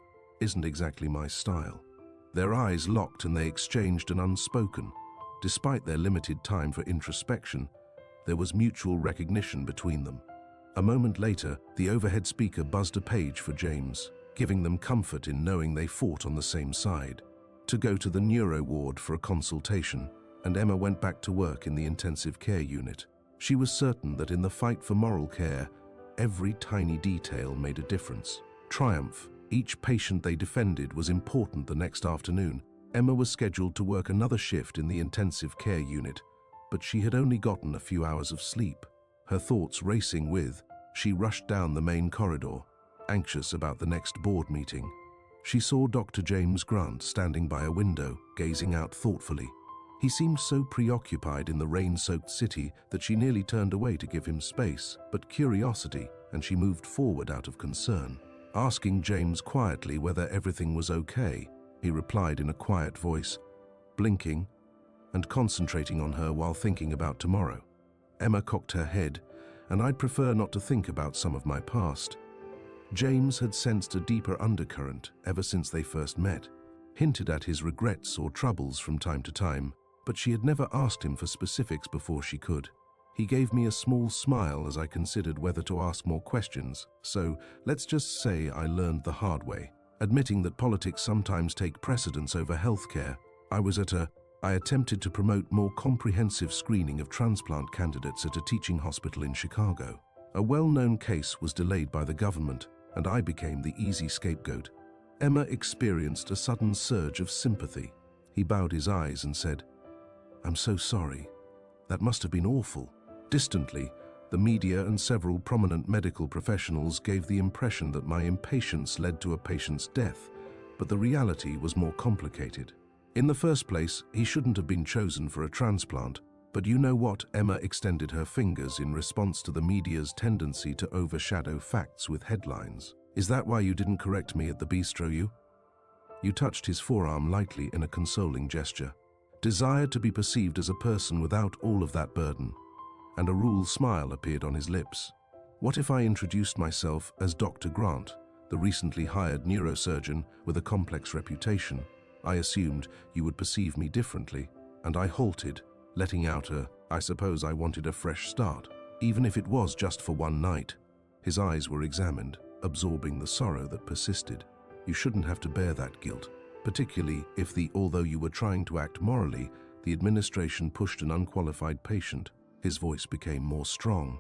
"Isn't exactly my style." Their eyes locked and they exchanged an unspoken. Despite their limited time for introspection, there was mutual recognition between them. A moment later, the overhead speaker buzzed a page for James, giving them comfort in knowing they fought on the same side. To go to the neuro ward for a consultation, and Emma went back to work in the intensive care unit. She was certain that in the fight for moral care, every tiny detail made a difference. Triumph. Each patient they defended was important. The next afternoon, Emma was scheduled to work another shift in the intensive care unit, but she had only gotten a few hours of sleep. Her thoughts racing she rushed down the main corridor, anxious about the next board meeting. She saw Dr. James Grant standing by a window, gazing out thoughtfully. He seemed so preoccupied in the rain-soaked city that she nearly turned away to give him space, but curiosity, and she moved forward out of concern. Asking James quietly whether everything was okay, he replied in a quiet voice, blinking and concentrating on her while thinking about tomorrow. Emma cocked her head, and I'd prefer not to think about some of my past. James had sensed a deeper undercurrent ever since they first met, hinted at his regrets or troubles from time to time, but she had never asked him for specifics before she could. He gave me a small smile as I considered whether to ask more questions, so let's just say I learned the hard way. Admitting that politics sometimes take precedence over healthcare, I attempted to promote more comprehensive screening of transplant candidates at a teaching hospital in Chicago. A well-known case was delayed by the government, and I became the easy scapegoat. Emma experienced a sudden surge of sympathy. He bowed his eyes and said, "I'm so sorry. That must have been awful." Distantly, the media and several prominent medical professionals gave the impression that my impatience led to a patient's death, but the reality was more complicated. In the first place, he shouldn't have been chosen for a transplant, but you know what? Emma extended her fingers in response to the media's tendency to overshadow facts with headlines. "Is that why you didn't correct me at the bistro, you?" You touched his forearm lightly in a consoling gesture. Desired to be perceived as a person without all of that burden, and a rural smile appeared on his lips. "What if I introduced myself as Dr. Grant, the recently hired neurosurgeon with a complex reputation? I assumed you would perceive me differently, and I halted, letting out I suppose I wanted a fresh start, even if it was just for one night." His eyes were examined, absorbing the sorrow that persisted. "You shouldn't have to bear that guilt, particularly if although you were trying to act morally, the administration pushed an unqualified patient." His voice became more strong.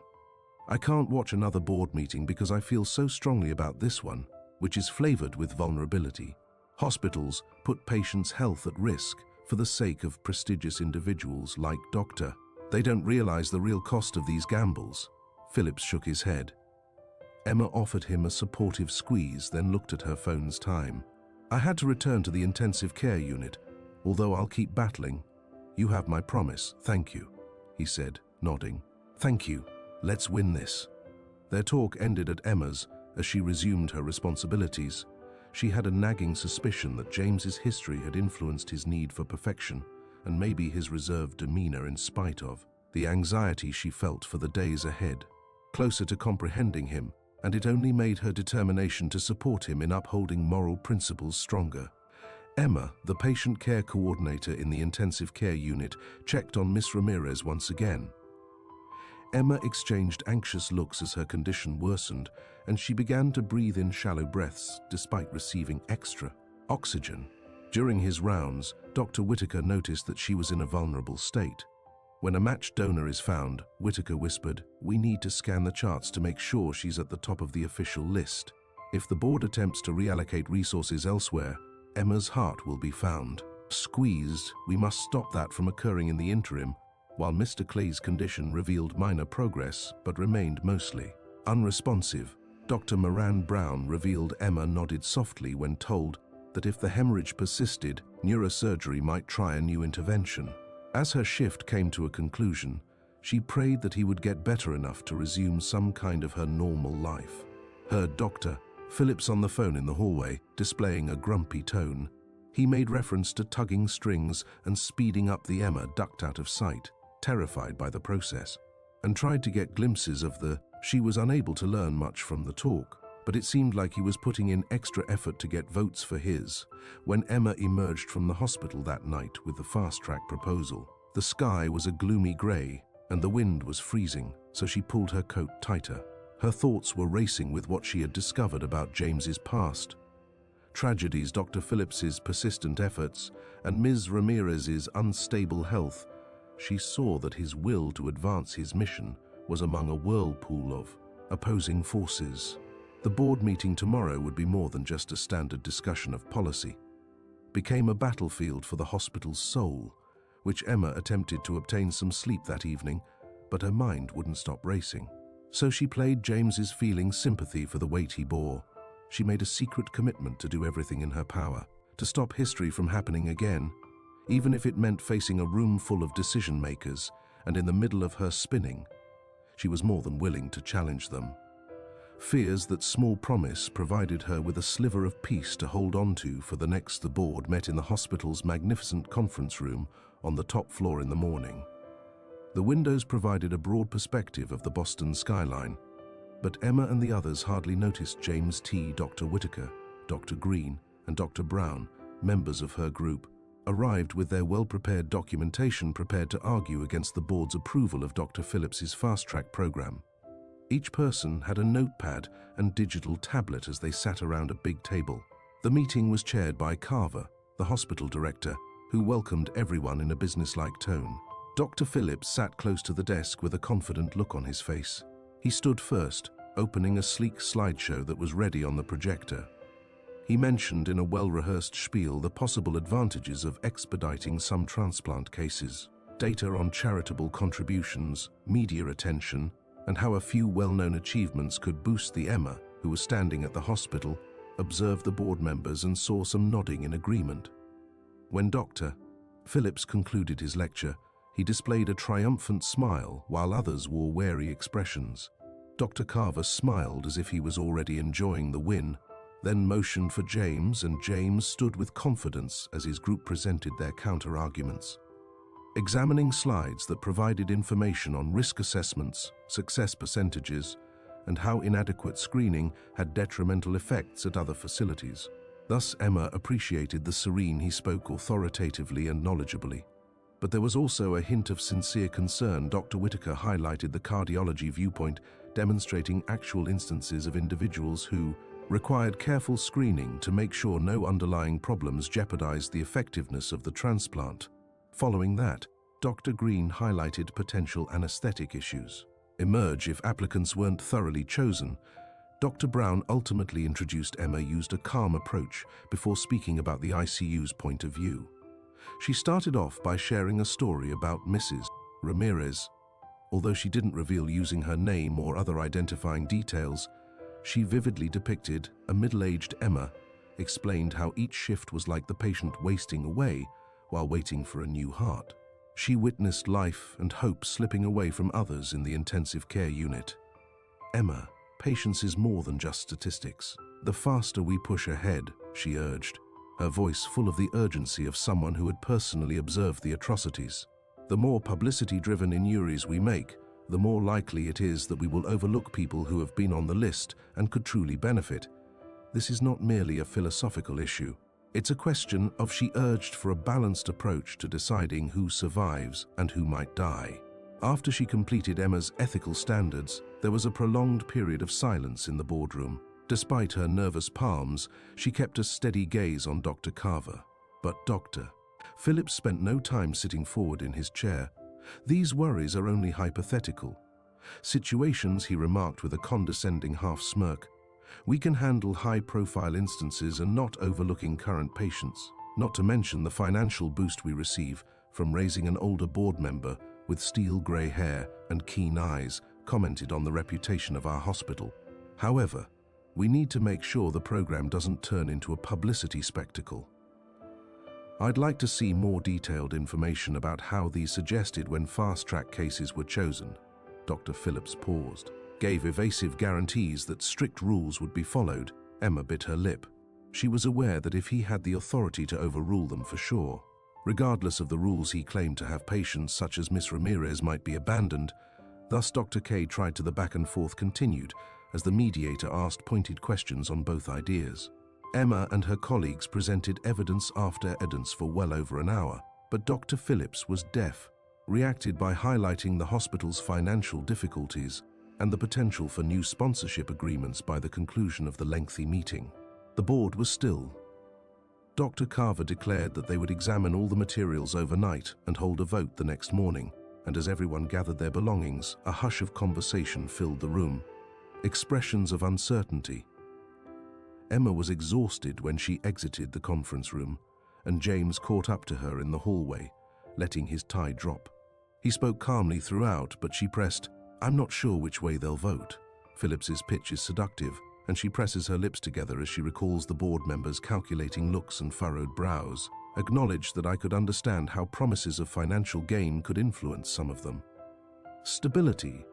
"I can't watch another board meeting because I feel so strongly about this one, which is flavored with vulnerability. Hospitals put patients' health at risk for the sake of prestigious individuals like Dr. They don't realize the real cost of these gambles." Phillips shook his head. Emma offered him a supportive squeeze, then looked at her phone's time. "I had to return to the intensive care unit, although I'll keep battling. You have my promise, thank you," he said, nodding. "Thank you. Let's win this." Their talk ended at Emma's as she resumed her responsibilities. She had a nagging suspicion that James's history had influenced his need for perfection, and maybe his reserved demeanor in spite of the anxiety she felt for the days ahead. Closer to comprehending him, and it only made her determination to support him in upholding moral principles stronger. Emma, the patient care coordinator in the intensive care unit, checked on Miss Ramirez once again. Emma exchanged anxious looks as her condition worsened, and she began to breathe in shallow breaths despite receiving extra oxygen. During his rounds, Dr. Whitaker noticed that she was in a vulnerable state. When a matched donor is found, Whitaker whispered, "We need to scan the charts to make sure she's at the top of the official list. If the board attempts to reallocate resources elsewhere, Emma's heart will be found. Squeezed, we must stop that from occurring in the interim." While Mr. Clay's condition revealed minor progress but remained mostly unresponsive, Dr. Moran Brown revealed Emma nodded softly when told that if the hemorrhage persisted, neurosurgery might try a new intervention. As her shift came to a conclusion, she prayed that he would get better enough to resume some kind of her normal life. Heard Dr. Phillips on the phone in the hallway, displaying a grumpy tone. He made reference to tugging strings and speeding up. The Emma ducked out of sight, terrified by the process, and tried to get glimpses of she was unable to learn much from the talk, but it seemed like he was putting in extra effort to get votes for his. When Emma emerged from the hospital that night with the fast-track proposal, the sky was a gloomy grey and the wind was freezing, so she pulled her coat tighter. Her thoughts were racing with what she had discovered about James's past. Tragedies, Dr. Phillips's persistent efforts, and Ms. Ramirez's unstable health. She saw that his will to advance his mission was among a whirlpool of opposing forces. The board meeting tomorrow would be more than just a standard discussion of policy. Became a battlefield for the hospital's soul, which Emma attempted to obtain some sleep that evening, but her mind wouldn't stop racing. So she played James's feeling sympathy for the weight he bore. She made a secret commitment to do everything in her power to stop history from happening again, even if it meant facing a room full of decision-makers, and in the middle of her spinning, she was more than willing to challenge them. Fears that small promise provided her with a sliver of peace to hold on to for the next. The board met in the hospital's magnificent conference room on the top floor in the morning. The windows provided a broad perspective of the Boston skyline, but Emma and the others hardly noticed James T. Dr. Whitaker, Dr. Green, and Dr. Brown, members of her group, arrived with their well-prepared documentation prepared to argue against the board's approval of Dr. Phillips's fast-track program. Each person had a notepad and digital tablet as they sat around a big table. The meeting was chaired by Carver, the hospital director, who welcomed everyone in a businesslike tone. Dr. Phillips sat close to the desk with a confident look on his face. He stood first, opening a sleek slideshow that was ready on the projector. He mentioned in a well-rehearsed spiel the possible advantages of expediting some transplant cases, data on charitable contributions, media attention, and how a few well-known achievements could boost the Emma, who was standing at the hospital, observed the board members and saw some nodding in agreement. When Dr. Phillips concluded his lecture, he displayed a triumphant smile while others wore wary expressions. Dr. Carver smiled as if he was already enjoying the win, then motioned for James, and James stood with confidence as his group presented their counter-arguments. Examining slides that provided information on risk assessments, success percentages, and how inadequate screening had detrimental effects at other facilities. Thus, Emma appreciated the serene he spoke authoritatively and knowledgeably. But there was also a hint of sincere concern. Dr. Whitaker highlighted the cardiology viewpoint, demonstrating actual instances of individuals who required careful screening to make sure no underlying problems jeopardized the effectiveness of the transplant. Following that, Dr. Green highlighted potential anesthetic issues emerge if applicants weren't thoroughly chosen. Dr. Brown ultimately introduced Emma used a calm approach before speaking about the ICU's point of view. She started off by sharing a story about Mrs. Ramirez. Although she didn't reveal using her name or other identifying details, she vividly depicted a middle-aged Emma, explained how each shift was like the patient wasting away while waiting for a new heart. She witnessed life and hope slipping away from others in the intensive care unit. Emma, patience is more than just statistics. The faster we push ahead, she urged, her voice full of the urgency of someone who had personally observed the atrocities. The more publicity-driven injuries we make, the more likely it is that we will overlook people who have been on the list and could truly benefit. This is not merely a philosophical issue. It's a question of she urged for a balanced approach to deciding who survives and who might die. After she completed Emma's ethical standards, there was a prolonged period of silence in the boardroom. Despite her nervous palms, she kept a steady gaze on Dr. Carver. But Dr. Phillips spent no time sitting forward in his chair. These worries are only hypothetical situations, he remarked with a condescending half-smirk. We can handle high-profile instances and not overlooking current patients, not to mention the financial boost we receive from raising an older board member with steel grey hair and keen eyes, commented on the reputation of our hospital. However, we need to make sure the program doesn't turn into a publicity spectacle. I'd like to see more detailed information about how these suggested when fast-track cases were chosen. Dr. Phillips paused, gave evasive guarantees that strict rules would be followed. Emma bit her lip. She was aware that if he had the authority to overrule them for sure, regardless of the rules, he claimed to have patients such as Miss Ramirez might be abandoned. Thus Dr. K tried to the back and forth continued as the mediator asked pointed questions on both ideas. Emma and her colleagues presented evidence after evidence for well over an hour, but Dr. Phillips was deaf, reacted by highlighting the hospital's financial difficulties and the potential for new sponsorship agreements by the conclusion of the lengthy meeting. The board was still. Dr. Carver declared that they would examine all the materials overnight and hold a vote the next morning, and as everyone gathered their belongings, a hush of conversation filled the room. Expressions of uncertainty. Emma was exhausted when she exited the conference room, and James caught up to her in the hallway, letting his tie drop. He spoke calmly throughout, but she pressed, "I'm not sure which way they'll vote." Phillips's pitch is seductive, and she presses her lips together as she recalls the board members' calculating looks and furrowed brows. Acknowledged that I could understand how promises of financial gain could influence some of them. Stability.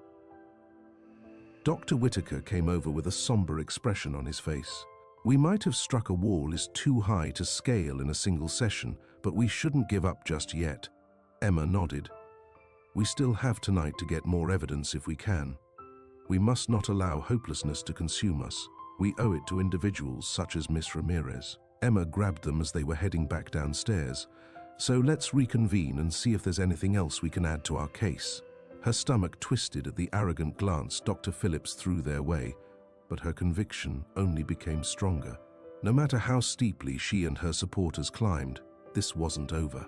Dr. Whitaker came over with a somber expression on his face. We might have struck a wall is too high to scale in a single session, but we shouldn't give up just yet. Emma nodded. We still have tonight to get more evidence if we can. We must not allow hopelessness to consume us. We owe it to individuals such as Miss Ramirez. Emma grabbed them as they were heading back downstairs. So let's reconvene and see if there's anything else we can add to our case. Her stomach twisted at the arrogant glance Dr. Phillips threw their way, but her conviction only became stronger. No matter how steeply she and her supporters climbed, this wasn't over.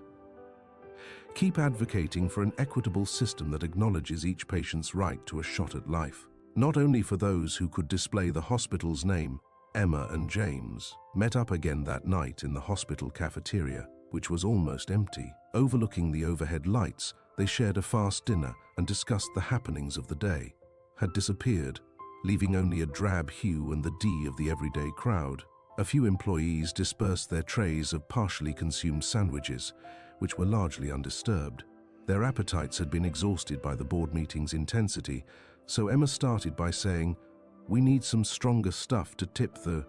Keep advocating for an equitable system that acknowledges each patient's right to a shot at life, not only for those who could display the hospital's name, Emma and James met up again that night in the hospital cafeteria, which was almost empty. Overlooking the overhead lights, they shared a fast dinner and discussed the happenings of the day. Had disappeared, leaving only a drab hue and the D of the everyday crowd. A few employees dispersed their trays of partially consumed sandwiches, which were largely undisturbed. Their appetites had been exhausted by the board meeting's intensity, so Emma started by saying, "We need some stronger stuff to tip the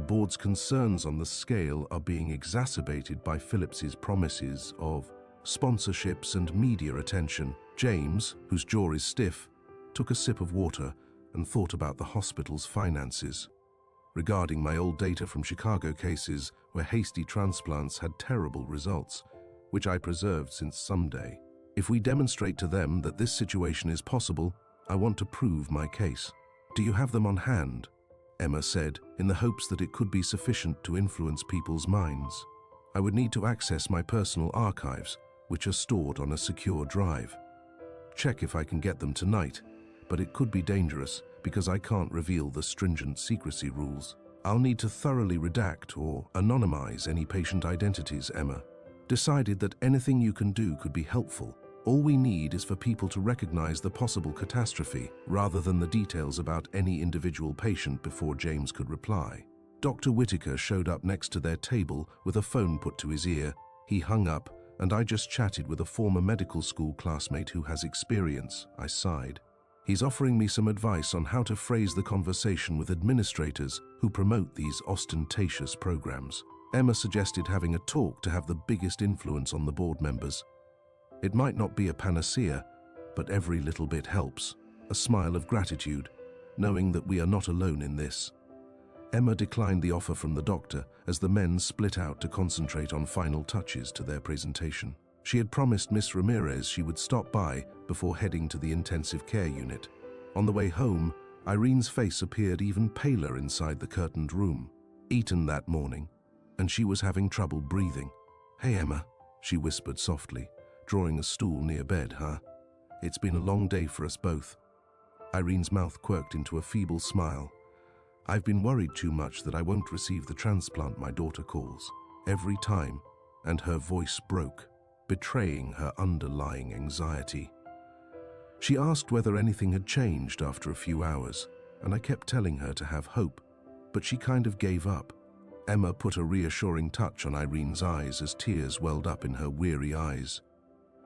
board's concerns on the scale are being exacerbated by Phillips's promises of sponsorships and media attention." James, whose jaw is stiff, took a sip of water and thought about the hospital's finances. Regarding my old data from Chicago cases where hasty transplants had terrible results, which I preserved since someday. If we demonstrate to them that this situation is possible, I want to prove my case. Do you have them on hand? Emma said, in the hopes that it could be sufficient to influence people's minds. I would need to access my personal archives, which are stored on a secure drive. Check if I can get them tonight, but it could be dangerous because I can't reveal the stringent secrecy rules. I'll need to thoroughly redact or anonymize any patient identities, Emma. Decided that anything you can do could be helpful. All we need is for people to recognize the possible catastrophe rather than the details about any individual patient before James could reply. Dr. Whitaker showed up next to their table with a phone put to his ear. He hung up, and I just chatted with a former medical school classmate who has experience. I sighed. He's offering me some advice on how to phrase the conversation with administrators who promote these ostentatious programs. Emma suggested having a talk to have the biggest influence on the board members. It might not be a panacea, but every little bit helps. A smile of gratitude, knowing that we are not alone in this. Emma declined the offer from the doctor as the men split out to concentrate on final touches to their presentation. She had promised Miss Ramirez she would stop by before heading to the intensive care unit. On the way home, Irene's face appeared even paler inside the curtained room. Eaten that morning, and she was having trouble breathing. "Hey, Emma," she whispered softly, drawing a stool near bed, "huh? It's been a long day for us both." Irene's mouth quirked into a feeble smile. "I've been worried too much that I won't receive the transplant my daughter calls. Every time," and her voice broke, betraying her underlying anxiety. She asked whether anything had changed after a few hours, and I kept telling her to have hope, but she kind of gave up. Emma put a reassuring touch on Irene's eyes as tears welled up in her weary eyes.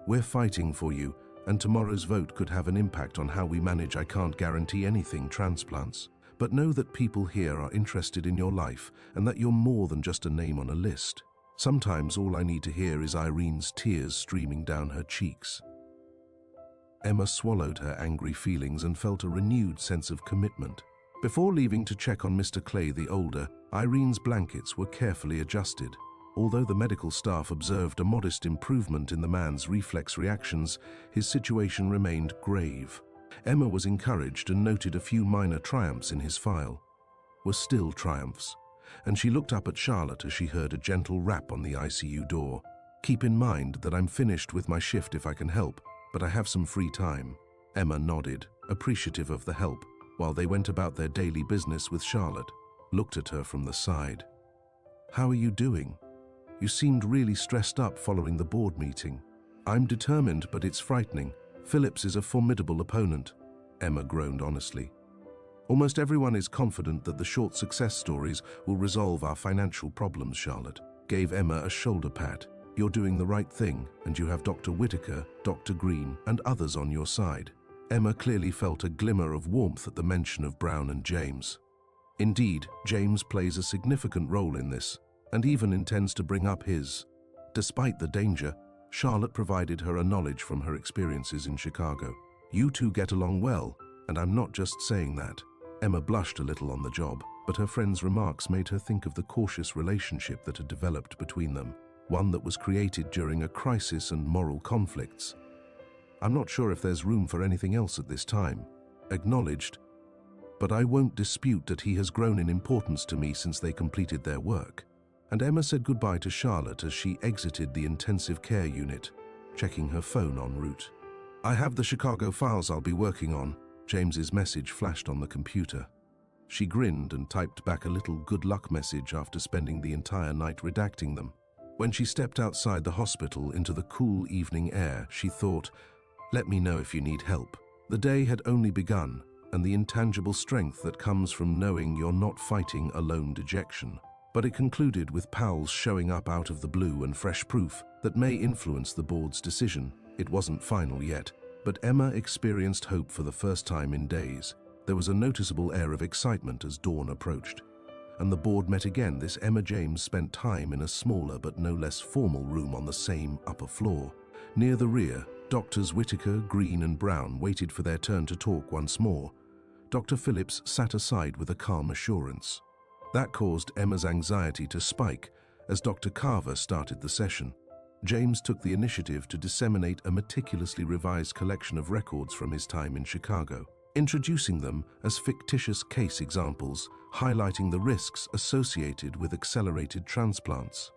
"We're fighting for you, and tomorrow's vote could have an impact on how we manage. I can't guarantee anything transplants, but know that people here are interested in your life and that you're more than just a name on a list." Sometimes all I need to hear is Irene's tears streaming down her cheeks. Emma swallowed her angry feelings and felt a renewed sense of commitment. Before leaving to check on Mr. Clay the older, Irene's blankets were carefully adjusted. Although the medical staff observed a modest improvement in the man's reflex reactions, his situation remained grave. Emma was encouraged and noted a few minor triumphs in his file. Were still triumphs, and she looked up at Charlotte as she heard a gentle rap on the ICU door. "Keep in mind that I'm finished with my shift if I can help, but I have some free time." Emma nodded, appreciative of the help, while they went about their daily business with Charlotte, looked at her from the side. "How are you doing? You seemed really stressed up following the board meeting." "I'm determined, but it's frightening. Phillips is a formidable opponent," Emma groaned honestly. "Almost everyone is confident that the short success stories will resolve our financial problems," Charlotte gave Emma a shoulder pat. "You're doing the right thing, and you have Dr. Whitaker, Dr. Green, and others on your side." Emma clearly felt a glimmer of warmth at the mention of Brown and James. Indeed, James plays a significant role in this, and even intends to bring up his. Despite the danger, Charlotte provided her a knowledge from her experiences in Chicago. "You two get along well, and I'm not just saying that." Emma blushed a little on the job, but her friend's remarks made her think of the cautious relationship that had developed between them, one that was created during a crisis and moral conflicts. "I'm not sure if there's room for anything else at this time." Acknowledged, "But I won't dispute that he has grown in importance to me since they completed their work." And Emma said goodbye to Charlotte as she exited the intensive care unit, checking her phone en route. "I have the Chicago files I'll be working on." James's message flashed on the computer. She grinned and typed back a little good luck message after spending the entire night redacting them. When she stepped outside the hospital into the cool evening air, she thought, "Let me know if you need help." The day had only begun, and the intangible strength that comes from knowing you're not fighting a lone dejection. But it concluded with pals showing up out of the blue and fresh proof that may influence the board's decision. It wasn't final yet, but Emma experienced hope for the first time in days. There was a noticeable air of excitement as dawn approached. And the board met again. This Emma James spent time in a smaller but no less formal room on the same upper floor. Near the rear, Doctors Whitaker, Green and Brown waited for their turn to talk once more. Dr. Phillips sat aside with a calm assurance. That caused Emma's anxiety to spike as Dr. Carver started the session. James took the initiative to disseminate a meticulously revised collection of records from his time in Chicago, introducing them as fictitious case examples, highlighting the risks associated with accelerated transplants.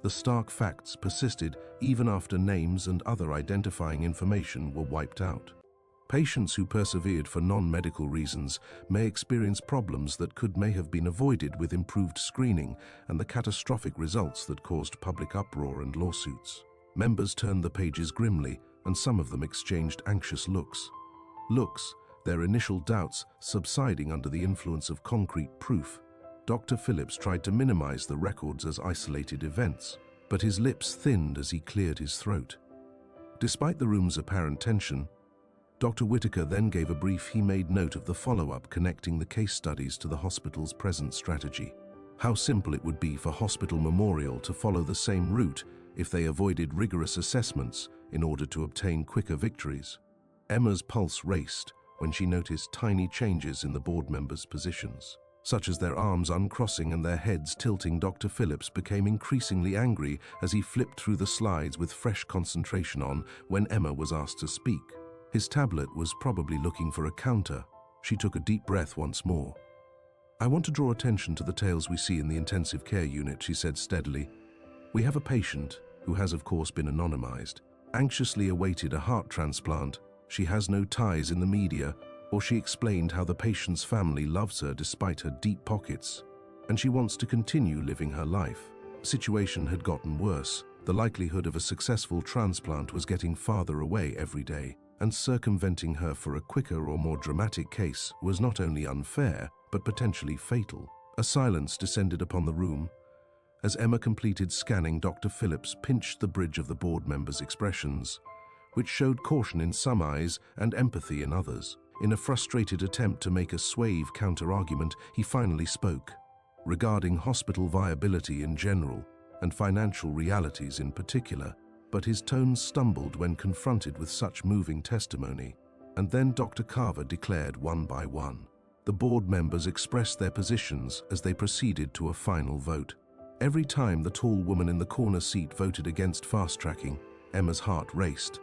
The stark facts persisted even after names and other identifying information were wiped out. Patients who persevered for non-medical reasons may experience problems that may have been avoided with improved screening and the catastrophic results that caused public uproar and lawsuits. Members turned the pages grimly, and some of them exchanged anxious looks. Their initial doubts subsiding under the influence of concrete proof. Dr. Phillips tried to minimize the records as isolated events, but his lips thinned as he cleared his throat. Despite the room's apparent tension, Dr. Whitaker then gave a brief. He made note of the follow-up connecting the case studies to the hospital's present strategy. How simple it would be for Hospital Memorial to follow the same route if they avoided rigorous assessments in order to obtain quicker victories. Emma's pulse raced when she noticed tiny changes in the board members' positions, such as their arms uncrossing and their heads tilting. Dr. Phillips became increasingly angry as he flipped through the slides with fresh concentration on when Emma was asked to speak. His tablet was probably looking for a counter. She took a deep breath once more. "I want to draw attention to the tales we see in the intensive care unit," she said steadily. "We have a patient, who has of course been anonymized, anxiously awaited a heart transplant. She has no ties in the media, or she explained how the patient's family loves her despite her deep pockets, and she wants to continue living her life." The situation had gotten worse. The likelihood of a successful transplant was getting farther away every day, and circumventing her for a quicker or more dramatic case was not only unfair, but potentially fatal. A silence descended upon the room. As Emma completed scanning, Dr. Phillips pinched the bridge of the board members' expressions, which showed caution in some eyes and empathy in others. In a frustrated attempt to make a suave counter-argument, he finally spoke, regarding hospital viability in general and financial realities in particular, but his tone stumbled when confronted with such moving testimony. And then Dr. Carver declared one by one. The board members expressed their positions as they proceeded to a final vote. Every time the tall woman in the corner seat voted against fast-tracking, Emma's heart raced.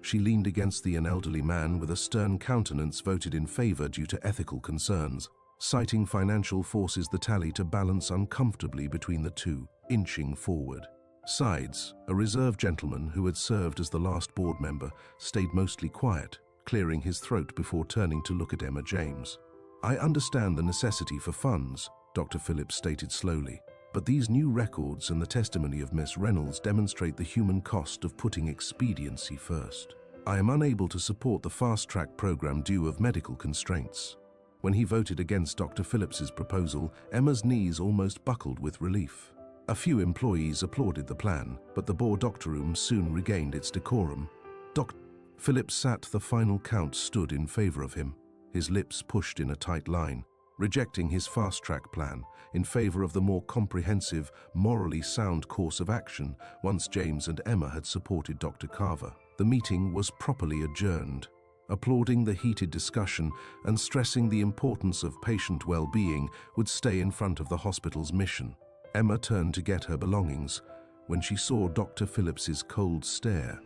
She leaned against an elderly man with a stern countenance, voted in favor due to ethical concerns, citing financial forces. The tally to balance uncomfortably between the two, inching forward. Sides, a reserved gentleman who had served as the last board member, stayed mostly quiet, clearing his throat before turning to look at Emma James. "I understand the necessity for funds," Dr. Phillips stated slowly, "but these new records and the testimony of Miss Reynolds demonstrate the human cost of putting expediency first. I am unable to support the fast-track program due to medical constraints." When he voted against Dr. Phillips's proposal, Emma's knees almost buckled with relief. A few employees applauded the plan, but the board room soon regained its decorum. Dr. Phillips sat. The final count stood in favor of him, his lips pushed in a tight line, rejecting his fast-track plan in favor of the more comprehensive, morally sound course of action. Once James and Emma had supported Dr. Carver, the meeting was properly adjourned. Applauding the heated discussion and stressing the importance of patient well-being would stay in front of the hospital's mission. Emma turned to get her belongings when she saw Dr. Phillips's cold stare,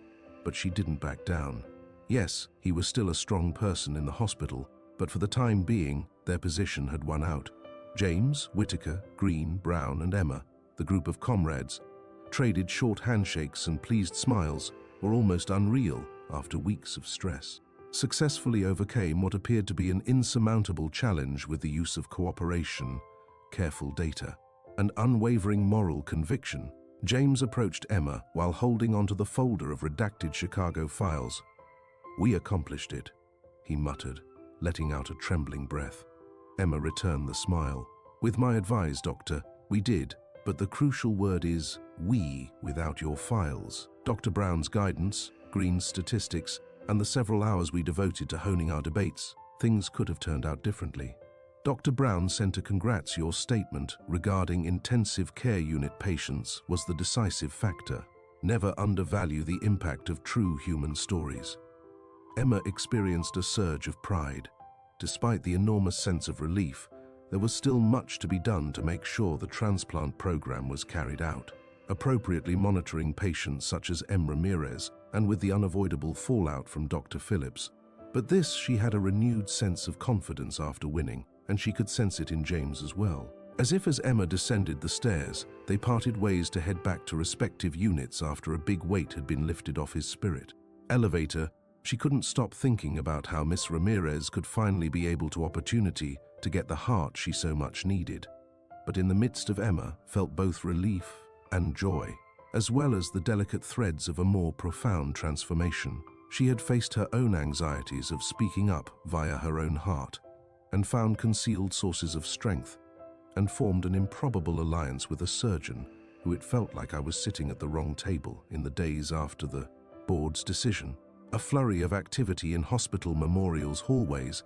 but she didn't back down. Yes, he was still a strong person in the hospital, but for the time being, their position had won out. James, Whitaker, Green, Brown, and Emma, the group of comrades, traded short handshakes, and pleased smiles were almost unreal after weeks of stress. successfully overcame what appeared to be an insurmountable challenge with the use of cooperation, careful data, and unwavering moral conviction. James approached Emma while holding onto the folder of redacted Chicago files. "We accomplished it," he muttered, letting out a trembling breath. Emma returned the smile. "With my advice, Doctor, we did, but the crucial word is we without your files. Dr. Brown's guidance, Green's statistics, and the several hours we devoted to honing our debates, things could have turned out differently. Dr. Brown sent a congrats. Your statement regarding intensive care unit patients was the decisive factor. Never undervalue the impact of true human stories." Emma experienced a surge of pride. Despite the enormous sense of relief, there was still much to be done to make sure the transplant program was carried out, appropriately monitoring patients such as M. Ramirez and with the unavoidable fallout from Dr. Phillips. But this, she had a renewed sense of confidence after winning, and she could sense it in James as well. As if as Emma descended the stairs, they parted ways to head back to respective units after a big weight had been lifted off his spirit. Elevator, she couldn't stop thinking about how Miss Ramirez could finally be able to opportunity to get the heart she so much needed. But in the midst of Emma felt both relief and joy, as well as the delicate threads of a more profound transformation. She had faced her own anxieties of speaking up via her own heart, and found concealed sources of strength, and formed an improbable alliance with a surgeon who it felt like I was sitting at the wrong table in the days after the board's decision. A flurry of activity in hospital memorials hallways.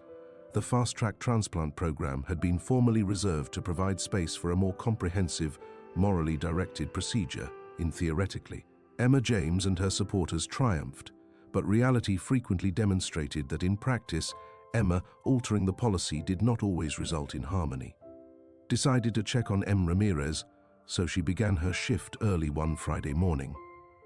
The fast-track transplant program had been formally reserved to provide space for a more comprehensive, morally directed procedure, theoretically. Emma James and her supporters triumphed, but reality frequently demonstrated that in practice, Emma altering the policy did not always result in harmony. Decided to check on M. Ramirez, so she began her shift early one Friday morning.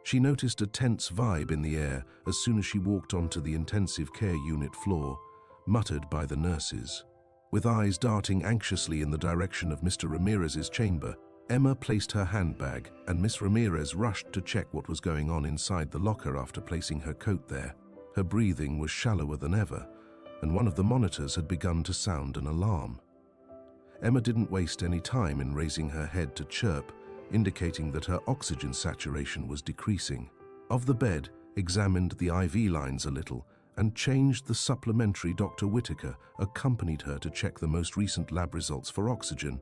She noticed a tense vibe in the air as soon as she walked onto the intensive care unit floor, muttered by the nurses. With eyes darting anxiously in the direction of Mr. Ramirez's chamber, Emma placed her handbag, and Miss Ramirez rushed to check what was going on inside the locker after placing her coat there. Her breathing was shallower than ever, and one of the monitors had begun to sound an alarm. Emma didn't waste any time in raising her head to chirp, indicating that her oxygen saturation was decreasing. Of the bed, examined the IV lines a little, and changed the supplementary. Dr. Whitaker accompanied her to check the most recent lab results for oxygen,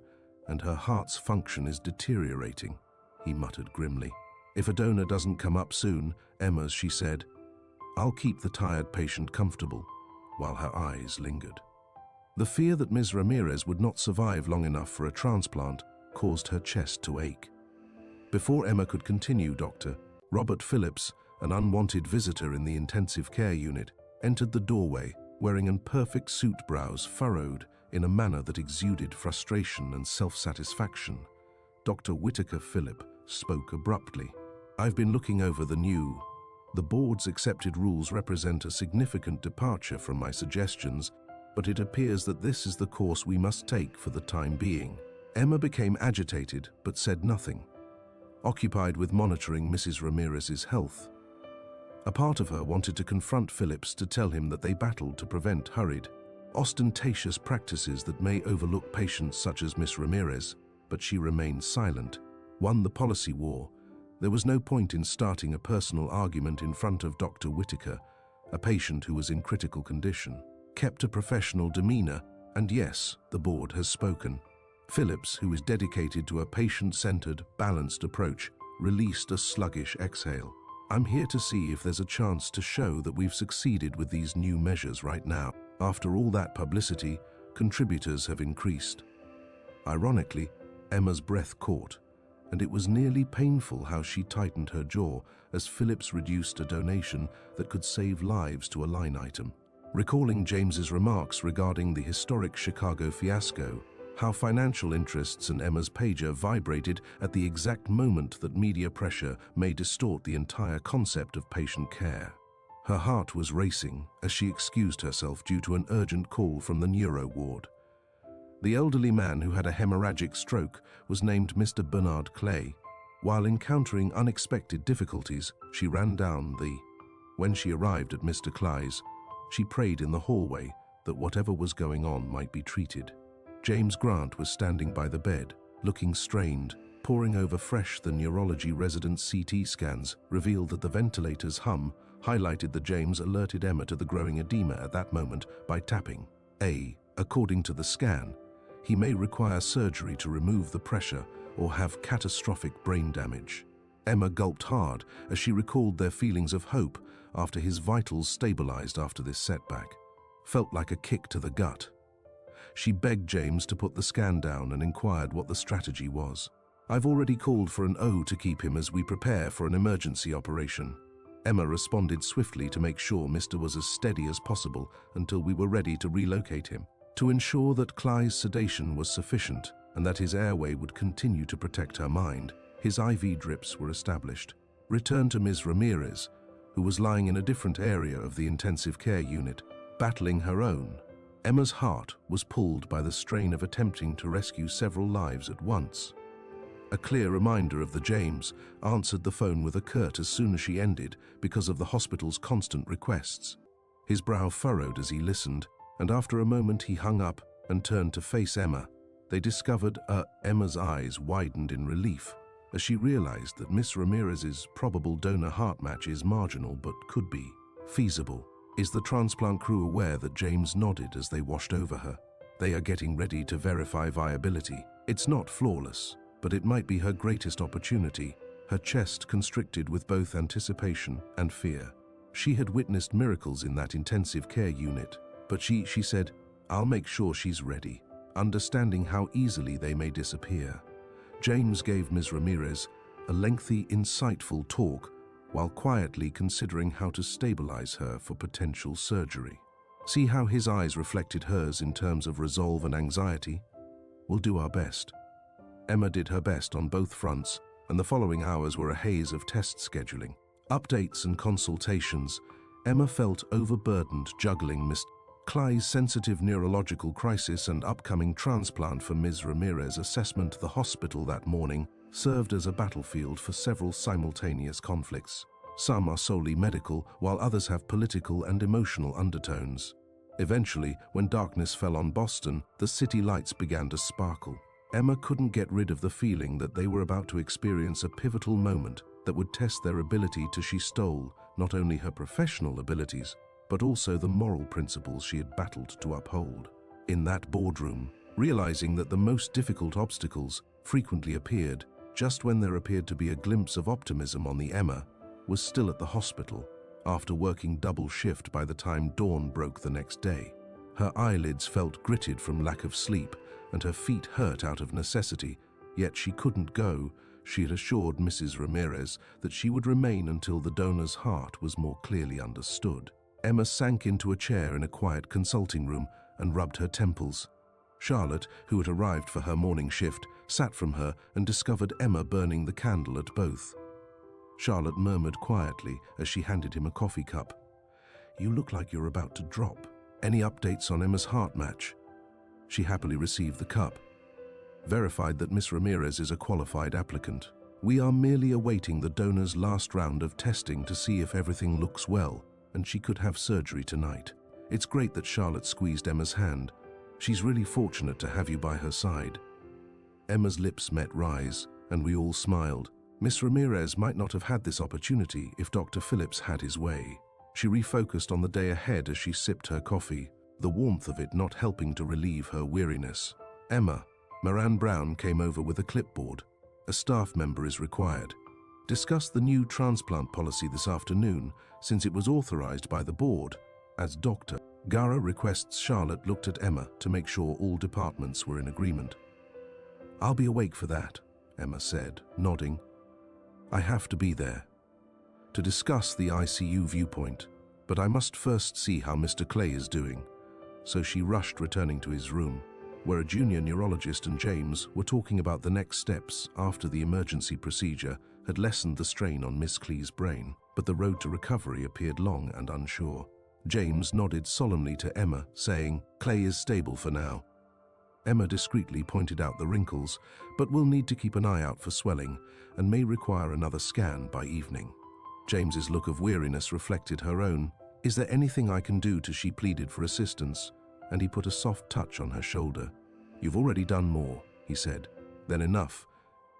and her heart's function is deteriorating, he muttered grimly. If a donor doesn't come up soon, Emma's, she said, I'll keep the tired patient comfortable, while her eyes lingered. The fear that Ms. Ramirez would not survive long enough for a transplant caused her chest to ache. Before Emma could continue, Dr. Robert Phillips, an unwanted visitor in the intensive care unit, entered the doorway, wearing an perfect suit, brows furrowed in a manner that exuded frustration and self-satisfaction. Dr. Whitaker Phillip spoke abruptly. I've been looking over the board's accepted rules represent a significant departure from my suggestions, but it appears that this is the course we must take for the time being. Emma became agitated but said nothing, occupied with monitoring Mrs. Ramirez's health. A part of her wanted to confront Phillips to tell him that they battled to prevent hurried, ostentatious practices that may overlook patients such as Miss Ramirez, but she remained silent. Won the policy war. There was no point in starting a personal argument in front of Dr. Whitaker, a patient who was in critical condition. Kept a professional demeanor, and yes, the board has spoken. Phillips, who is dedicated to a patient-centered, balanced approach, released a sluggish exhale. I'm here to see if there's a chance to show that we've succeeded with these new measures right now. After all that publicity, contributors have increased. Ironically, Emma's breath caught, and it was nearly painful how she tightened her jaw as Phillips reduced a donation that could save lives to a line item. Recalling James's remarks regarding the historic Chicago fiasco, how financial interests and Emma's pager vibrated at the exact moment that media pressure may distort the entire concept of patient care. Her heart was racing as she excused herself due to an urgent call from the neuro ward. The elderly man who had a hemorrhagic stroke was named Mr. Bernard Clay. While encountering unexpected difficulties, she ran down the... When she arrived at Mr. Clay's, She prayed in the hallway that whatever was going on might be treated. James Grant was standing by the bed, looking strained. Poring over the neurology resident's CT scans revealed that the ventilator's hum highlighted that James alerted Emma to the growing edema at that moment by tapping. According to the scan, he may require surgery to remove the pressure or have catastrophic brain damage. Emma gulped hard as she recalled their feelings of hope after his vitals stabilized after this setback. Felt like a kick to the gut. She begged James to put the scan down and inquired what the strategy was. "I've already called for an O to keep him as we prepare for an emergency operation." Emma responded swiftly to make sure Mr. was as steady as possible until we were ready to relocate him. To ensure that Cly's sedation was sufficient and that his airway would continue to protect her mind, his IV drips were established. Returned to Ms. Ramirez, who was lying in a different area of the intensive care unit, battling her own. Emma's heart was pulled by the strain of attempting to rescue several lives at once. A clear reminder of the James answered the phone with a curt as soon as she ended because of the hospital's constant requests. His brow furrowed as he listened, and after a moment he hung up and turned to face Emma. They discovered Emma's eyes widened in relief as she realized that Miss Ramirez's probable donor heart match is marginal but could be feasible. Is the transplant crew aware that James nodded as they washed over her? They are getting ready to verify viability. It's not flawless, but it might be her greatest opportunity. Her chest constricted with both anticipation and fear. She had witnessed miracles in that intensive care unit, but she said, "I'll make sure she's ready," understanding how easily they may disappear. James gave Ms. Ramirez a lengthy, insightful talk while quietly considering how to stabilize her for potential surgery. See how his eyes reflected hers in terms of resolve and anxiety? "We'll do our best." Emma did her best on both fronts, and the following hours were a haze of test scheduling, updates and consultations. Emma felt overburdened juggling Miss Cly's sensitive neurological crisis and upcoming transplant for Ms. Ramirez. Assessment. The hospital that morning served as a battlefield for several simultaneous conflicts. Some are solely medical, while others have political and emotional undertones. Eventually, when darkness fell on Boston, the city lights began to sparkle. Emma couldn't get rid of the feeling that they were about to experience a pivotal moment that would test their ability to. She stole not only her professional abilities, but also the moral principles she had battled to uphold. In that boardroom, realizing that the most difficult obstacles frequently appeared just when there appeared to be a glimpse of optimism on the Emma was still at the hospital, after working double shift by the time dawn broke the next day. Her eyelids felt gritted from lack of sleep, and her feet hurt out of necessity, yet she couldn't go. She had assured Mrs. Ramirez that she would remain until the donor's heart was more clearly understood. Emma sank into a chair in a quiet consulting room and rubbed her temples. Charlotte, who had arrived for her morning shift, sat from her and discovered Emma burning the candle at both. Charlotte murmured quietly as she handed him a coffee cup. "You look like you're about to drop. Any updates on Emma's heart match?" She happily received the cup. Verified that Miss Ramirez is a qualified applicant. "We are merely awaiting the donor's last round of testing to see if everything looks well, and she could have surgery tonight." It's great that Charlotte squeezed Emma's hand. "She's really fortunate to have you by her side." Emma's lips met Rye's, and we all smiled. Miss Ramirez might not have had this opportunity if Dr. Phillips had his way. She refocused on the day ahead as she sipped her coffee, the warmth of it not helping to relieve her weariness. "Emma, Moran Brown came over with a clipboard. A staff member is required. Discuss the new transplant policy this afternoon, since it was authorized by the board. As Dr. Gara requests." Charlotte looked at Emma to make sure all departments were in agreement. "I'll be awake for that," Emma said, nodding. "I have to be there to discuss the ICU viewpoint, but I must first see how Mr. Clay is doing." So she rushed, returning to his room, where a junior neurologist and James were talking about the next steps after the emergency procedure had lessened the strain on Miss Clay's brain, but the road to recovery appeared long and unsure. James nodded solemnly to Emma, saying, "Clay is stable for now." Emma discreetly pointed out the wrinkles, but will need to keep an eye out for swelling and may require another scan by evening. James's look of weariness reflected her own. "Is there anything I can do?" She pleaded for assistance, and he put a soft touch on her shoulder. "You've already done more," he said. "Then enough.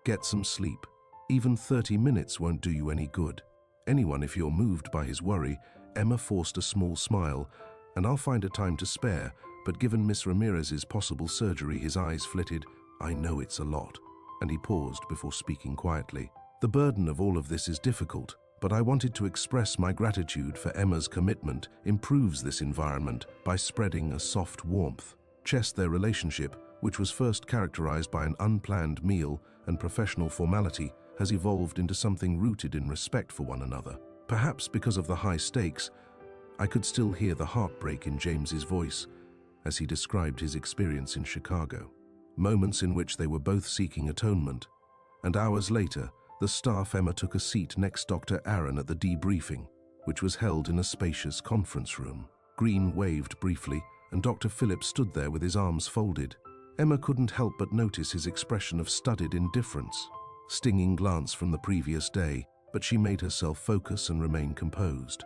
Get some sleep. Even 30 minutes won't do you any good. Anyone if you're moved by his worry." Emma forced a small smile. "And I'll find a time to spare, but given Miss Ramirez's possible surgery," his eyes flitted. "I know it's a lot." And he paused before speaking quietly. "The burden of all of this is difficult, but I wanted to express my gratitude for Emma's commitment improves this environment by spreading a soft warmth." Their relationship, which was first characterized by an unplanned meal and professional formality, has evolved into something rooted in respect for one another. Perhaps because of the high stakes, I could still hear the heartbreak in James's voice as he described his experience in Chicago. Moments in which they were both seeking atonement. And hours later, the staff Emma took a seat next Dr. Aaron at the debriefing, which was held in a spacious conference room. Green waved briefly, and Dr. Phillips stood there with his arms folded. Emma couldn't help but notice his expression of studied indifference, stinging glance from the previous day, but she made herself focus and remain composed.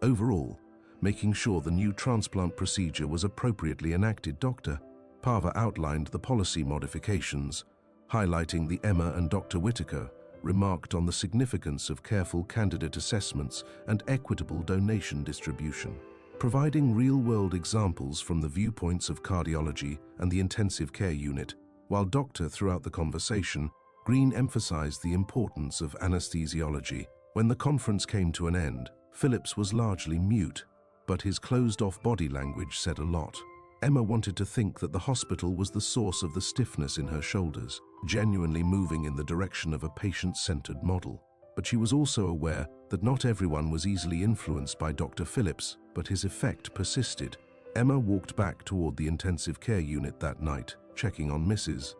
Overall, making sure the new transplant procedure was appropriately enacted, Dr. Parva outlined the policy modifications, highlighting the Emma and Dr. Whitaker remarked on the significance of careful candidate assessments and equitable donation distribution, providing real-world examples from the viewpoints of cardiology and the intensive care unit. While Doctor throughout the conversation, Green emphasized the importance of anesthesiology. When the conference came to an end, Phillips was largely mute, but his closed-off body language said a lot. Emma wanted to think that the hospital was the source of the stiffness in her shoulders, genuinely moving in the direction of a patient-centered model. But she was also aware that not everyone was easily influenced by Dr. Phillips, but his effect persisted. Emma walked back toward the intensive care unit that night, checking on Mrs.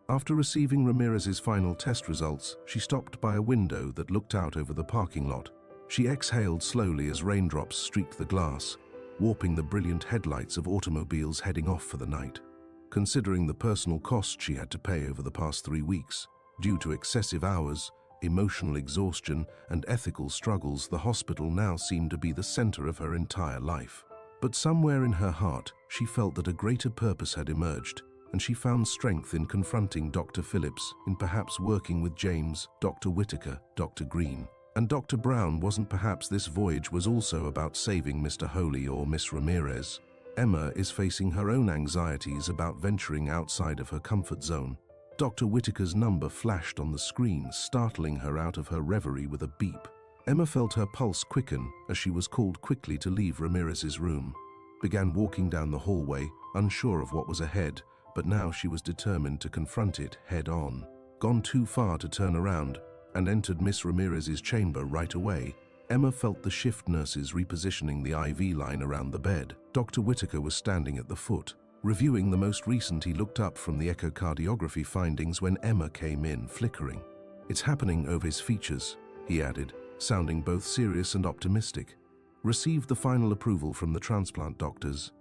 After receiving Ramirez's final test results, she stopped by a window that looked out over the parking lot. She exhaled slowly as raindrops streaked the glass, warping the brilliant headlights of automobiles heading off for the night. Considering the personal cost she had to pay over the past 3 weeks, due to excessive hours, emotional exhaustion, and ethical struggles, the hospital now seemed to be the center of her entire life. But somewhere in her heart, she felt that a greater purpose had emerged, and she found strength in confronting Dr. Phillips, in perhaps working with James, Dr. Whitaker, Dr. Green, and Dr. Brown. Wasn't perhaps this voyage was also about saving Mr. Holy or Miss Ramirez? Emma is facing her own anxieties about venturing outside of her comfort zone. Dr. Whitaker's number flashed on the screen, startling her out of her reverie with a beep. Emma felt her pulse quicken as she was called quickly to leave Ramirez's room. Began walking down the hallway, unsure of what was ahead, but now she was determined to confront it head-on. Gone too far to turn around, and entered Miss Ramirez's chamber right away. Emma felt the shift nurses repositioning the IV line around the bed. Dr. Whitaker was standing at the foot. Reviewing the most recent, he looked up from the echocardiography findings when Emma came in, flickering. "It's happening over his features," he added, sounding both serious and optimistic. "Received the final approval from the transplant doctors."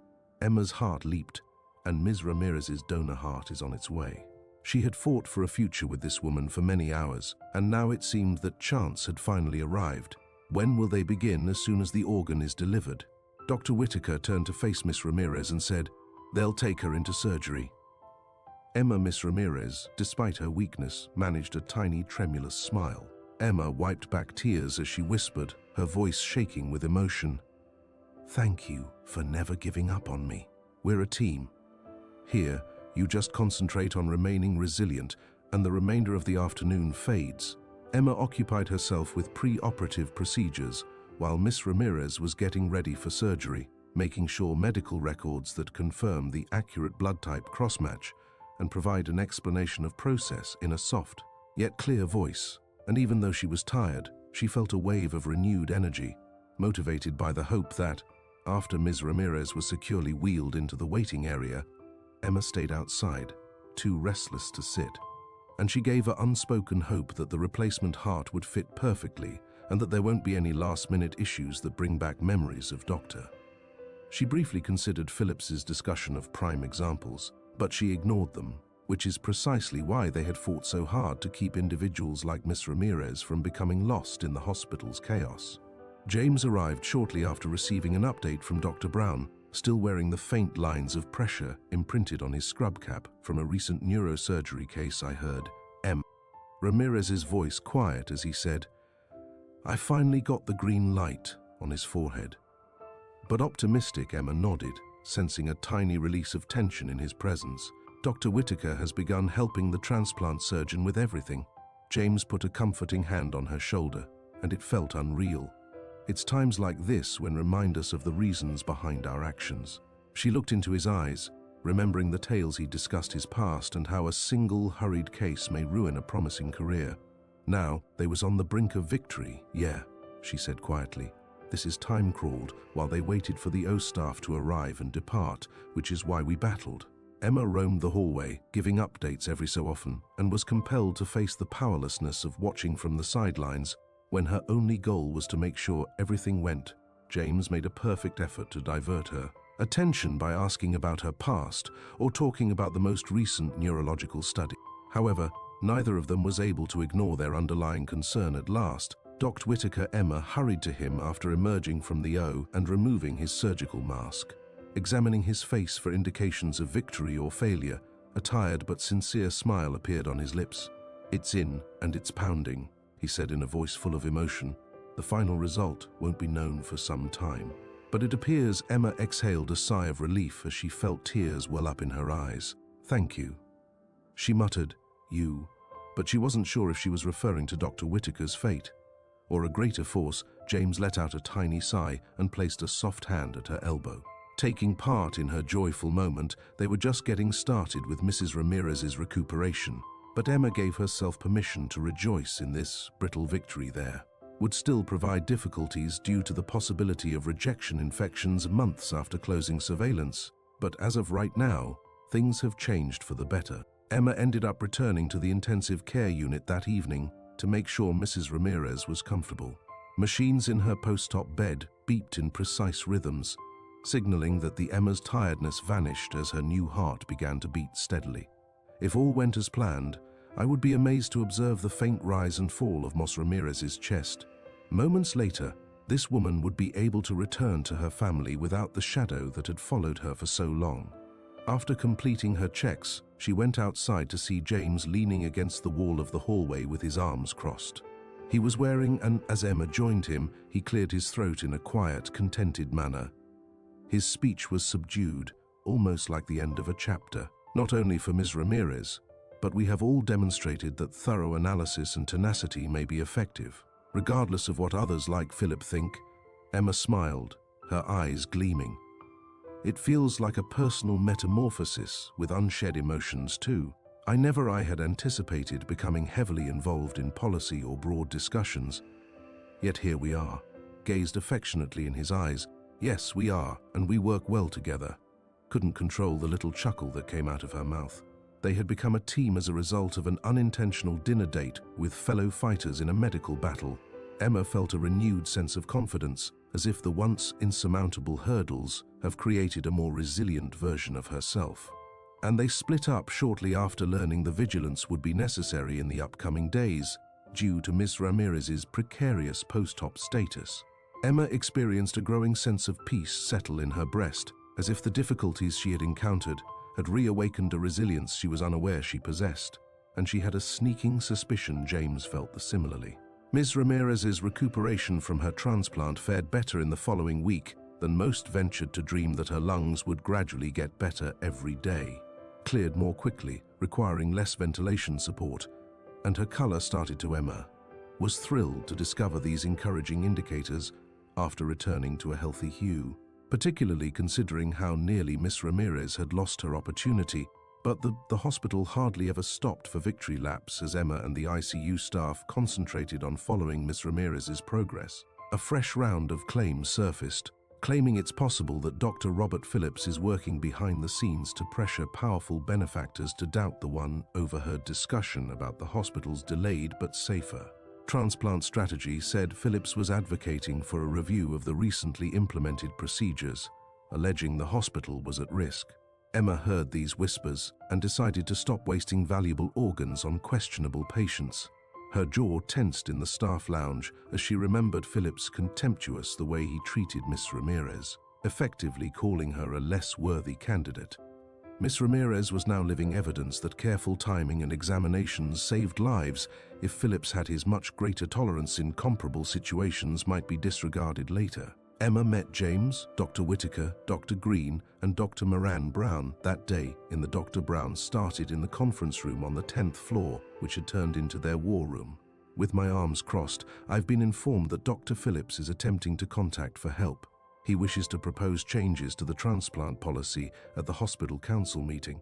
Emma's heart leaped, and Ms. Ramirez's donor heart is on its way. She had fought for a future with this woman for many hours, and now it seemed that chance had finally arrived. When will they begin? As soon as the organ is delivered. Dr. Whitaker turned to face Miss Ramirez and said, "They'll take her into surgery." Miss Ramirez, despite her weakness, managed a tiny tremulous smile. Emma wiped back tears as she whispered, her voice shaking with emotion, "Thank you for never giving up on me. We're a team. Here, you just concentrate on remaining resilient, and the remainder of the afternoon fades." Emma occupied herself with pre-operative procedures, while Miss Ramirez was getting ready for surgery, making sure medical records that confirm the accurate blood type crossmatch and provide an explanation of process in a soft, yet clear voice. And even though she was tired, she felt a wave of renewed energy, motivated by the hope that, after Ms. Ramirez was securely wheeled into the waiting area, Emma stayed outside, too restless to sit. And she gave her unspoken hope that the replacement heart would fit perfectly and that there won't be any last-minute issues that bring back memories of Dr. She briefly considered Phillips's discussion of prime examples, but she ignored them, which is precisely why they had fought so hard to keep individuals like Miss Ramirez from becoming lost in the hospital's chaos. James arrived shortly after receiving an update from Dr. Brown, still wearing the faint lines of pressure imprinted on his scrub cap from a recent neurosurgery case I heard. Ramirez's voice quiet as he said, "I finally got the green light," on his forehead. But optimistic, Emma nodded, sensing a tiny release of tension in his presence. Dr. Whitaker has begun helping the transplant surgeon with everything. James put a comforting hand on her shoulder, and it felt unreal. It's times like this when remind us of the reasons behind our actions. She looked into his eyes, remembering the tales he discussed his past and how a single hurried case may ruin a promising career. Now, they was on the brink of victory. "Yeah," she said quietly. "This is time crawled while they waited for the O staff to arrive and depart, which is why we battled." Emma roamed the hallway, giving updates every so often, and was compelled to face the powerlessness of watching from the sidelines when her only goal was to make sure everything went. James made a perfect effort to divert her attention by asking about her past or talking about the most recent neurological study. However, neither of them was able to ignore their underlying concern at last. Dr. Whitaker Emma hurried to him after emerging from the O and removing his surgical mask. Examining his face for indications of victory or failure, a tired but sincere smile appeared on his lips. "It's in, and it's pounding," he said in a voice full of emotion. "The final result won't be known for some time." But it appears Emma exhaled a sigh of relief as she felt tears well up in her eyes. "Thank you." She muttered, "You," but she wasn't sure if she was referring to Dr. Whitaker's fate. Or a greater force, James let out a tiny sigh and placed a soft hand at her elbow. Taking part in her joyful moment, they were just getting started with Mrs. Ramirez's recuperation, but Emma gave herself permission to rejoice in this brittle victory there. Would still provide difficulties due to the possibility of rejection infections months after closing surveillance, but as of right now, things have changed for the better. Emma ended up returning to the intensive care unit that evening to make sure Mrs. Ramirez was comfortable. Machines in her post-op bed beeped in precise rhythms, signaling that the Emma's tiredness vanished as her new heart began to beat steadily. If all went as planned, I would be amazed to observe the faint rise and fall of Mrs. Ramirez's chest. Moments later, this woman would be able to return to her family without the shadow that had followed her for so long. After completing her checks, she went outside to see James leaning against the wall of the hallway with his arms crossed. He was wearing, and as Emma joined him, he cleared his throat in a quiet, contented manner. His speech was subdued, almost like the end of a chapter. "Not only for Ms. Ramirez, but we have all demonstrated that thorough analysis and tenacity may be effective, regardless of what others like Philip think." Emma smiled, her eyes gleaming. "It feels like a personal metamorphosis with unshed emotions too. I had anticipated becoming heavily involved in policy or broad discussions. Yet here we are." Gazed affectionately in his eyes. "Yes, we are, and we work well together." Couldn't control the little chuckle that came out of her mouth. They had become a team as a result of an unintentional dinner date with fellow fighters in a medical battle. Emma felt a renewed sense of confidence, as if the once insurmountable hurdles have created a more resilient version of herself. And they split up shortly after learning the vigilance would be necessary in the upcoming days, due to Ms. Ramirez's precarious post-op status. Emma experienced a growing sense of peace settle in her breast, as if the difficulties she had encountered had reawakened a resilience she was unaware she possessed, and she had a sneaking suspicion James felt similarly. Ms. Ramirez's recuperation from her transplant fared better in the following week than most ventured to dream that her lungs would gradually get better every day. Cleared more quickly, requiring less ventilation support, and her color started to Emma. Was thrilled to discover these encouraging indicators after returning to a healthy hue, particularly considering how nearly Miss Ramirez had lost her opportunity. But the hospital hardly ever stopped for victory laps as Emma and the ICU staff concentrated on following Miss Ramirez's progress. A fresh round of claims surfaced, claiming it's possible that Dr. Robert Phillips is working behind the scenes to pressure powerful benefactors to doubt the one overheard discussion about the hospital's delayed but safer transplant strategy. Said Phillips was advocating for a review of the recently implemented procedures, alleging the hospital was at risk. Emma heard these whispers and decided to stop wasting valuable organs on questionable patients. Her jaw tensed in the staff lounge as she remembered Philip's contemptuous the way he treated Miss Ramirez, effectively calling her a less worthy candidate. Miss Ramirez was now living evidence that careful timing and examinations saved lives if Phillips had his much greater tolerance in comparable situations might be disregarded later. Emma met James, Dr. Whitaker, Dr. Green, and Dr. Moran Brown that day in the Dr. Brown started in the conference room on the 10th floor, which had turned into their war room. With my arms crossed, I've been informed that Dr. Phillips is attempting to contact for help. He wishes to propose changes to the transplant policy at the hospital council meeting.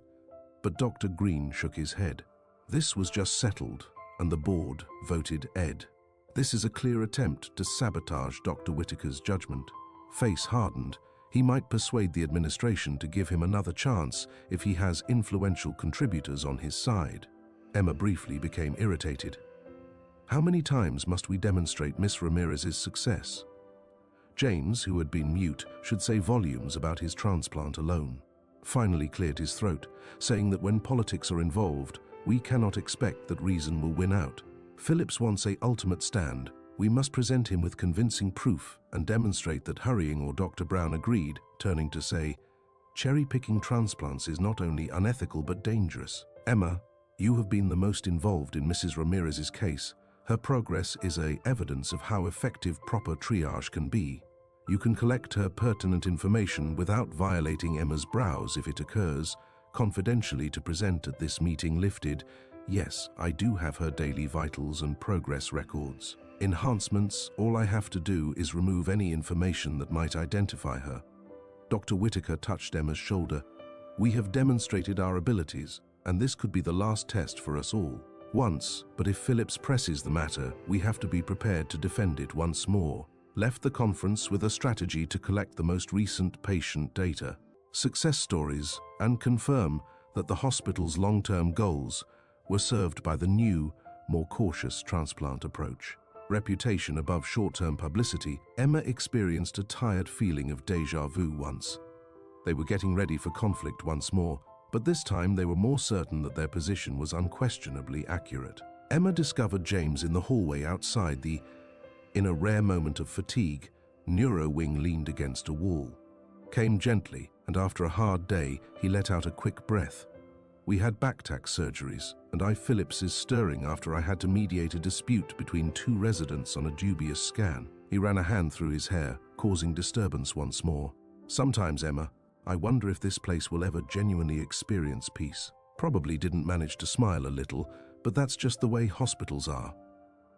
But Dr. Green shook his head. This was just settled, and the board voted Ed. This is a clear attempt to sabotage Dr. Whitaker's judgment. Face hardened, he might persuade the administration to give him another chance if he has influential contributors on his side. Emma briefly became irritated. How many times must we demonstrate Miss Ramirez's success? James, who had been mute, should say volumes about his transplant alone. Finally cleared his throat, saying that when politics are involved, we cannot expect that reason will win out. Phillips wants an ultimate stand. We must present him with convincing proof and demonstrate that hurrying or Dr. Brown agreed, turning to say, cherry-picking transplants is not only unethical but dangerous. Emma, you have been the most involved in Mrs. Ramirez's case. Her progress is evidence of how effective proper triage can be. You can collect her pertinent information without violating Emma's brows if it occurs, confidentially to present at this meeting lifted. Yes, I do have her daily vitals and progress records. Enhancements, all I have to do is remove any information that might identify her. Dr. Whitaker touched Emma's shoulder. We have demonstrated our abilities, and this could be the last test for us all. Once, but if Phillips presses the matter, we have to be prepared to defend it once more. Left the conference with a strategy to collect the most recent patient data, success stories, and confirm that the hospital's long-term goals were served by the new, more cautious transplant approach. Reputation above short-term publicity, Emma experienced a tired feeling of déjà vu once. They were getting ready for conflict once more, but this time they were more certain that their position was unquestionably accurate. Emma discovered James in the hallway outside the. In a rare moment of fatigue, Neuro Wing leaned against a wall. Came gently, and after a hard day, he let out a quick breath. We had back-tack surgeries, and Phillips is stirring after I had to mediate a dispute between two residents on a dubious scan. He ran a hand through his hair, causing disturbance once more. Sometimes, Emma, I wonder if this place will ever genuinely experience peace. Probably didn't manage to smile a little, but that's just the way hospitals are.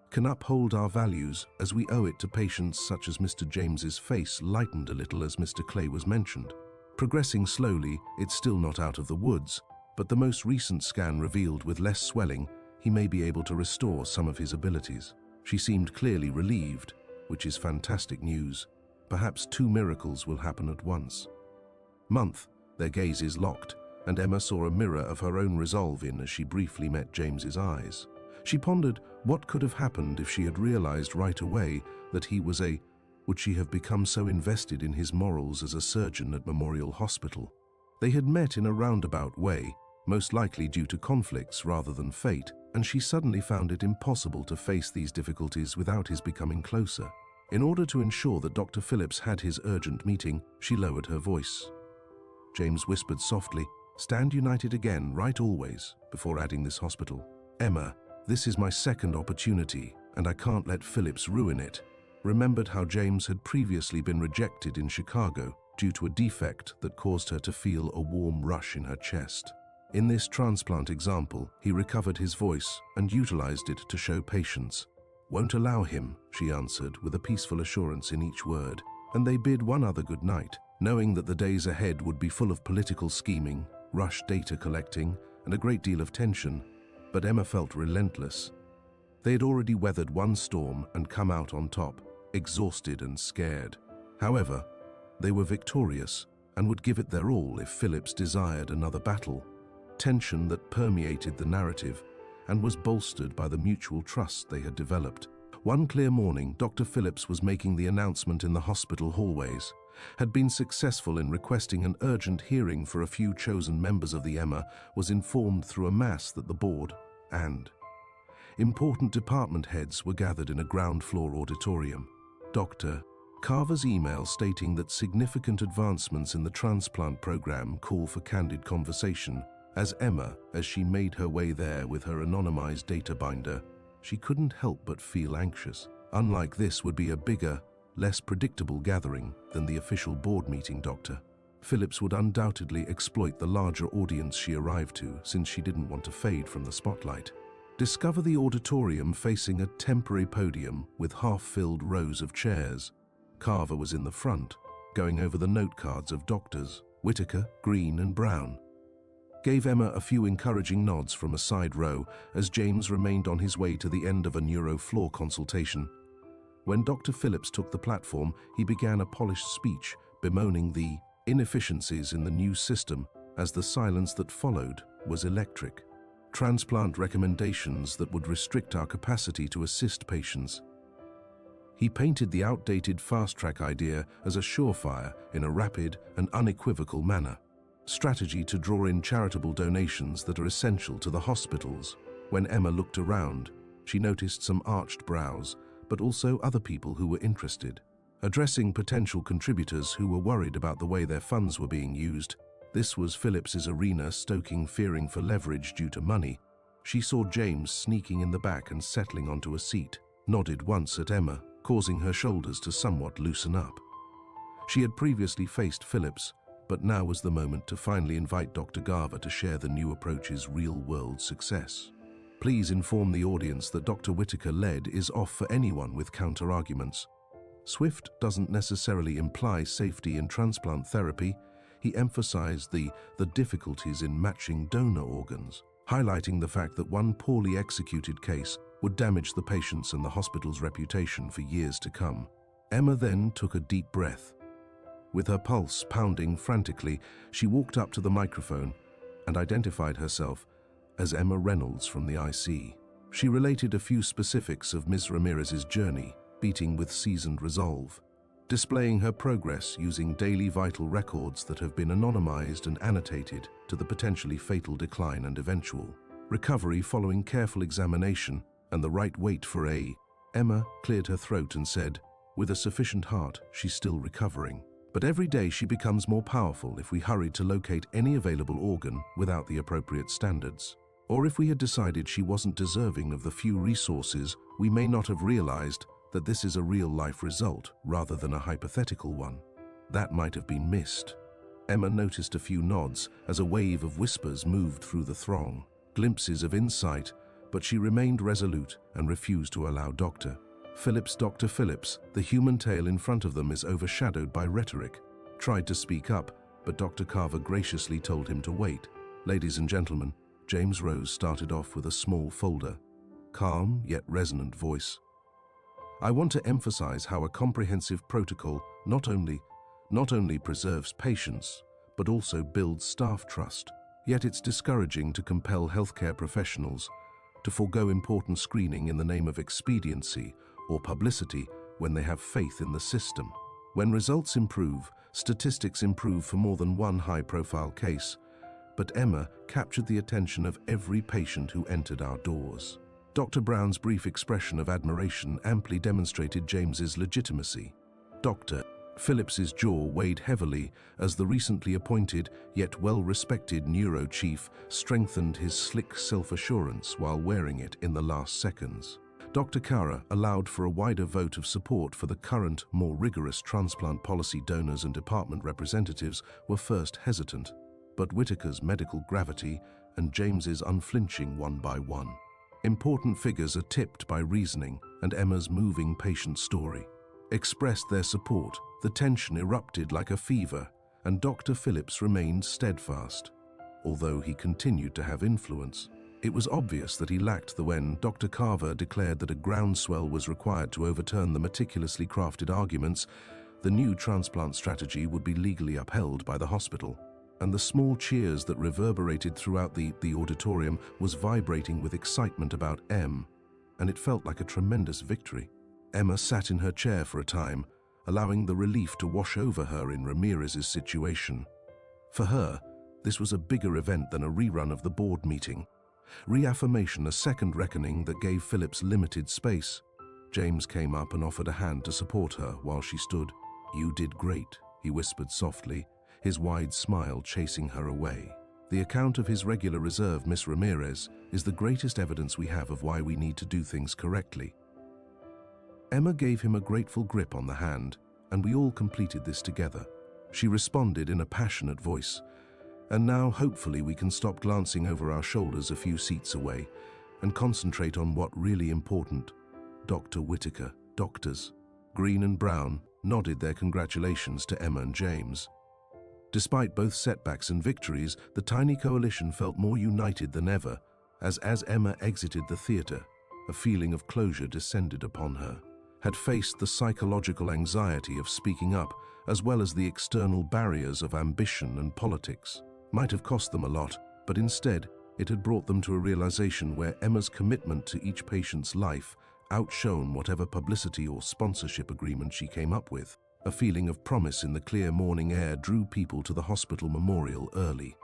Can uphold our values as we owe it to patients such as Mr. James's face lightened a little as Mr. Clay was mentioned. Progressing slowly, it's still not out of the woods, but the most recent scan revealed with less swelling, he may be able to restore some of his abilities. She seemed clearly relieved, which is fantastic news. Perhaps two miracles will happen at once. Month, their gazes locked, and Emma saw a mirror of her own resolve in as she briefly met James's eyes. She pondered what could have happened if she had realized right away that he was would she have become so invested in his morals as a surgeon at Memorial Hospital? They had met in a roundabout way, most likely due to conflicts rather than fate, and she suddenly found it impossible to face these difficulties without his becoming closer. In order to ensure that Dr. Phillips had his urgent meeting, she lowered her voice. James whispered softly, "Stand united again, right always," before adding this hospital. Emma, this is my second opportunity, and I can't let Phillips ruin it. Remembered how James had previously been rejected in Chicago due to a defect that caused her to feel a warm rush in her chest. In this transplant example, he recovered his voice and utilized it to show patience. "Won't allow him," she answered with a peaceful assurance in each word, and they bid one other good night, knowing that the days ahead would be full of political scheming, rushed data collecting, and a great deal of tension. But Emma felt relentless. They had already weathered one storm and come out on top, exhausted and scared. However, they were victorious and would give it their all if Phillips desired another battle. Tension that permeated the narrative and was bolstered by the mutual trust they had developed. One clear morning, Dr. Phillips was making the announcement in the hospital hallways, had been successful in requesting an urgent hearing for a few chosen members of the Emma, was informed through a mass that the board, and important department heads were gathered in a ground-floor auditorium. Dr. Carver's email stating that significant advancements in the transplant program call for candid conversation. As Emma, as she made her way there with her anonymized data binder, she couldn't help but feel anxious. Unlike this would be a bigger, less predictable gathering than the official board meeting. Dr. Phillips would undoubtedly exploit the larger audience she arrived to, since she didn't want to fade from the spotlight. Discover the auditorium facing a temporary podium with half-filled rows of chairs. Carver was in the front, going over the note cards of doctors, Whitaker, Green and Brown. Gave Emma a few encouraging nods from a side row as James remained on his way to the end of a neuro-floor consultation. When Dr. Phillips took the platform, he began a polished speech bemoaning the inefficiencies in the new system, as the silence that followed was electric. Transplant recommendations that would restrict our capacity to assist patients. He painted the outdated fast-track idea as a surefire in a rapid and unequivocal manner. Strategy to draw in charitable donations that are essential to the hospitals. When Emma looked around, she noticed some arched brows, but also other people who were interested. Addressing potential contributors who were worried about the way their funds were being used. This was Phillips's arena, stoking fearing for leverage due to money. She saw James sneaking in the back and settling onto a seat, nodded once at Emma, causing her shoulders to somewhat loosen up. She had previously faced Phillips, but now was the moment to finally invite Dr. Carver to share the new approach's real-world success. Please inform the audience that Dr. Whitaker led is off for anyone with counter-arguments. Swift doesn't necessarily imply safety in transplant therapy. He emphasized the difficulties in matching donor organs, highlighting the fact that one poorly executed case would damage the patient's and the hospital's reputation for years to come. Emma then took a deep breath. With her pulse pounding frantically, she walked up to the microphone and identified herself as Emma Reynolds from the IC. She related a few specifics of Ms. Ramirez's journey, beating with seasoned resolve, displaying her progress using daily vital records that have been anonymized and annotated to the potentially fatal decline and eventual recovery following careful examination and the right weight for A. Emma cleared her throat and said, with a sufficient heart, she's still recovering. But every day she becomes more powerful if we hurried to locate any available organ without the appropriate standards. Or if we had decided she wasn't deserving of the few resources, we may not have realized that this is a real-life result rather than a hypothetical one. That might have been missed. Emma noticed a few nods as a wave of whispers moved through the throng, glimpses of insight, but she remained resolute and refused to allow Dr. Phillips. Dr. Phillips, the human tale in front of them is overshadowed by rhetoric, tried to speak up, but Dr. Carver graciously told him to wait. Ladies and gentlemen, James Rose started off with a small folder, calm yet resonant voice. I want to emphasize how a comprehensive protocol not only preserves patients, but also builds staff trust. Yet it's discouraging to compel healthcare professionals to forego important screening in the name of expediency or publicity when they have faith in the system. When results improve, statistics improve for more than one high-profile case, but Emma captured the attention of every patient who entered our doors. Dr. Brown's brief expression of admiration amply demonstrated James's legitimacy. Dr. Phillips's jaw weighed heavily as the recently appointed yet well-respected neuro chief strengthened his slick self-assurance while wearing it in the last seconds. Dr. Kara allowed for a wider vote of support for the current, more rigorous transplant policy. Donors and department representatives were first hesitant, but Whitaker's medical gravity and James's unflinching one by one. Important figures are tipped by reasoning, and Emma's moving patient story expressed their support. The tension erupted like a fever, and Dr. Phillips remained steadfast. Although he continued to have influence, it was obvious that he lacked the when Dr. Carver declared that a groundswell was required to overturn the meticulously crafted arguments. The new transplant strategy would be legally upheld by the hospital, and the small cheers that reverberated throughout the auditorium was vibrating with excitement about M, and it felt like a tremendous victory. Emma sat in her chair for a time, allowing the relief to wash over her in Ramirez's situation. For her, this was a bigger event than a rerun of the board meeting. Reaffirmation, a second reckoning that gave Phillips limited space. James came up and offered a hand to support her while she stood. "You did great," he whispered softly, his wide smile chasing her away. "The account of his regular reserve, Miss Ramirez, is the greatest evidence we have of why we need to do things correctly." Emma gave him a grateful grip on the hand, and we all completed this together. She responded in a passionate voice. "And now, hopefully, we can stop glancing over our shoulders a few seats away and concentrate on what really important." Dr. Whitaker, doctors, Green and Brown, nodded their congratulations to Emma and James. Despite both setbacks and victories, the tiny coalition felt more united than ever, as Emma exited the theater, a feeling of closure descended upon her. Had faced the psychological anxiety of speaking up, as well as the external barriers of ambition and politics. Might have cost them a lot, but instead, it had brought them to a realization where Emma's commitment to each patient's life outshone whatever publicity or sponsorship agreement she came up with. A feeling of promise in the clear morning air drew people to the hospital memorial early.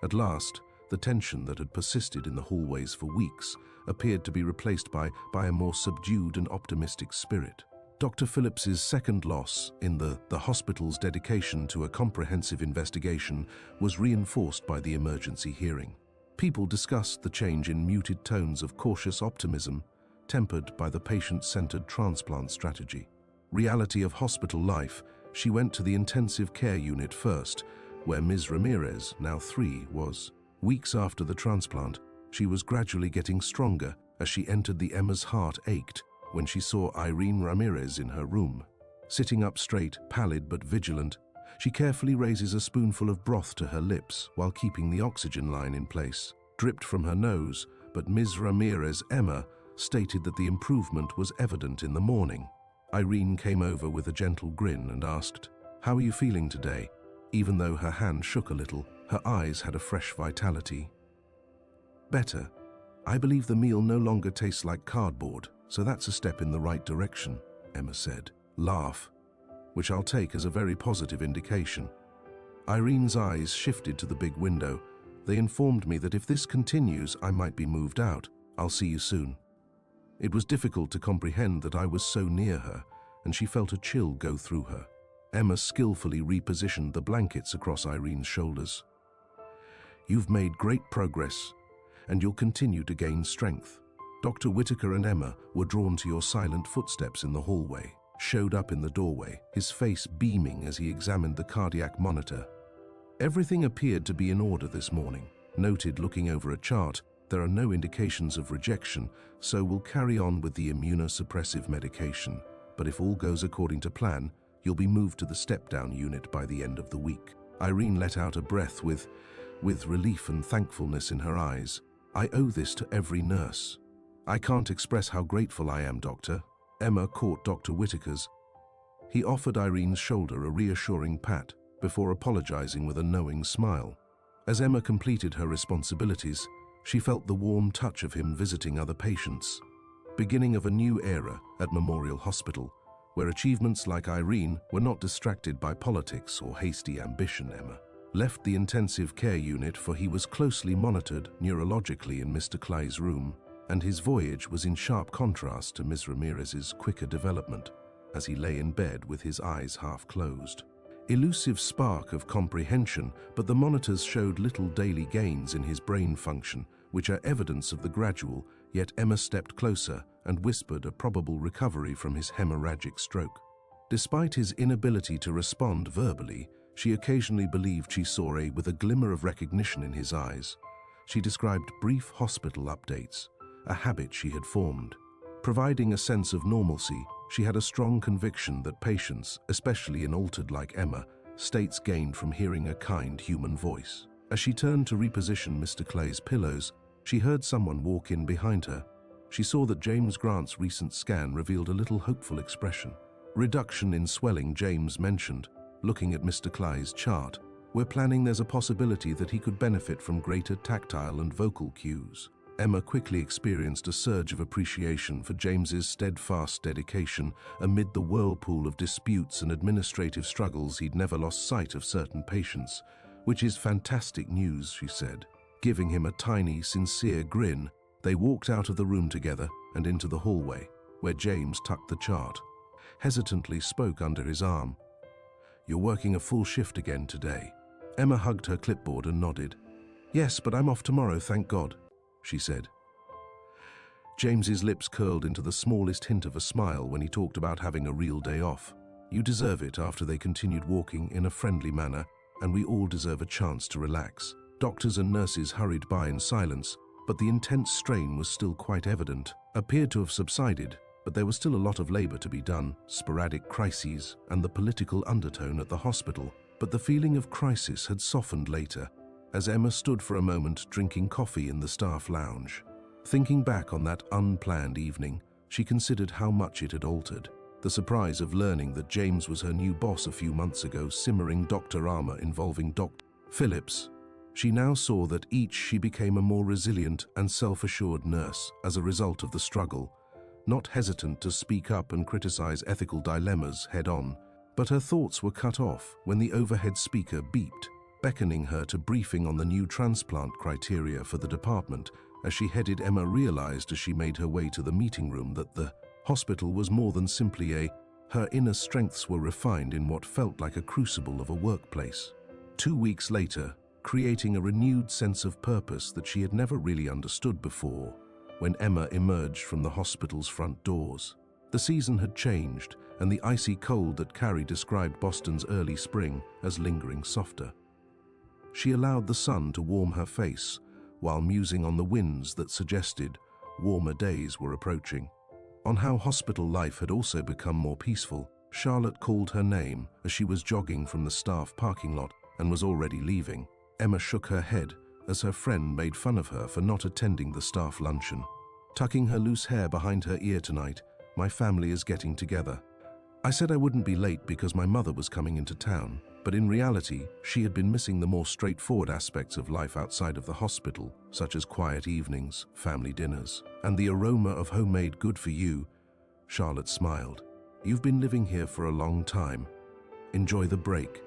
At last, the tension that had persisted in the hallways for weeks appeared to be replaced by a more subdued and optimistic spirit. Dr. Phillips's second loss in the hospital's dedication to a comprehensive investigation was reinforced by the emergency hearing. People discussed the change in muted tones of cautious optimism, tempered by the patient-centered transplant strategy. Reality of hospital life, she went to the intensive care unit first, where Ms. Ramirez, now 3, was. Weeks after the transplant, she was gradually getting stronger. As she entered, Emma's heart ached when she saw Irene Ramirez in her room. Sitting up straight, pallid but vigilant, she carefully raises a spoonful of broth to her lips while keeping the oxygen line in place. Dripped from her nose, but Ms. Ramirez, Emma, stated that the improvement was evident in the morning. Irene came over with a gentle grin and asked, "How are you feeling today?" Even though her hand shook a little, her eyes had a fresh vitality. "Better. I believe the meal no longer tastes like cardboard, so that's a step in the right direction," Emma said. "Laugh, which I'll take as a very positive indication." Irene's eyes shifted to the big window. "They informed me that if this continues, I might be moved out. I'll see you soon." It was difficult to comprehend that I was so near her, and she felt a chill go through her. Emma skillfully repositioned the blankets across Irene's shoulders. "You've made great progress, and you'll continue to gain strength." Dr. Whitaker and Emma were drawn to your silent footsteps in the hallway, showed up in the doorway, his face beaming as he examined the cardiac monitor. "Everything appeared to be in order this morning," noted looking over a chart. "There are no indications of rejection, so we'll carry on with the immunosuppressive medication. But if all goes according to plan, you'll be moved to the step-down unit by the end of the week." Irene let out a breath with relief and thankfulness in her eyes. "I owe this to every nurse. I can't express how grateful I am, Doctor." Emma caught Dr. Whitaker's. He offered Irene's shoulder a reassuring pat before apologizing with a knowing smile. As Emma completed her responsibilities, she felt the warm touch of him visiting other patients. Beginning of a new era at Memorial Hospital, where achievements like Irene were not distracted by politics or hasty ambition. Emma left the intensive care unit, for he was closely monitored neurologically in Mr. Clay's room, and his voyage was in sharp contrast to Ms. Ramirez's quicker development, as he lay in bed with his eyes half closed. Elusive spark of comprehension, but the monitors showed little daily gains in his brain function, which are evidence of the gradual, yet Emma stepped closer and whispered a probable recovery from his hemorrhagic stroke. Despite his inability to respond verbally, she occasionally believed she saw with a glimmer of recognition in his eyes. She described brief hospital updates, a habit she had formed. Providing a sense of normalcy, she had a strong conviction that patients, especially in altered like Emma, states gained from hearing a kind human voice. As she turned to reposition Mr. Clay's pillows, she heard someone walk in behind her. She saw that James Grant's recent scan revealed a little hopeful expression. "Reduction in swelling," James mentioned, looking at Mr. Clay's chart. "We're planning there's a possibility that he could benefit from greater tactile and vocal cues." Emma quickly experienced a surge of appreciation for James's steadfast dedication. Amid the whirlpool of disputes and administrative struggles, he'd never lost sight of certain patients. "Which is fantastic news," she said. Giving him a tiny, sincere grin, they walked out of the room together and into the hallway, where James tucked the chart. Hesitantly spoke under his arm. "You're working a full shift again today." Emma hugged her clipboard and nodded. "Yes, but I'm off tomorrow, thank God," she said. James's lips curled into the smallest hint of a smile when he talked about having a real day off. "You deserve it," after they continued walking in a friendly manner, "and we all deserve a chance to relax." Doctors and nurses hurried by in silence, but the intense strain was still quite evident. Appeared to have subsided, but there was still a lot of labor to be done, sporadic crises, and the political undertone at the hospital. But the feeling of crisis had softened later, as Emma stood for a moment drinking coffee in the staff lounge. Thinking back on that unplanned evening, she considered how much it had altered. The surprise of learning that James was her new boss a few months ago, simmering doctor armor involving Dr. Phillips. She now saw that she became a more resilient and self-assured nurse as a result of the struggle, not hesitant to speak up and criticize ethical dilemmas head-on. But her thoughts were cut off when the overhead speaker beeped, beckoning her to briefing on the new transplant criteria for the department. As she headed, Emma realized as she made her way to the meeting room that the hospital was more than simply her inner strengths were refined in what felt like a crucible of a workplace. 2 weeks later, creating a renewed sense of purpose that she had never really understood before, when Emma emerged from the hospital's front doors. The season had changed, and the icy cold that Carrie described Boston's early spring as lingering softer. She allowed the sun to warm her face, while musing on the winds that suggested warmer days were approaching. On how hospital life had also become more peaceful, Charlotte called her name as she was jogging from the staff parking lot and was already leaving. Emma shook her head as her friend made fun of her for not attending the staff luncheon. Tucking her loose hair behind her ear tonight, "My family is getting together. I said I wouldn't be late because my mother was coming into town, but in reality, she had been missing the more straightforward aspects of life outside of the hospital, such as quiet evenings, family dinners, and the aroma of homemade good for you." Charlotte smiled. "You've been living here for a long time. Enjoy the break."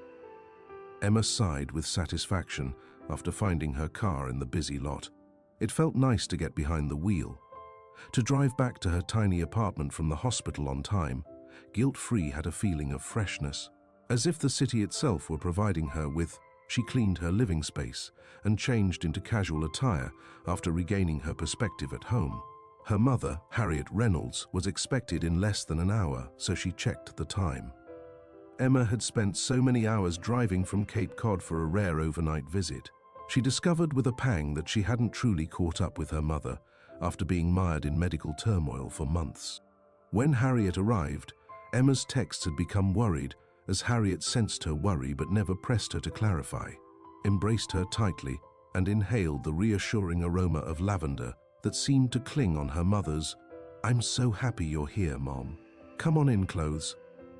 Emma sighed with satisfaction after finding her car in the busy lot. It felt nice to get behind the wheel. To drive back to her tiny apartment from the hospital on time, guilt-free, had a feeling of freshness. As if the city itself were providing her with. She cleaned her living space and changed into casual attire after regaining her perspective at home. Her mother, Harriet Reynolds, was expected in less than an hour, so she checked the time. Emma had spent so many hours driving from Cape Cod for a rare overnight visit. She discovered with a pang that she hadn't truly caught up with her mother after being mired in medical turmoil for months. When Harriet arrived, Emma's texts had become worried, as Harriet sensed her worry but never pressed her to clarify, embraced her tightly, and inhaled the reassuring aroma of lavender that seemed to cling on her mother's. "I'm so happy you're here, Mom. Come on in, clothes."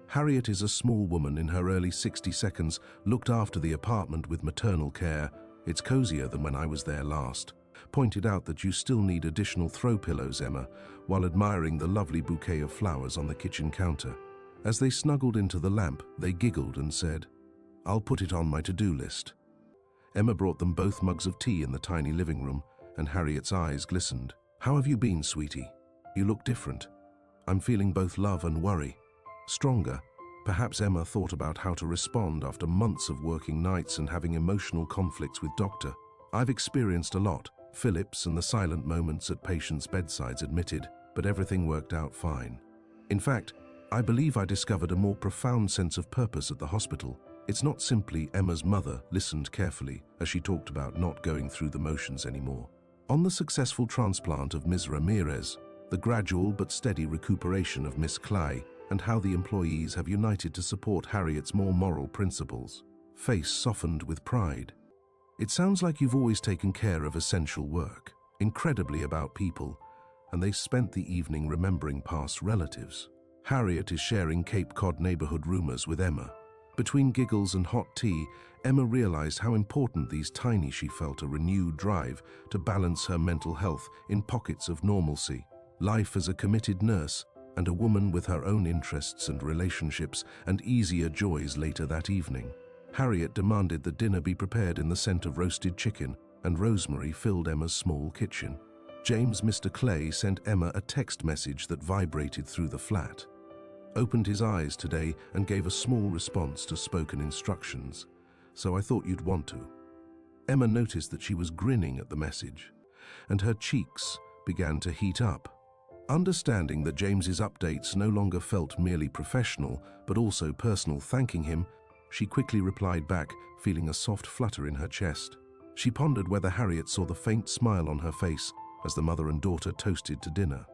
Harriet is a small woman in her early 60s, looked after the apartment with maternal care. "It's cozier than when I was there last." Pointed out that you still need additional throw pillows, Emma, while admiring the lovely bouquet of flowers on the kitchen counter. As they snuggled into the lamp, they giggled and said, "I'll put it on my to-do list." Emma brought them both mugs of tea in the tiny living room, and Harriet's eyes glistened. "How have you been, sweetie? You look different." "I'm feeling both love and worry. Stronger." Perhaps Emma thought about how to respond after months of working nights and having emotional conflicts with Doctor. "I've experienced a lot," Phillips and the silent moments at patients' bedsides admitted, "but everything worked out fine. In fact, I believe I discovered a more profound sense of purpose at the hospital. It's not simply." Emma's mother listened carefully as she talked about not going through the motions anymore. On the successful transplant of Ms. Ramirez, the gradual but steady recuperation of Miss Clay, and how the employees have united to support Harriet's more moral principles. Face softened with pride. "It sounds like you've always taken care of essential work, incredibly about people," and they spent the evening remembering past relatives. Harriet is sharing Cape Cod neighborhood rumors with Emma. Between giggles and hot tea, Emma realized how important these tiny. She felt a renewed drive to balance her mental health in pockets of normalcy. Life as a committed nurse, and a woman with her own interests and relationships and easier joys. Later that evening, Harriet demanded that dinner be prepared in the scent of roasted chicken, and rosemary filled Emma's small kitchen. James Mr. Clay sent Emma a text message that vibrated through the flat. Opened his eyes today and gave a small response to spoken instructions. So I thought you'd want to. Emma noticed that she was grinning at the message, and her cheeks began to heat up. Understanding that James's updates no longer felt merely professional, but also personal, thanking him, she quickly replied back, feeling a soft flutter in her chest. She pondered whether Harriet saw the faint smile on her face as the mother and daughter toasted to dinner.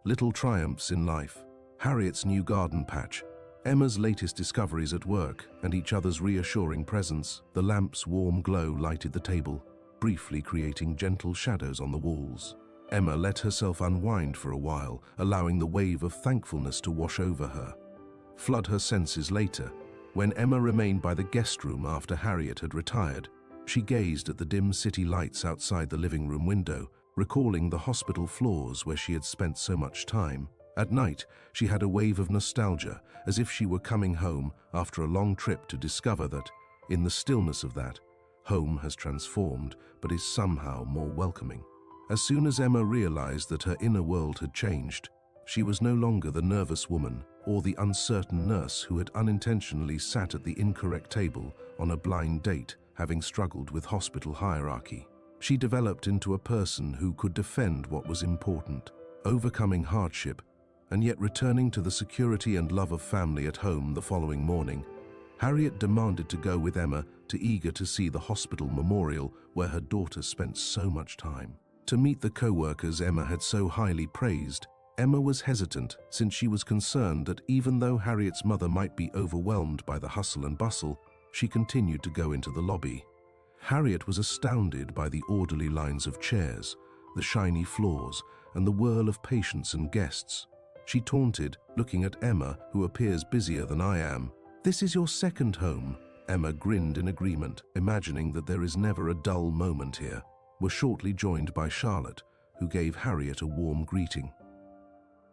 Little triumphs in life, Harriet's new garden patch, Emma's latest discoveries at work, and each other's reassuring presence. The lamp's warm glow lighted the table, briefly creating gentle shadows on the walls. Emma let herself unwind for a while, allowing the wave of thankfulness to wash over her. Flood her senses later. When Emma remained by the guest room after Harriet had retired, she gazed at the dim city lights outside the living room window, recalling the hospital floors where she had spent so much time. At night, she had a wave of nostalgia, as if she were coming home after a long trip to discover that, in the stillness of that, home has transformed but is somehow more welcoming. As soon as Emma realized that her inner world had changed, she was no longer the nervous woman or the uncertain nurse who had unintentionally sat at the incorrect table on a blind date, having struggled with hospital hierarchy. She developed into a person who could defend what was important, overcoming hardship, and yet returning to the security and love of family at home the following morning. Harriet demanded to go with Emma, eager to see the hospital memorial where her daughter spent so much time. To meet the co-workers Emma had so highly praised, Emma was hesitant since she was concerned that even though Harriet's mother might be overwhelmed by the hustle and bustle, she continued to go into the lobby. Harriet was astounded by the orderly lines of chairs, the shiny floors, and the whirl of patients and guests. She taunted, looking at Emma, who appears busier than I am. "This is your second home." Emma grinned in agreement, imagining that there is never a dull moment here. Were shortly joined by Charlotte, who gave Harriet a warm greeting.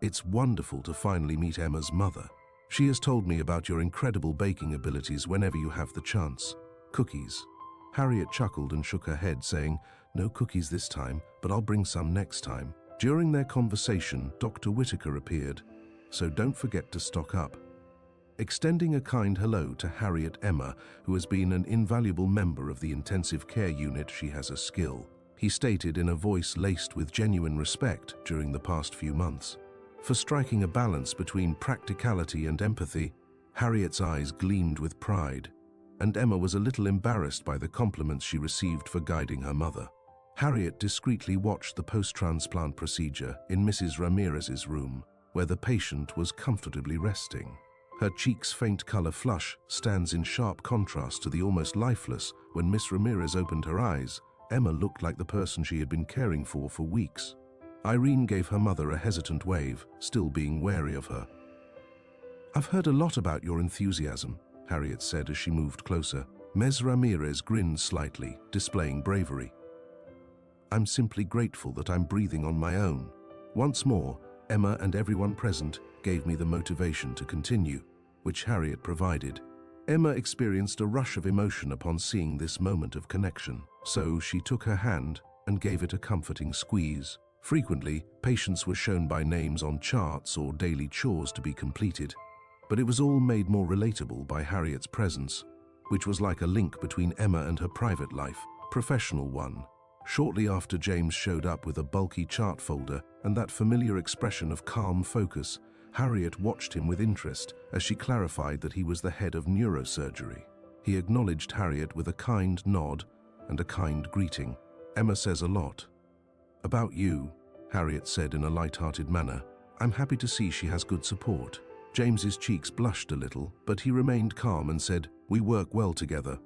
"It's wonderful to finally meet Emma's mother. She has told me about your incredible baking abilities whenever you have the chance. Cookies." Harriet chuckled and shook her head, saying, "No cookies this time, but I'll bring some next time." During their conversation, Dr. Whitaker appeared, "So don't forget to stock up." Extending a kind hello to Harriet Emma, who has been an invaluable member of the intensive care unit, she has a skill, he stated in a voice laced with genuine respect during the past few months. For striking a balance between practicality and empathy, Harriet's eyes gleamed with pride, and Emma was a little embarrassed by the compliments she received for guiding her mother. Harriet discreetly watched the post-transplant procedure in Mrs. Ramirez's room, where the patient was comfortably resting. Her cheek's faint color flush stands in sharp contrast to the almost lifeless. When Miss Ramirez opened her eyes, Emma looked like the person she had been caring for weeks. Irene gave her mother a hesitant wave, still being wary of her. "I've heard a lot about your enthusiasm," Harriet said as she moved closer. Ms. Ramirez grinned slightly, displaying bravery. "I'm simply grateful that I'm breathing on my own." Once more, Emma and everyone present gave me the motivation to continue, which Harriet provided. Emma experienced a rush of emotion upon seeing this moment of connection, so she took her hand and gave it a comforting squeeze. Frequently, patients were shown by names on charts or daily chores to be completed, but it was all made more relatable by Harriet's presence, which was like a link between Emma and her private life, professional one. Shortly after James showed up with a bulky chart folder and that familiar expression of calm focus, Harriet watched him with interest as she clarified that he was the head of neurosurgery. He acknowledged Harriet with a kind nod and a kind greeting. "Emma says a lot about you," Harriet said in a light-hearted manner. "I'm happy to see she has good support." James's cheeks blushed a little, but he remained calm and said, "We work well together."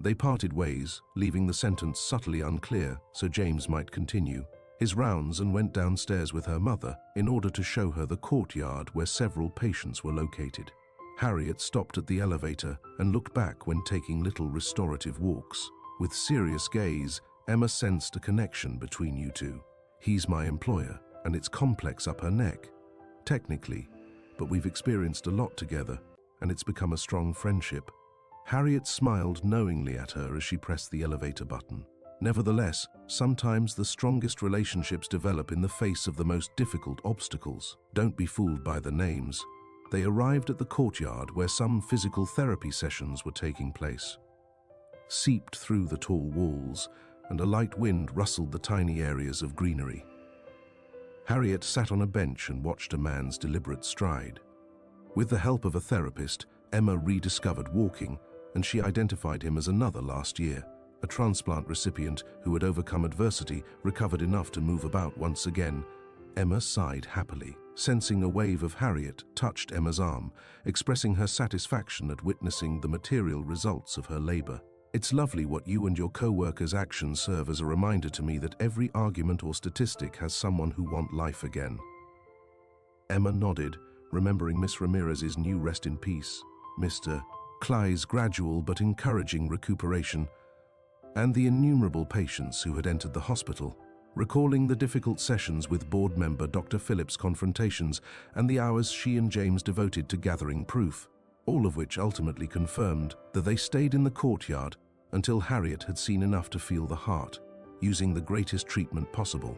They parted ways, leaving the sentence subtly unclear so James might continue his rounds and went downstairs with her mother in order to show her the courtyard where several patients were located. Harriet stopped at the elevator and looked back when taking little restorative walks. With serious gaze, Emma sensed a connection between you two. "He's my employer, and it's complex up her neck. Technically, but we've experienced a lot together, and it's become a strong friendship." Harriet smiled knowingly at her as she pressed the elevator button. Nevertheless, sometimes the strongest relationships develop in the face of the most difficult obstacles. Don't be fooled by the names. They arrived at the courtyard where some physical therapy sessions were taking place. Seeped through the tall walls, and a light wind rustled the tiny areas of greenery. Harriet sat on a bench and watched a man's deliberate stride. With the help of a therapist, Emma rediscovered walking, and she identified him as another last year, a transplant recipient who had overcome adversity, recovered enough to move about once again. Emma sighed happily. Sensing a wave of Harriet touched Emma's arm, expressing her satisfaction at witnessing the material results of her labor. It's lovely what you and your co-workers' actions serve as a reminder to me that every argument or statistic has someone who wants life again. Emma nodded, remembering Miss Ramirez's new rest in peace, Mr. Cly's gradual but encouraging recuperation, and the innumerable patients who had entered the hospital, recalling the difficult sessions with board member Dr. Phillips' confrontations and the hours she and James devoted to gathering proof, all of which ultimately confirmed that they stayed in the courtyard until Harriet had seen enough to feel the heart, using the greatest treatment possible.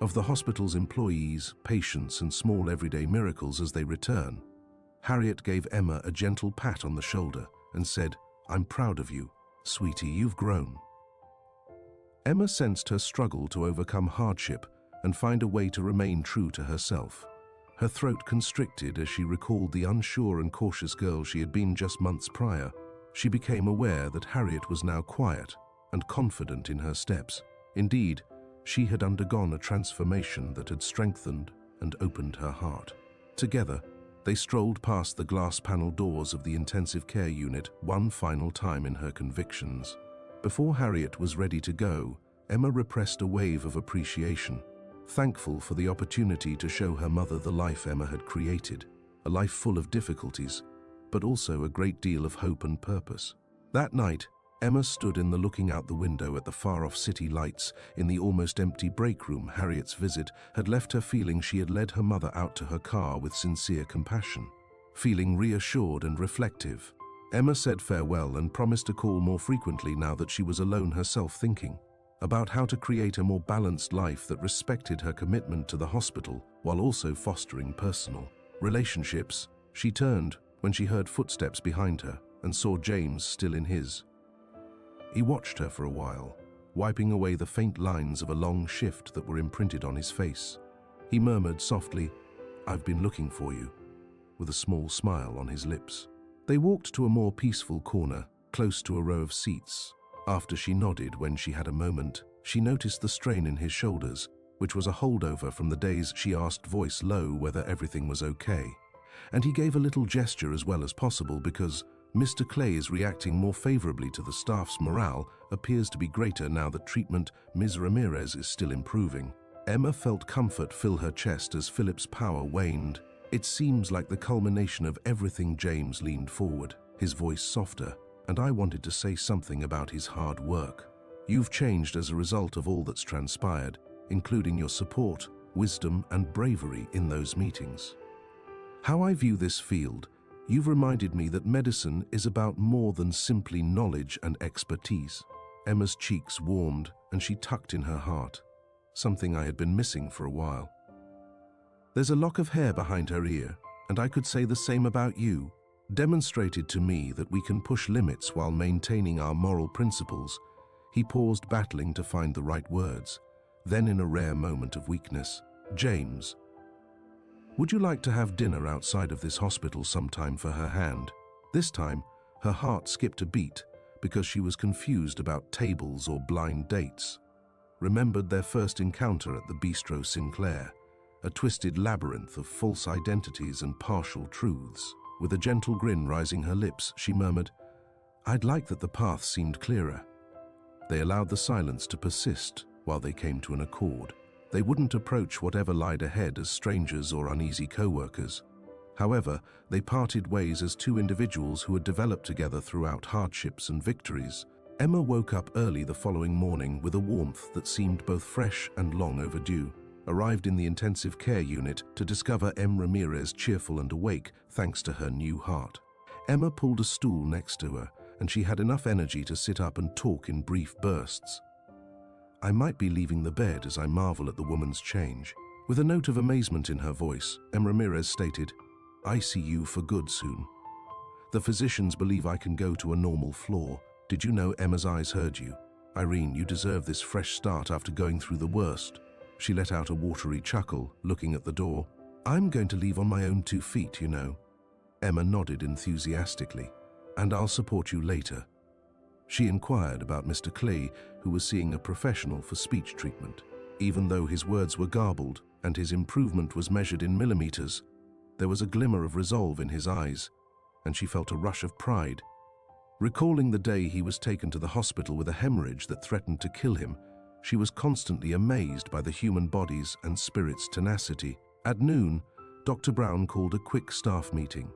Of the hospital's employees, patients, and small everyday miracles as they return, Harriet gave Emma a gentle pat on the shoulder and said, "I'm proud of you. Sweetie, you've grown." Emma sensed her struggle to overcome hardship and find a way to remain true to herself. Her throat constricted as she recalled the unsure and cautious girl she had been just months prior. She became aware that Harriet was now quiet and confident in her steps. Indeed, she had undergone a transformation that had strengthened and opened her heart. Together, they strolled past the glass panel doors of the intensive care unit one final time in her convictions. Before Harriet was ready to go, Emma repressed a wave of appreciation, thankful for the opportunity to show her mother the life Emma had created, a life full of difficulties, but also a great deal of hope and purpose. That night, Emma stood in the looking out the window at the far-off city lights in the almost empty break room. Harriet's visit had left her feeling she had led her mother out to her car with sincere compassion. Feeling reassured and reflective, Emma said farewell and promised to call more frequently now that she was alone herself, thinking about how to create a more balanced life that respected her commitment to the hospital while also fostering personal relationships. She turned when she heard footsteps behind her and saw James still in his. He watched her for a while, wiping away the faint lines of a long shift that were imprinted on his face. He murmured softly, "I've been looking for you," with a small smile on his lips. They walked to a more peaceful corner, close to a row of seats. After she nodded when she had a moment, she noticed the strain in his shoulders, which was a holdover from the days she asked, voice low, whether everything was okay. And he gave a little gesture as well as possible because Mr. Clay is reacting more favorably to the staff's morale appears to be greater now that treatment Ms. Ramirez is still improving. Emma felt comfort fill her chest as Philip's power waned. "It seems like the culmination of everything." James leaned forward, his voice softer, "and I wanted to say something about his hard work. You've changed as a result of all that's transpired, including your support, wisdom, and bravery in those meetings. How I view this field, you've reminded me that medicine is about more than simply knowledge and expertise." Emma's cheeks warmed and she tucked in her heart, something I had been missing for a while. "There's a lock of hair behind her ear, and I could say the same about you. Demonstrated to me that we can push limits while maintaining our moral principles." He paused, battling to find the right words. Then, in a rare moment of weakness, "James, would you like to have dinner outside of this hospital sometime?" for her hand. This time, her heart skipped a beat because she was confused about tables or blind dates. Remembered their first encounter at the Bistro Sinclair, a twisted labyrinth of false identities and partial truths. With a gentle grin rising her lips, she murmured, "I'd like that the path seemed clearer." They allowed the silence to persist while they came to an accord. They wouldn't approach whatever lied ahead as strangers or uneasy co-workers. However, they parted ways as two individuals who had developed together throughout hardships and victories. Emma woke up early the following morning with a warmth that seemed both fresh and long overdue. Arrived in the intensive care unit to discover M. Ramirez cheerful and awake thanks to her new heart. Emma pulled a stool next to her and she had enough energy to sit up and talk in brief bursts. I might be leaving the bed as I marvel at the woman's change. With a note of amazement in her voice, Emma Ramirez stated, "I see you for good soon. The physicians believe I can go to a normal floor. Did you know Emma's eyes heard you? Irene, you deserve this fresh start after going through the worst." She let out a watery chuckle, looking at the door. "I'm going to leave on my own 2 feet, you know." Emma nodded enthusiastically. "And I'll support you later." She inquired about Mr. Clay, who was seeing a professional for speech treatment. Even though his words were garbled and his improvement was measured in millimeters, there was a glimmer of resolve in his eyes, and she felt a rush of pride. Recalling the day he was taken to the hospital with a hemorrhage that threatened to kill him, she was constantly amazed by the human body's and spirit's tenacity. At noon, Dr. Brown called a quick staff meeting.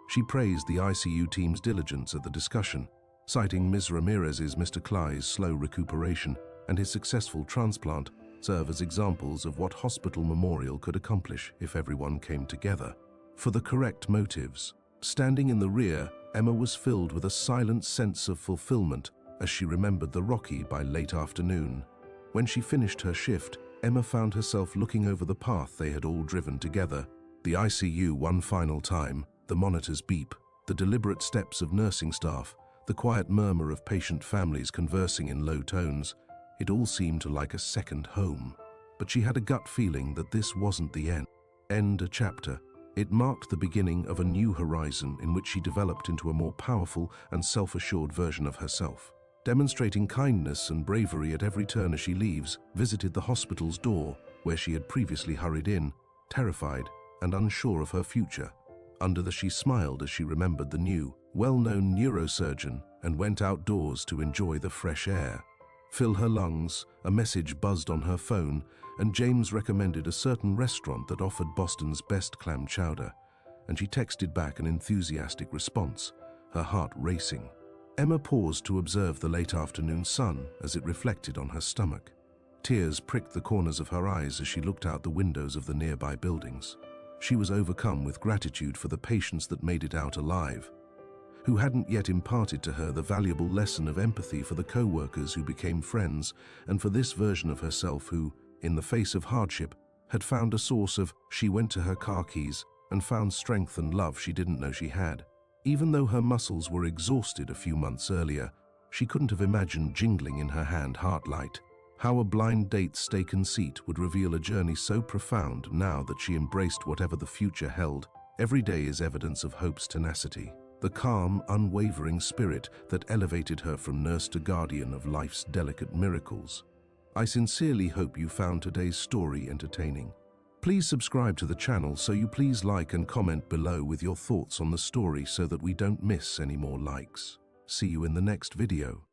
She praised the ICU team's diligence at the discussion, citing Ms. Ramirez's Mr. Clay's slow recuperation and his successful transplant serve as examples of what hospital memorial could accomplish if everyone came together. For the correct motives. Standing in the rear, Emma was filled with a silent sense of fulfillment as she remembered the Rocky by late afternoon. When she finished her shift, Emma found herself looking over the path they had all driven together. The ICU one final time, the monitors beep, the deliberate steps of nursing staff, the quiet murmur of patient families conversing in low tones. It all seemed like a second home. But she had a gut feeling that this wasn't the end a chapter. It marked the beginning of a new horizon in which she developed into a more powerful and self-assured version of herself. Demonstrating kindness and bravery at every turn as she leaves, visited the hospital's door, where she had previously hurried in, terrified and unsure of her future. She smiled as she remembered the new, well-known neurosurgeon and went outdoors to enjoy the fresh air. Fill her lungs, a message buzzed on her phone, and James recommended a certain restaurant that offered Boston's best clam chowder, and she texted back an enthusiastic response, her heart racing. Emma paused to observe the late afternoon sun as it reflected on her stomach. Tears pricked the corners of her eyes as she looked out the windows of the nearby buildings. She was overcome with gratitude for the patients that made it out alive, who hadn't yet imparted to her the valuable lesson of empathy for the co-workers who became friends, and for this version of herself who, in the face of hardship, had found a source of she went to her car keys and found strength and love she didn't know she had. Even though her muscles were exhausted a few months earlier, she couldn't have imagined jingling in her hand Heartlight. How a blind date's stay conceit would reveal a journey so profound now that she embraced whatever the future held. Every day is evidence of hope's tenacity, the calm, unwavering spirit that elevated her from nurse to guardian of life's delicate miracles. I sincerely hope you found today's story entertaining. Please subscribe to the channel so you please like and comment below with your thoughts on the story so that we don't miss any more likes. See you in the next video.